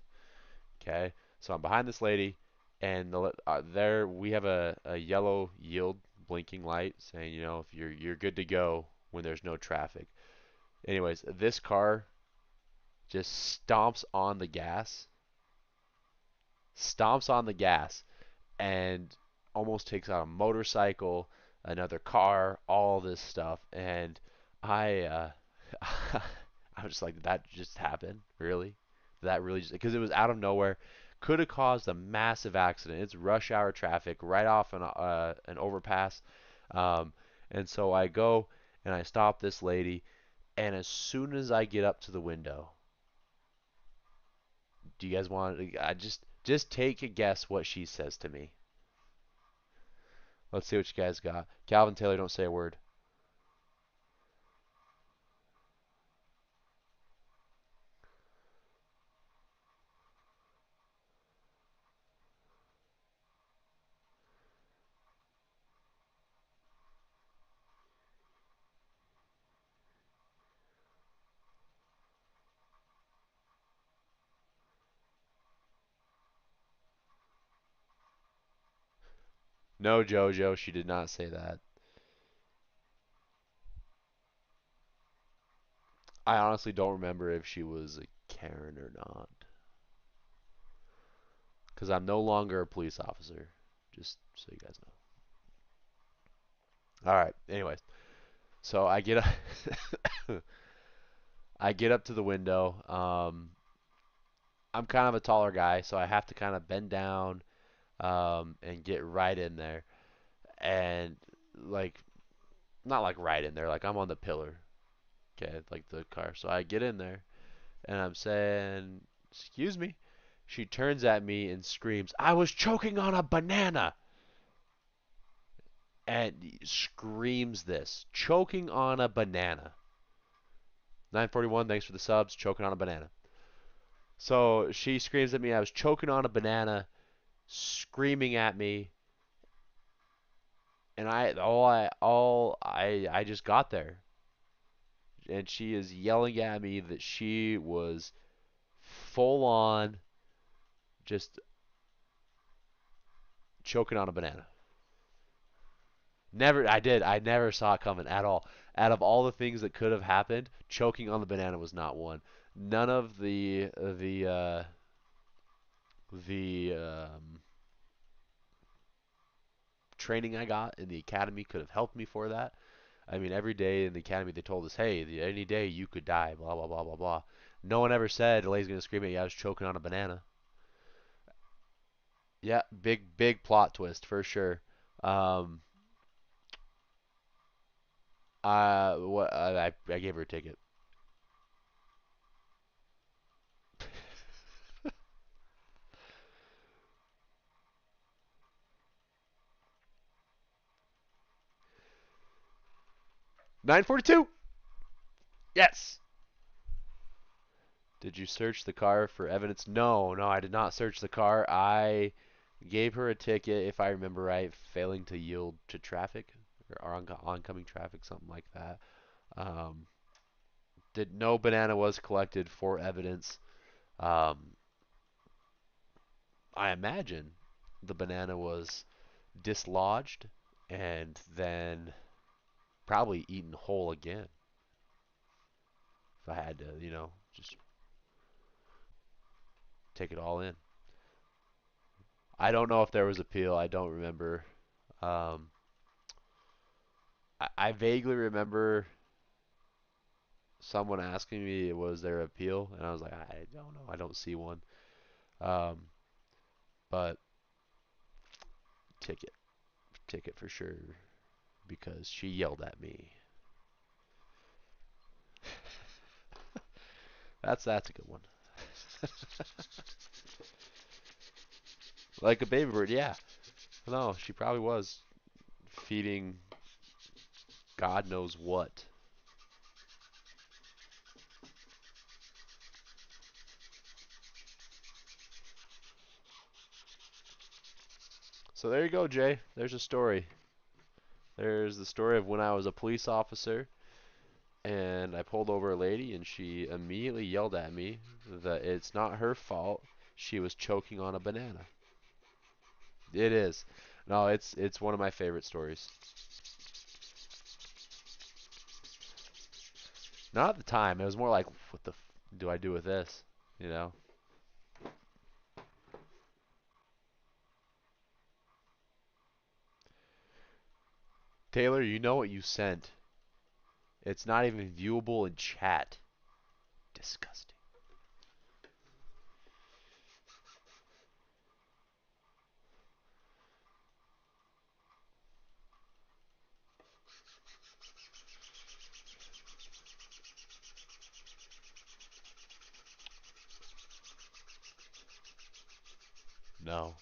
okay. So I'm behind this lady, and there we have a yellow yield blinking light saying, if you're good to go when there's no traffic. Anyways, this car just stomps on the gas stomps on the gas, and almost takes out a motorcycle, another car, all this stuff. And I, I was just like, did that just happen? Really? Did that really just, because it was out of nowhere. Could have caused a massive accident. It's rush hour traffic right off an overpass. Um, and so I go and I stop this lady. And as soon as I get up to the window, do you guys want? I just take a guess what she says to me. Let's see what you guys got. Calvin Taylor, don't say a word. No, JoJo, she did not say that. I honestly don't remember if she was a Karen or not. Because I'm no longer a police officer. Just so you guys know. Alright, anyways. So I get up to the window. I'm kind of a taller guy, so I have to kind of bend down and get right in there. And like not like right in there, like I'm on the pillar. Okay, like the car. So I get in there and I'm saying, "Excuse me." She turns at me and screams, "I was choking on a banana!" And screams this, choking on a banana. 941, thanks for the subs, choking on a banana. So she screams at me, I was choking on a banana, screaming at me, and I just got there. And she is yelling at me that she was full on just choking on a banana. I never saw it coming at all. Out of all the things that could have happened, choking on the banana was not one. None of the training I got in the academy could have helped me for that. I mean, every day in the academy they told us, hey, any day you could die, blah blah blah blah blah. No one ever said the lady's gonna scream at you. I was choking on a banana. Yeah, big plot twist for sure. Um, I gave her a ticket. 942. Yes. Did you search the car for evidence? No, no, I did not search the car. I gave her a ticket, if I remember right, failing to yield to traffic or oncoming traffic, something like that. Um, did no banana was collected for evidence. Um, I imagine the banana was dislodged and then probably eaten whole again. If I had to, just take it all in. I don't know if there was appeal. I don't remember. Um, I vaguely remember someone asking me was there appeal, and I was like, I don't know. I don't see one. Um, but ticket, ticket for sure because she yelled at me. That's a good one. Like a baby bird, yeah. No, she probably was feeding God knows what. So there you go, Jay. There's a story. There's the story of when I was a police officer and I pulled over a lady and she immediately yelled at me that it's not her fault. She was choking on a banana. It is. No, it's one of my favorite stories. Not at the time. It was more like, what the do I do with this? You know? Taylor, you know what you sent. It's not even viewable in chat. Disgusting. No.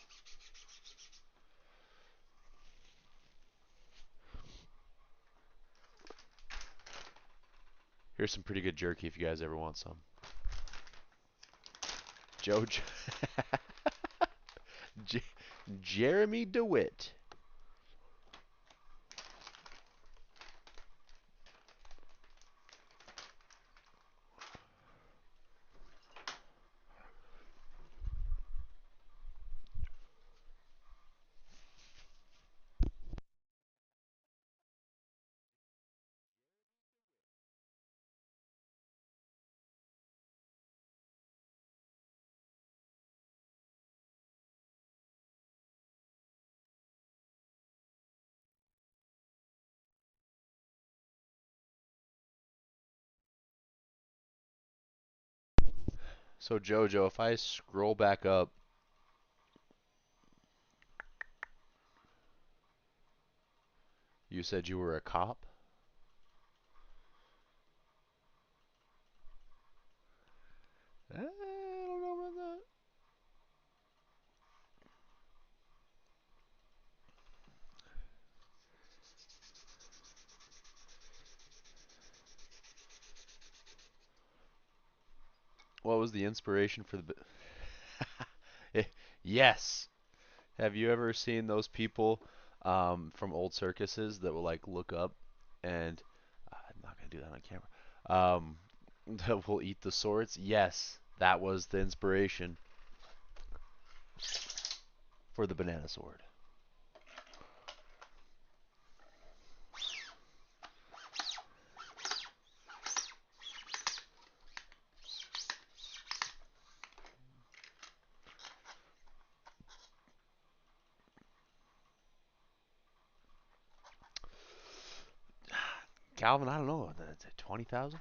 Here's some pretty good jerky if you guys ever want some. Joe. J Jeremy DeWitt. So Jojo, if I scroll back up, you said you were a cop? I don't know about that. What was the inspiration for the... Yes. Have you ever seen those people from old circuses that will like look up and I'm not gonna do that on camera. That will eat the swords? Yes, that was the inspiration for the banana sword. Calvin, I don't know. That's 20,000.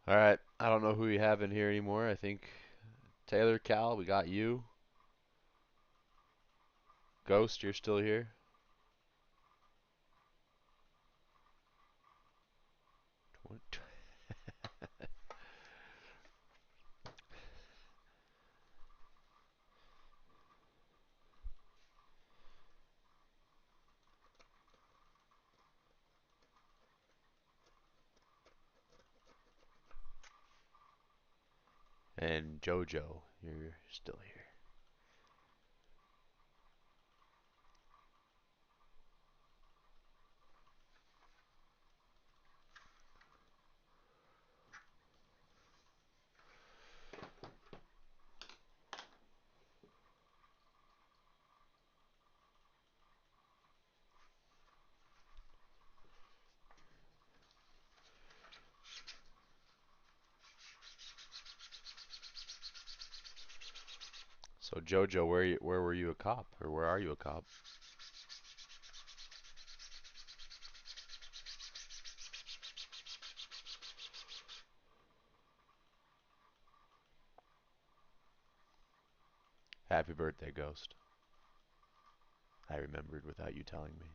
All right, I don't know who we have in here anymore. I think Taylor, Cal, we got you. Ghost, you're still here. And Jojo, you're still here. So Jojo, where were you a cop, or where are you a cop? Happy birthday, Ghost. I remembered without you telling me.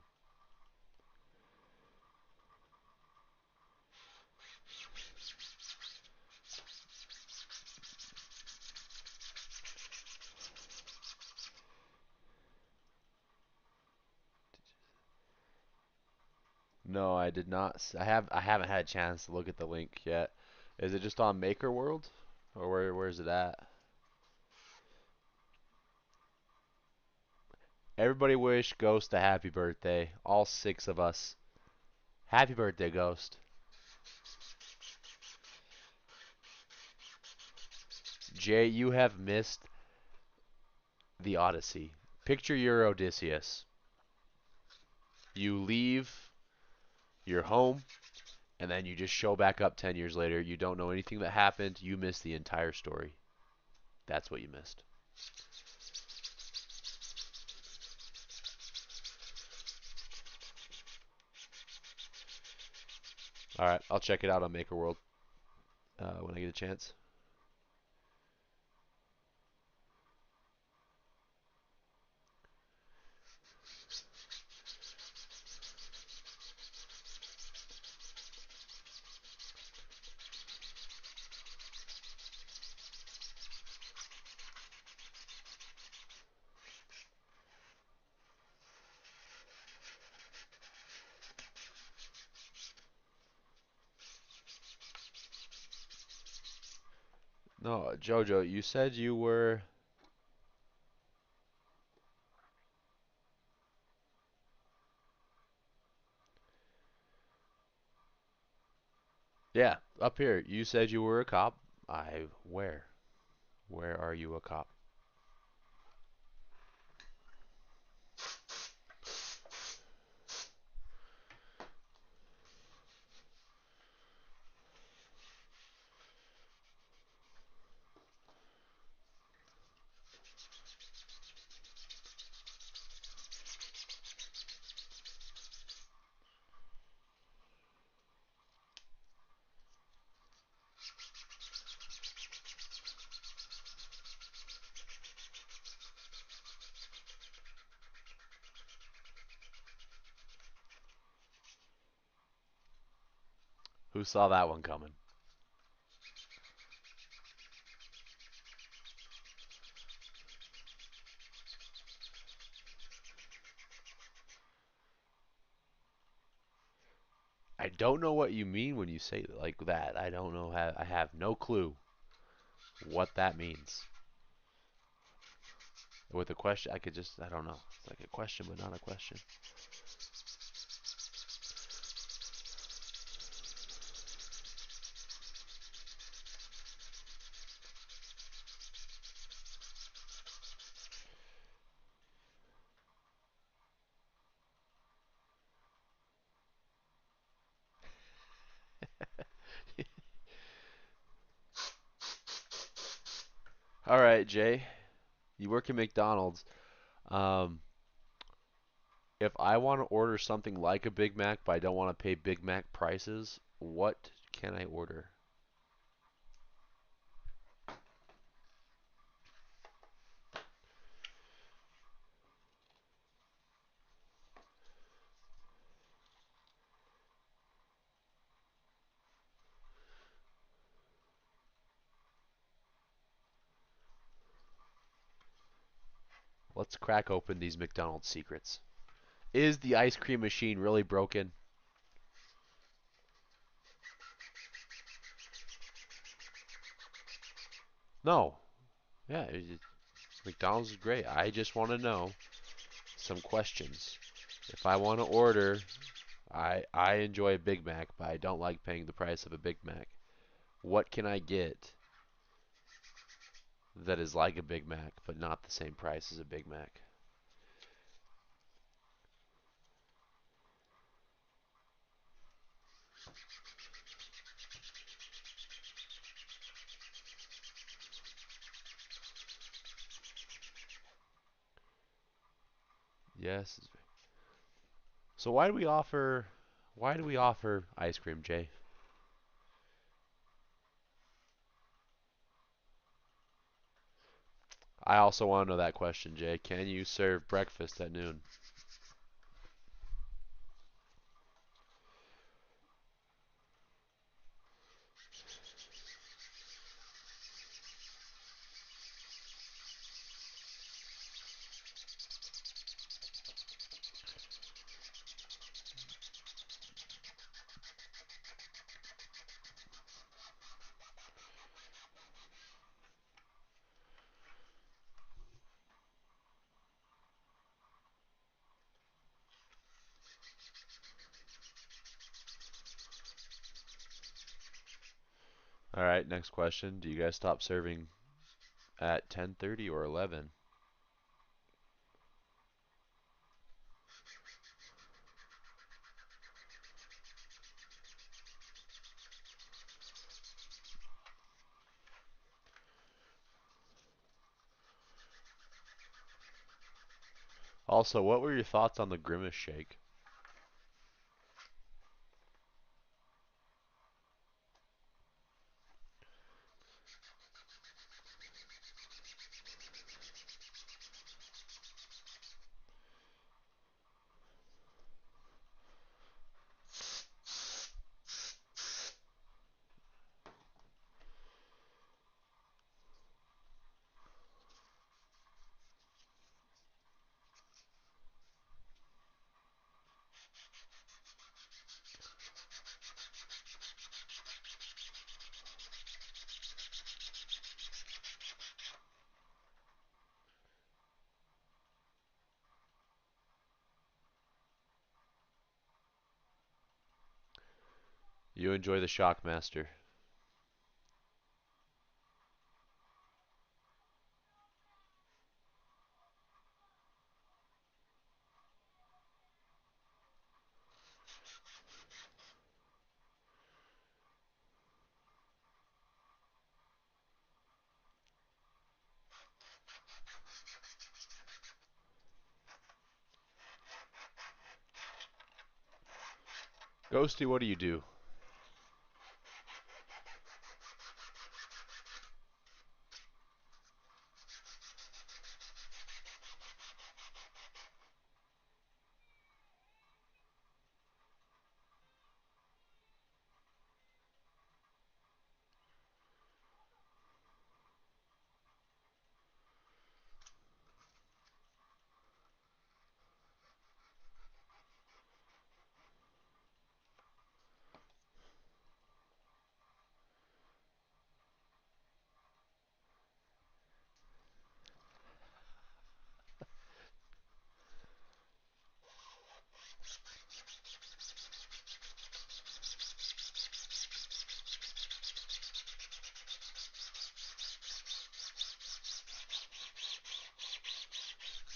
No, I did not. I haven't had a chance to look at the link yet. Is it just on Maker World? Or where's it at? Everybody wish Ghost a happy birthday. All 6 of us. Happy birthday, Ghost. Jay, you have missed the Odyssey. Picture your Odysseus. You leave your home, and then you just show back up 10 years later. You don't know anything that happened. You missed the entire story. That's what you missed. Alright, I'll check it out on Maker World when I get a chance. No, Jojo, you said you were... Yeah, up here. You said you were a cop. Where? Where are you a cop? Who saw that one coming? I don't know what you mean when you say like that. I don't know. I have no clue what that means. With a question, I could just, I don't know. It's like a question, but not a question. All right, Jay. You work at McDonald's. Um, if I want to order something like a Big Mac, but I don't want to pay Big Mac prices, what can I order? Let's crack open these McDonald's secrets. Is the ice cream machine really broken? No. Yeah, McDonald's is great. I just want to know some questions. If I want to order, I enjoy a Big Mac, but I don't like paying the price of a Big Mac. What can I get that is like a Big Mac, but not the same price as a Big Mac? Yes. So why do we offer ice cream, Jay? I also want to know that question, Jay. Can you serve breakfast at noon? All right, next question. Do you guys stop serving at 10:30 or 11? Also, what were your thoughts on the Grimace shake? You enjoy the Shockmaster. Ghosty, what do you do?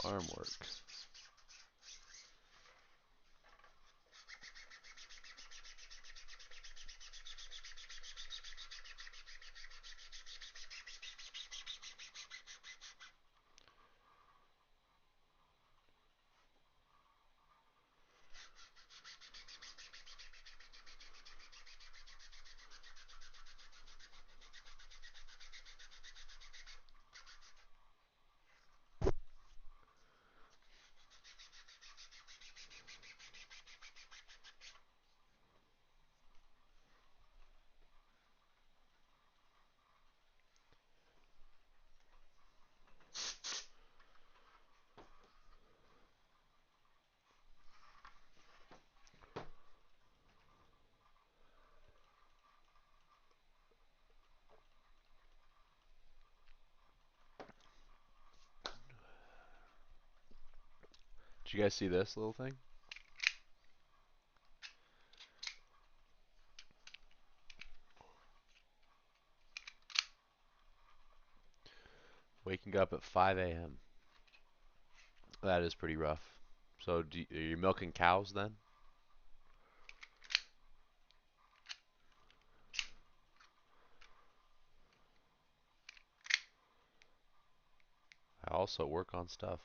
Arm work. Did you guys see this little thing? Waking up at 5 a.m. That is pretty rough. So, are you milking cows then? I also work on stuff.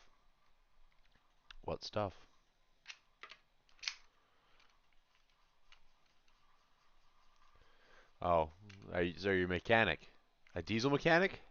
What stuff? Oh, so you're a mechanic? A diesel mechanic?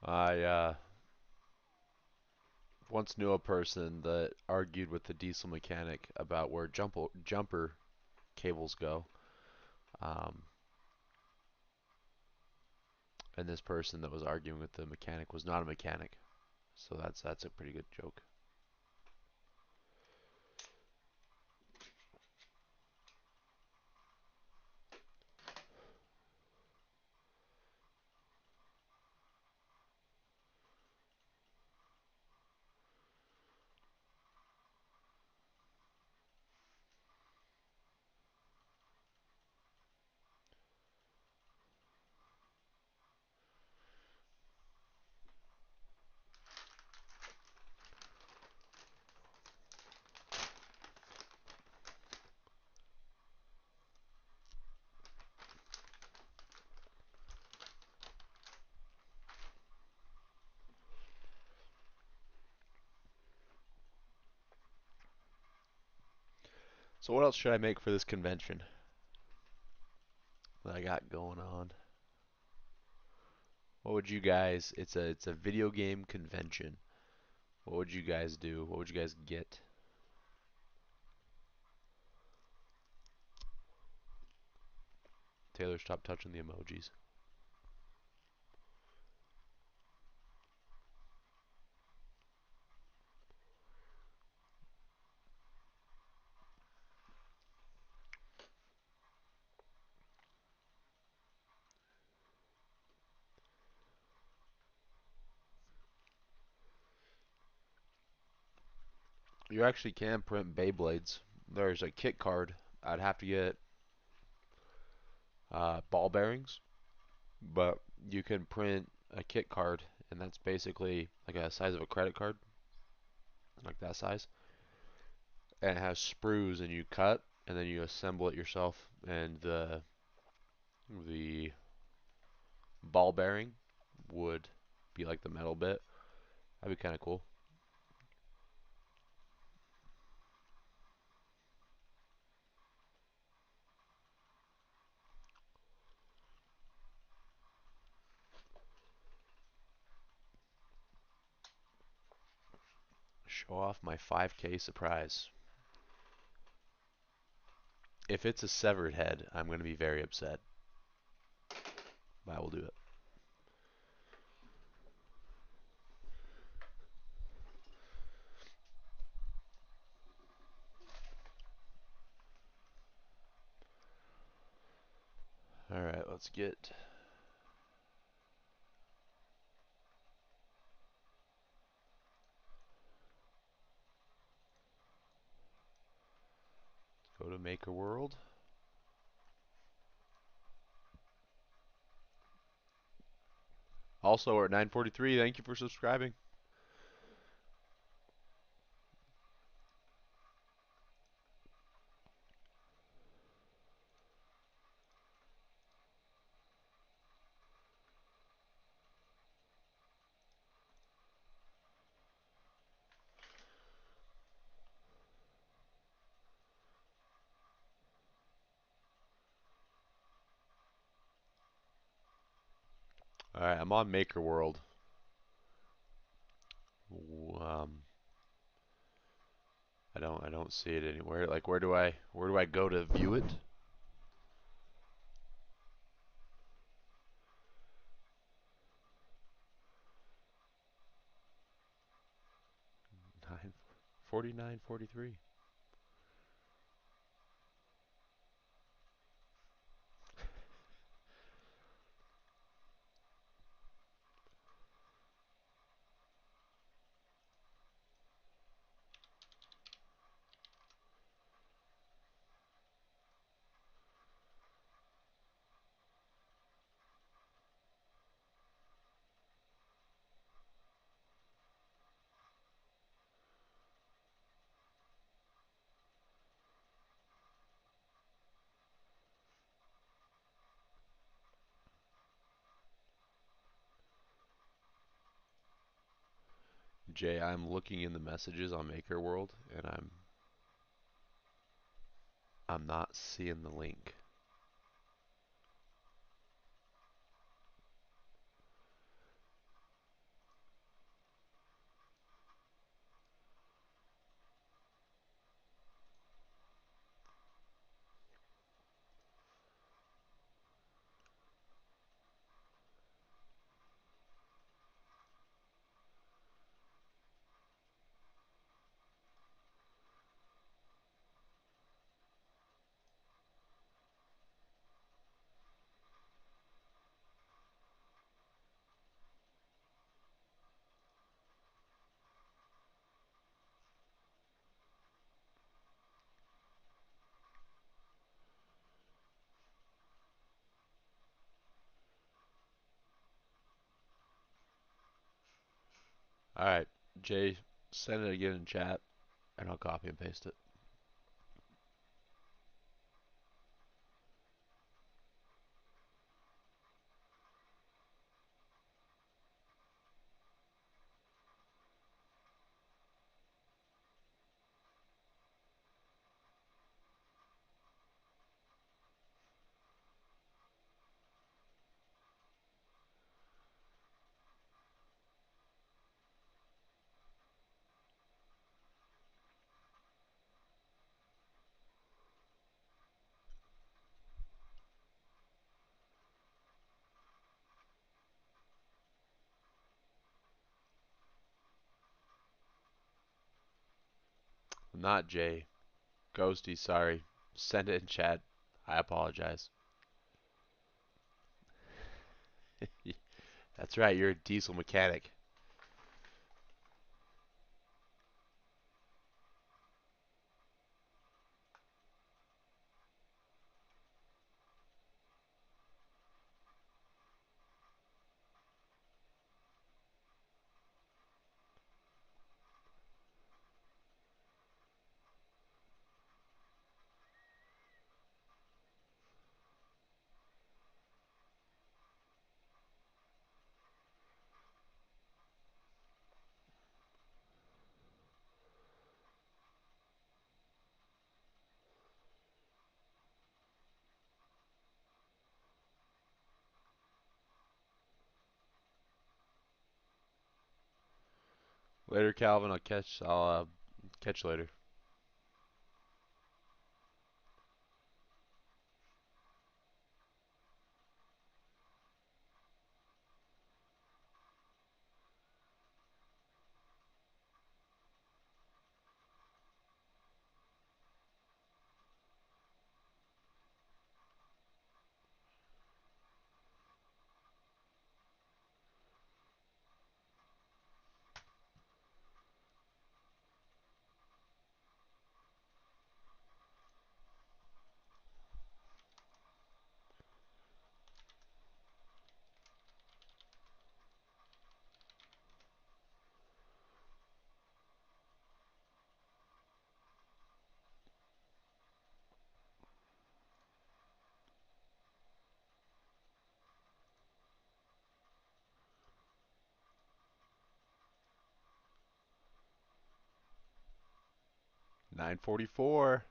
I once knew a person that argued with the diesel mechanic about where jumper cables go. Um, and this person that was arguing with the mechanic was not a mechanic. So that's a pretty good joke. So what else should I make for this convention that I got going on? What would you guys? It's a video game convention. What would you guys do? What would you guys get? Taylor, stop touching the emojis. You actually can print Beyblades. There's a kit card. I'd have to get ball bearings, but you can print a kit card, and that's basically like a size of a credit card, like that size. And it has sprues, and you cut, and then you assemble it yourself. And the ball bearing would be like the metal bit. That'd be kind of cool. Show off my 5K surprise. If it's a severed head, I'm going to be very upset. But I will do it. Alright, let's go to Maker World. Also, we're at 9:43. Thank you for subscribing. Alright, I'm on Maker World. Um, I don't see it anywhere. Like where do I go to view it? 9:49:43. Jay, I'm looking in the messages on Maker World and I'm not seeing the link. All right, Jay, send it again in chat, and I'll copy and paste it. Not Jay. Ghosty, sorry. Send it in chat. I apologize. That's right, you're a diesel mechanic. Later, Calvin. I'll catch you later. .944.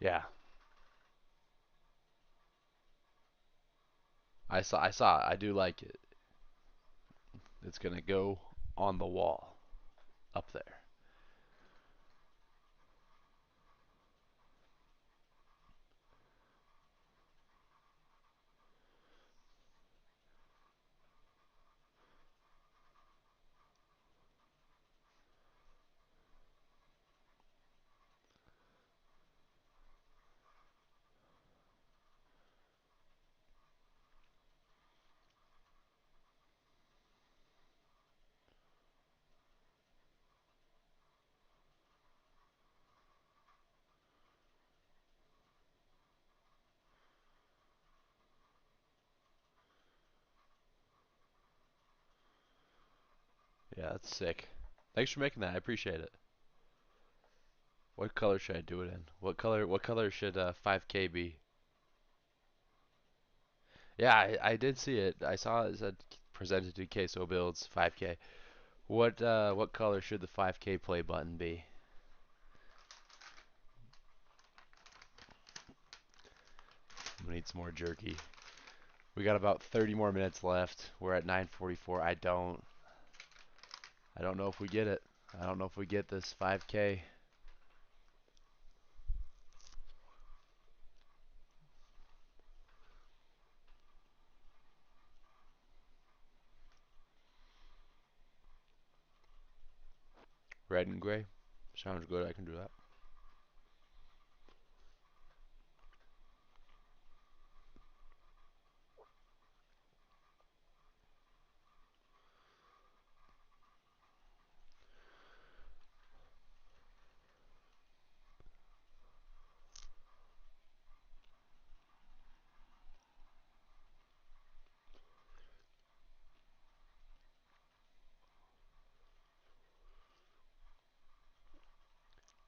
Yeah, I saw it. I do like it. It's gonna go on the wall up there. Yeah, that's sick. Thanks for making that. I appreciate it. What color should I do it in? What color should 5K be? Yeah, I did see it. I saw it said presented to Queso Builds 5K. What color should the 5K play button be? I'm gonna need some more jerky. We got about 30 more minutes left. We're at 9:44. I don't know if we get it. I don't know if we get this 5K. Red and gray. Sounds good. I can do that.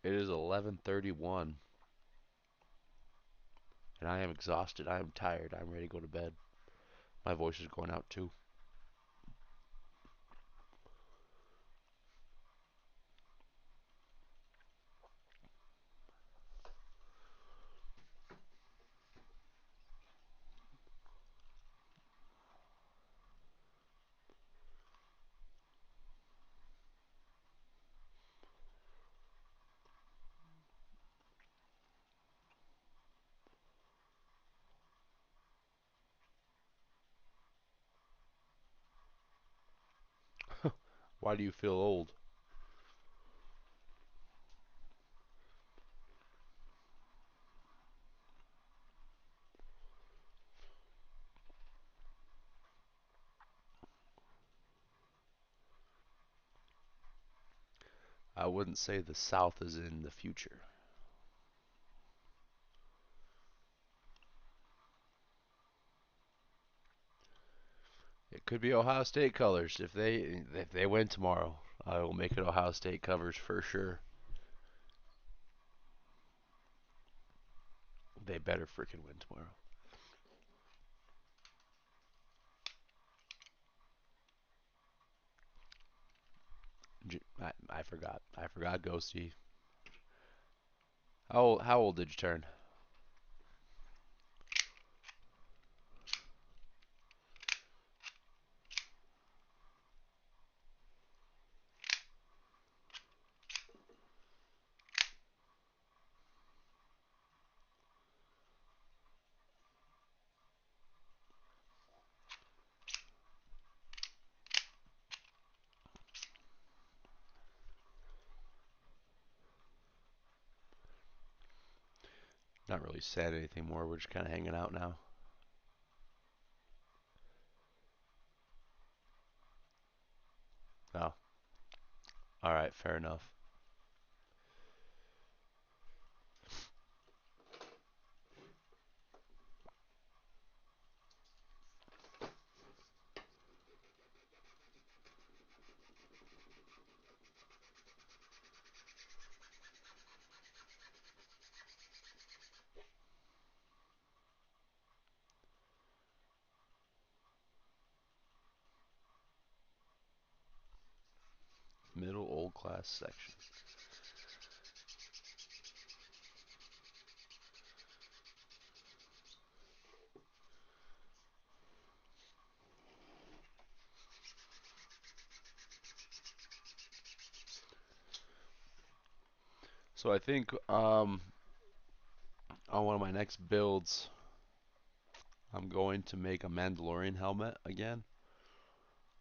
It is 11:31 and I am exhausted. I am tired. I'm ready to go to bed. My voice is going out too. Why do you feel old? I wouldn't say the South is in the future. It could be Ohio State colors. If they win tomorrow, I will make it Ohio State covers for sure. They better freaking win tomorrow. I forgot. I forgot Ghosty. How old did you turn? Not really saying anything more. We're just kind of hanging out now. Oh, all right, fair enough. Middle old class section. So I think on one of my next builds, I'm going to make a Mandalorian helmet again.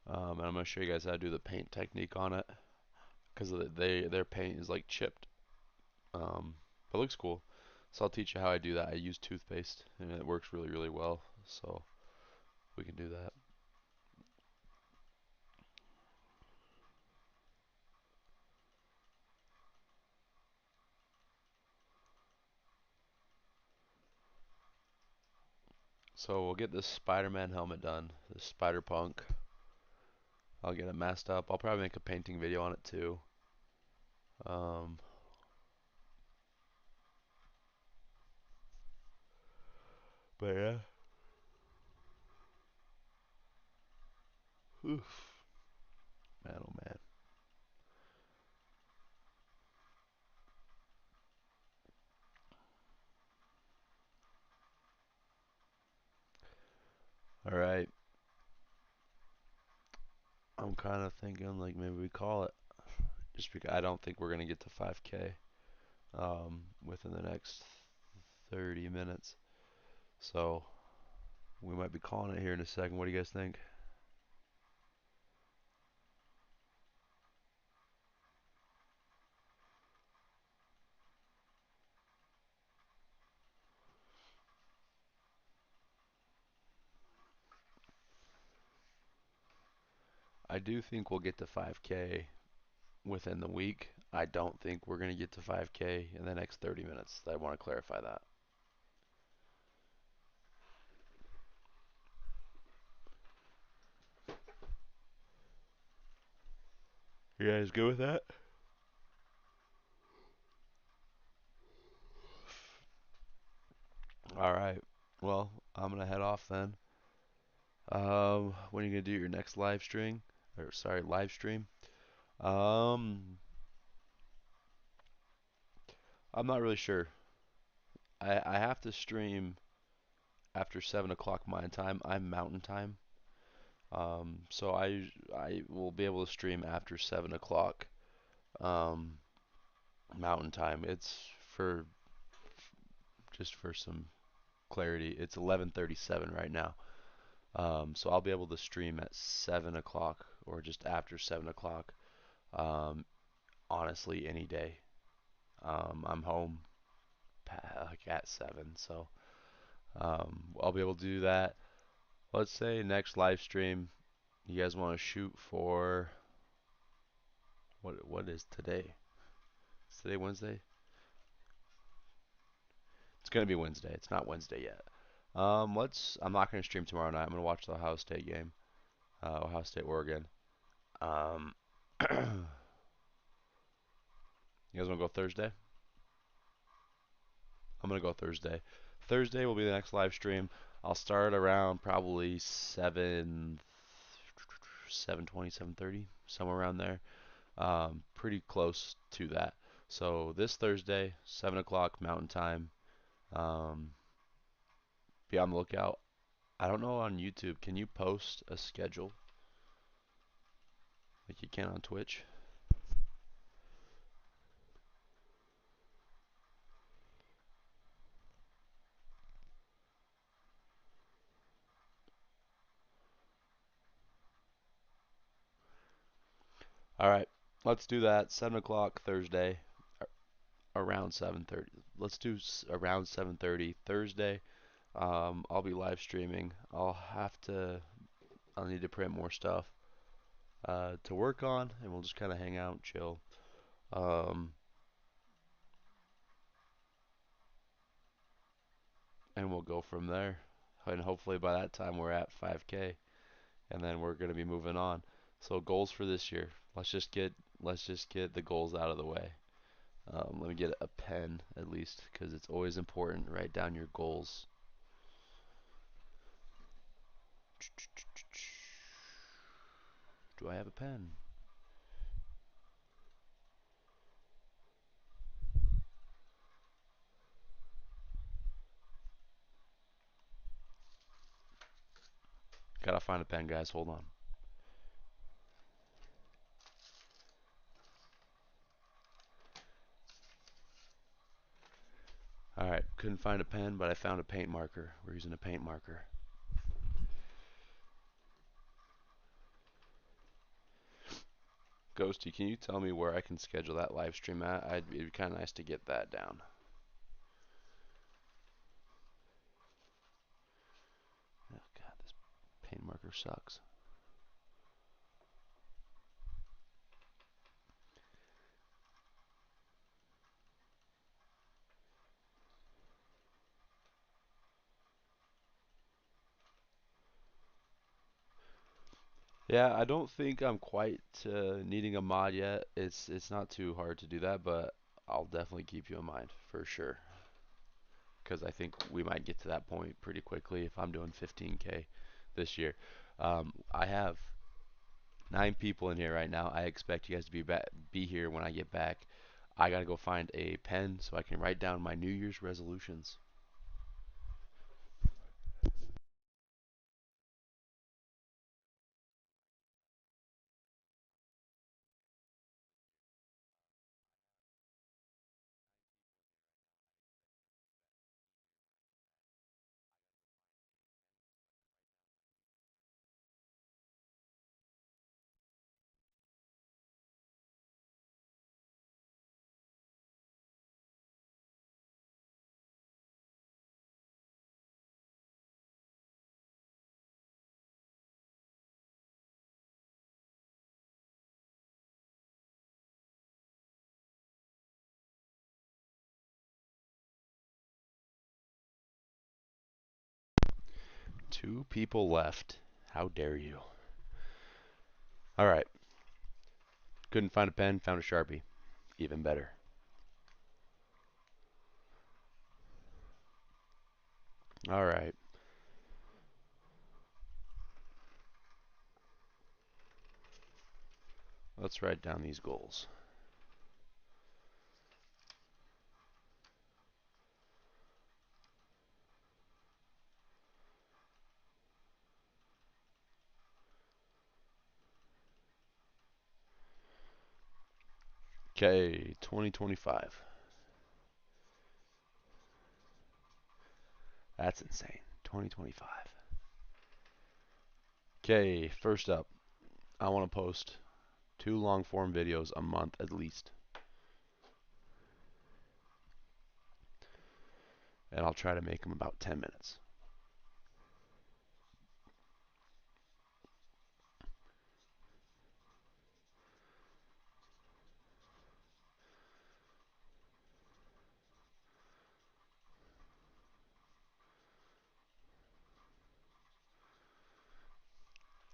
And I'm going to show you guys how to do the paint technique on it. Because their paint is like chipped. But it looks cool. So I'll teach you how I do that. I use toothpaste and it works really, really well. So we can do that. So we'll get this Spider-Man helmet done. This Spider-Punk. I'll get it masked up. I'll probably make a painting video on it too. Um, but yeah. Oof. Man, oh man. Alright. I'm kind of thinking like maybe we call it. Just because I don't think we're going to get to 5K within the next 30 minutes. So we might be calling it here in a second. What do you guys think? I do think we'll get to 5K within the week. I don't think we're going to get to 5K in the next 30 minutes. I want to clarify that. You guys good with that? All right. Well, I'm gonna head off then. When are you gonna do your next live stream? Or sorry, live stream? Um, I'm not really sure. I have to stream after 7 o'clock my time. I'm Mountain Time. So I will be able to stream after 7 o'clock um, Mountain Time. It's for just for some clarity. It's 11:37 right now. So I'll be able to stream at 7 o'clock or just after 7 o'clock. Um, honestly, any day. I'm home like at 7, so I'll be able to do that. Let's say next live stream, you guys want to shoot for what is today? Is today Wednesday? It's gonna be Wednesday. It's not Wednesday yet. I'm not gonna stream tomorrow night. I'm gonna watch the Ohio State game, Ohio State Oregon. Um, you guys wanna go Thursday? I'm gonna go Thursday. Thursday will be the next live stream. I'll start around probably 7:20, 7:30, somewhere around there. Pretty close to that. So this Thursday, 7 o'clock Mountain Time. Um, be on the lookout. I don't know on YouTube. Can you post a schedule like you can on Twitch? All right, let's do that. 7 o'clock Thursday, around 7:30. Let's do around 7:30 Thursday. I'll be live streaming. I'll need to print more stuff to work on, and we'll just kind of hang out and chill. Um, and we'll go from there. And hopefully by that time we're at 5K, and then we're gonna be moving on. So goals for this year. Let's just get the goals out of the way. Let me get a pen at least, because it's always important to write down your goals. Do I have a pen? Gotta find a pen, guys. Hold on. Alright, couldn't find a pen, but I found a paint marker. We're using a paint marker. Ghosty, can you tell me where I can schedule that live stream at? It'd be kind of nice to get that down. Oh god, this paint marker sucks. Yeah, I don't think I'm quite needing a mod yet. It's not too hard to do that, but I'll definitely keep you in mind for sure. Because I think we might get to that point pretty quickly if I'm doing 15K this year. I have 9 people in here right now. I expect you guys to be here when I get back. I gotta go find a pen so I can write down my New Year's resolutions. 2 people left. How dare you? All right. Couldn't find a pen, found a Sharpie. Even better. All right. Let's write down these goals. Okay, 2025. That's insane. 2025. Okay, first up, I want to post 2 long form videos a month at least. And I'll try to make them about 10 minutes.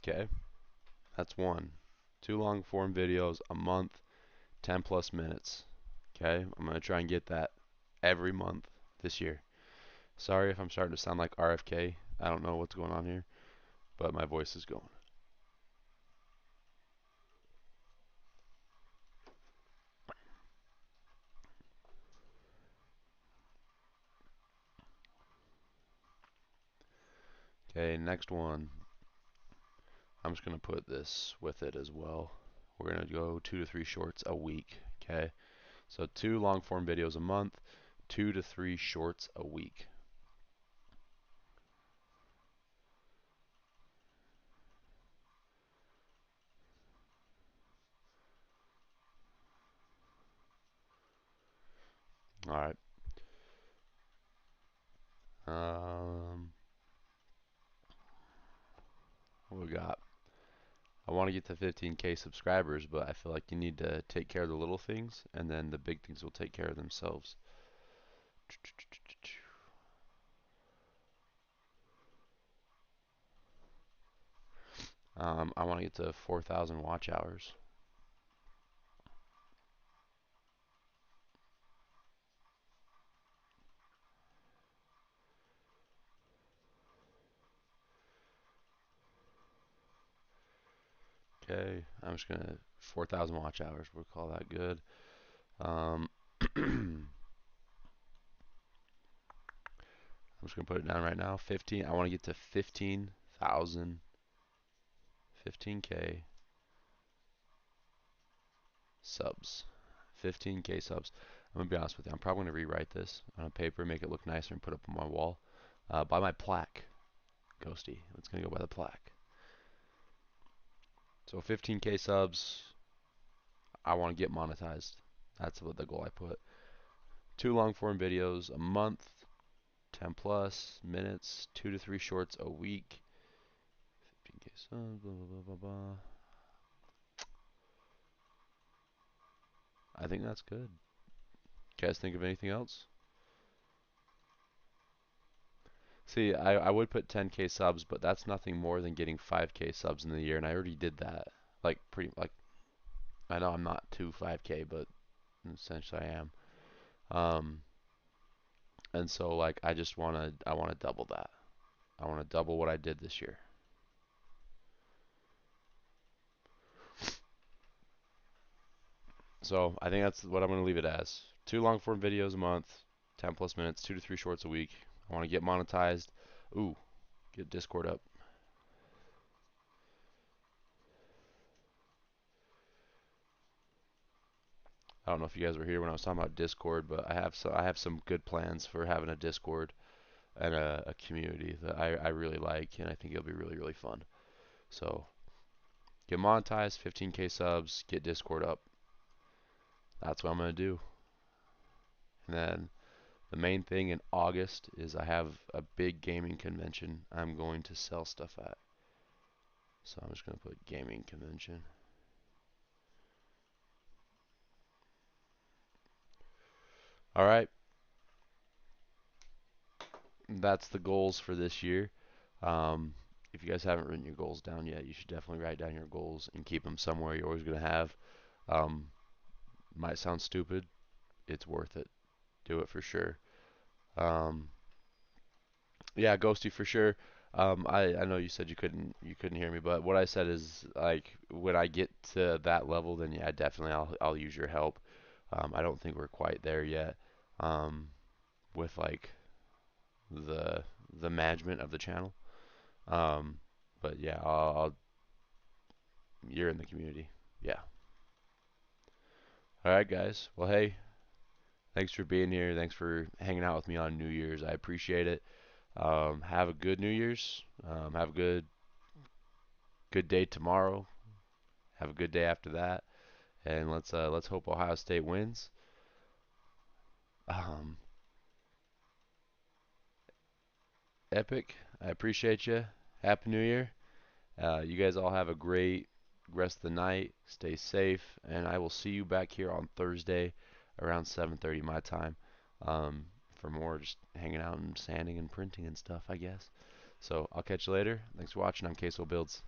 Okay, that's one. 2 long form videos a month, 10 plus minutes. Okay, I'm going to try and get that every month this year. Sorry if I'm starting to sound like RFK. I don't know what's going on here, but my voice is going. Okay, next one. I'm just going to put this with it as well. We're going to go 2 to 3 shorts a week. Okay, so 2 long form videos a month, 2 to 3 shorts a week. All right. What we got? I want to get to 15K subscribers, but I feel like you need to take care of the little things, and then the big things will take care of themselves. I want to get to 4,000 watch hours. Okay, I'm just gonna 4,000 watch hours. We'll call that good. I'm just gonna put it down right now. 15. I want to get to 15,000, 15K subs, 15K subs. I'm gonna be honest with you. I'm probably gonna rewrite this on a paper, make it look nicer, and put it up on my wall. By my plaque, Ghosty. It's gonna go by the plaque. So 15K subs. I want to get monetized. That's what the goal I put. 2 long form videos a month, 10 plus minutes, 2 to 3 shorts a week. 15K subs, blah, blah, blah, blah, blah. I think that's good. You guys think of anything else? See, I would put 10K subs, but that's nothing more than getting 5K subs in the year, and I already did that. I know I'm not to 5K, but essentially I am. Um, and so I wanna double that. I wanna double what I did this year. So I think that's what I'm gonna leave it as. 2 long form videos a month, 10 plus minutes, 2 to 3 shorts a week. I want to get monetized. Ooh, get Discord up. I don't know if you guys were here when I was talking about Discord, but I have some good plans for having a Discord and a community that I really like, and I think it'll be really really fun. So get monetized, 15K subs, get Discord up. That's what I'm gonna do. And then the main thing in August is I have a big gaming convention I'm going to sell stuff at. So I'm just gonna put gaming convention. All right, that's the goals for this year. Um, if you guys haven't written your goals down yet, you should definitely write down your goals and keep them somewhere you're always going to have. Um, might sound stupid. It's worth it. Do it for sure. Um, yeah, Ghosty for sure. I know you said you couldn't hear me, but what I said is like when I get to that level, then yeah, definitely I'll use your help. I don't think we're quite there yet um, with like the the management of the channel. Um, but yeah, you're in the community. Yeah. All right, guys. Well, hey, thanks for being here. Thanks for hanging out with me on New Year's. I appreciate it. Have a good New Year's. Have a good day tomorrow. Have a good day after that. And let's hope Ohio State wins. Um, Epic. I appreciate you. Happy New Year. You guys all have a great rest of the night. Stay safe, and I will see you back here on Thursday around 7:30 my time for more just hanging out and sanding and printing and stuff, I guess. So I'll catch you later. Thanks for watching. I'm Queso Builds.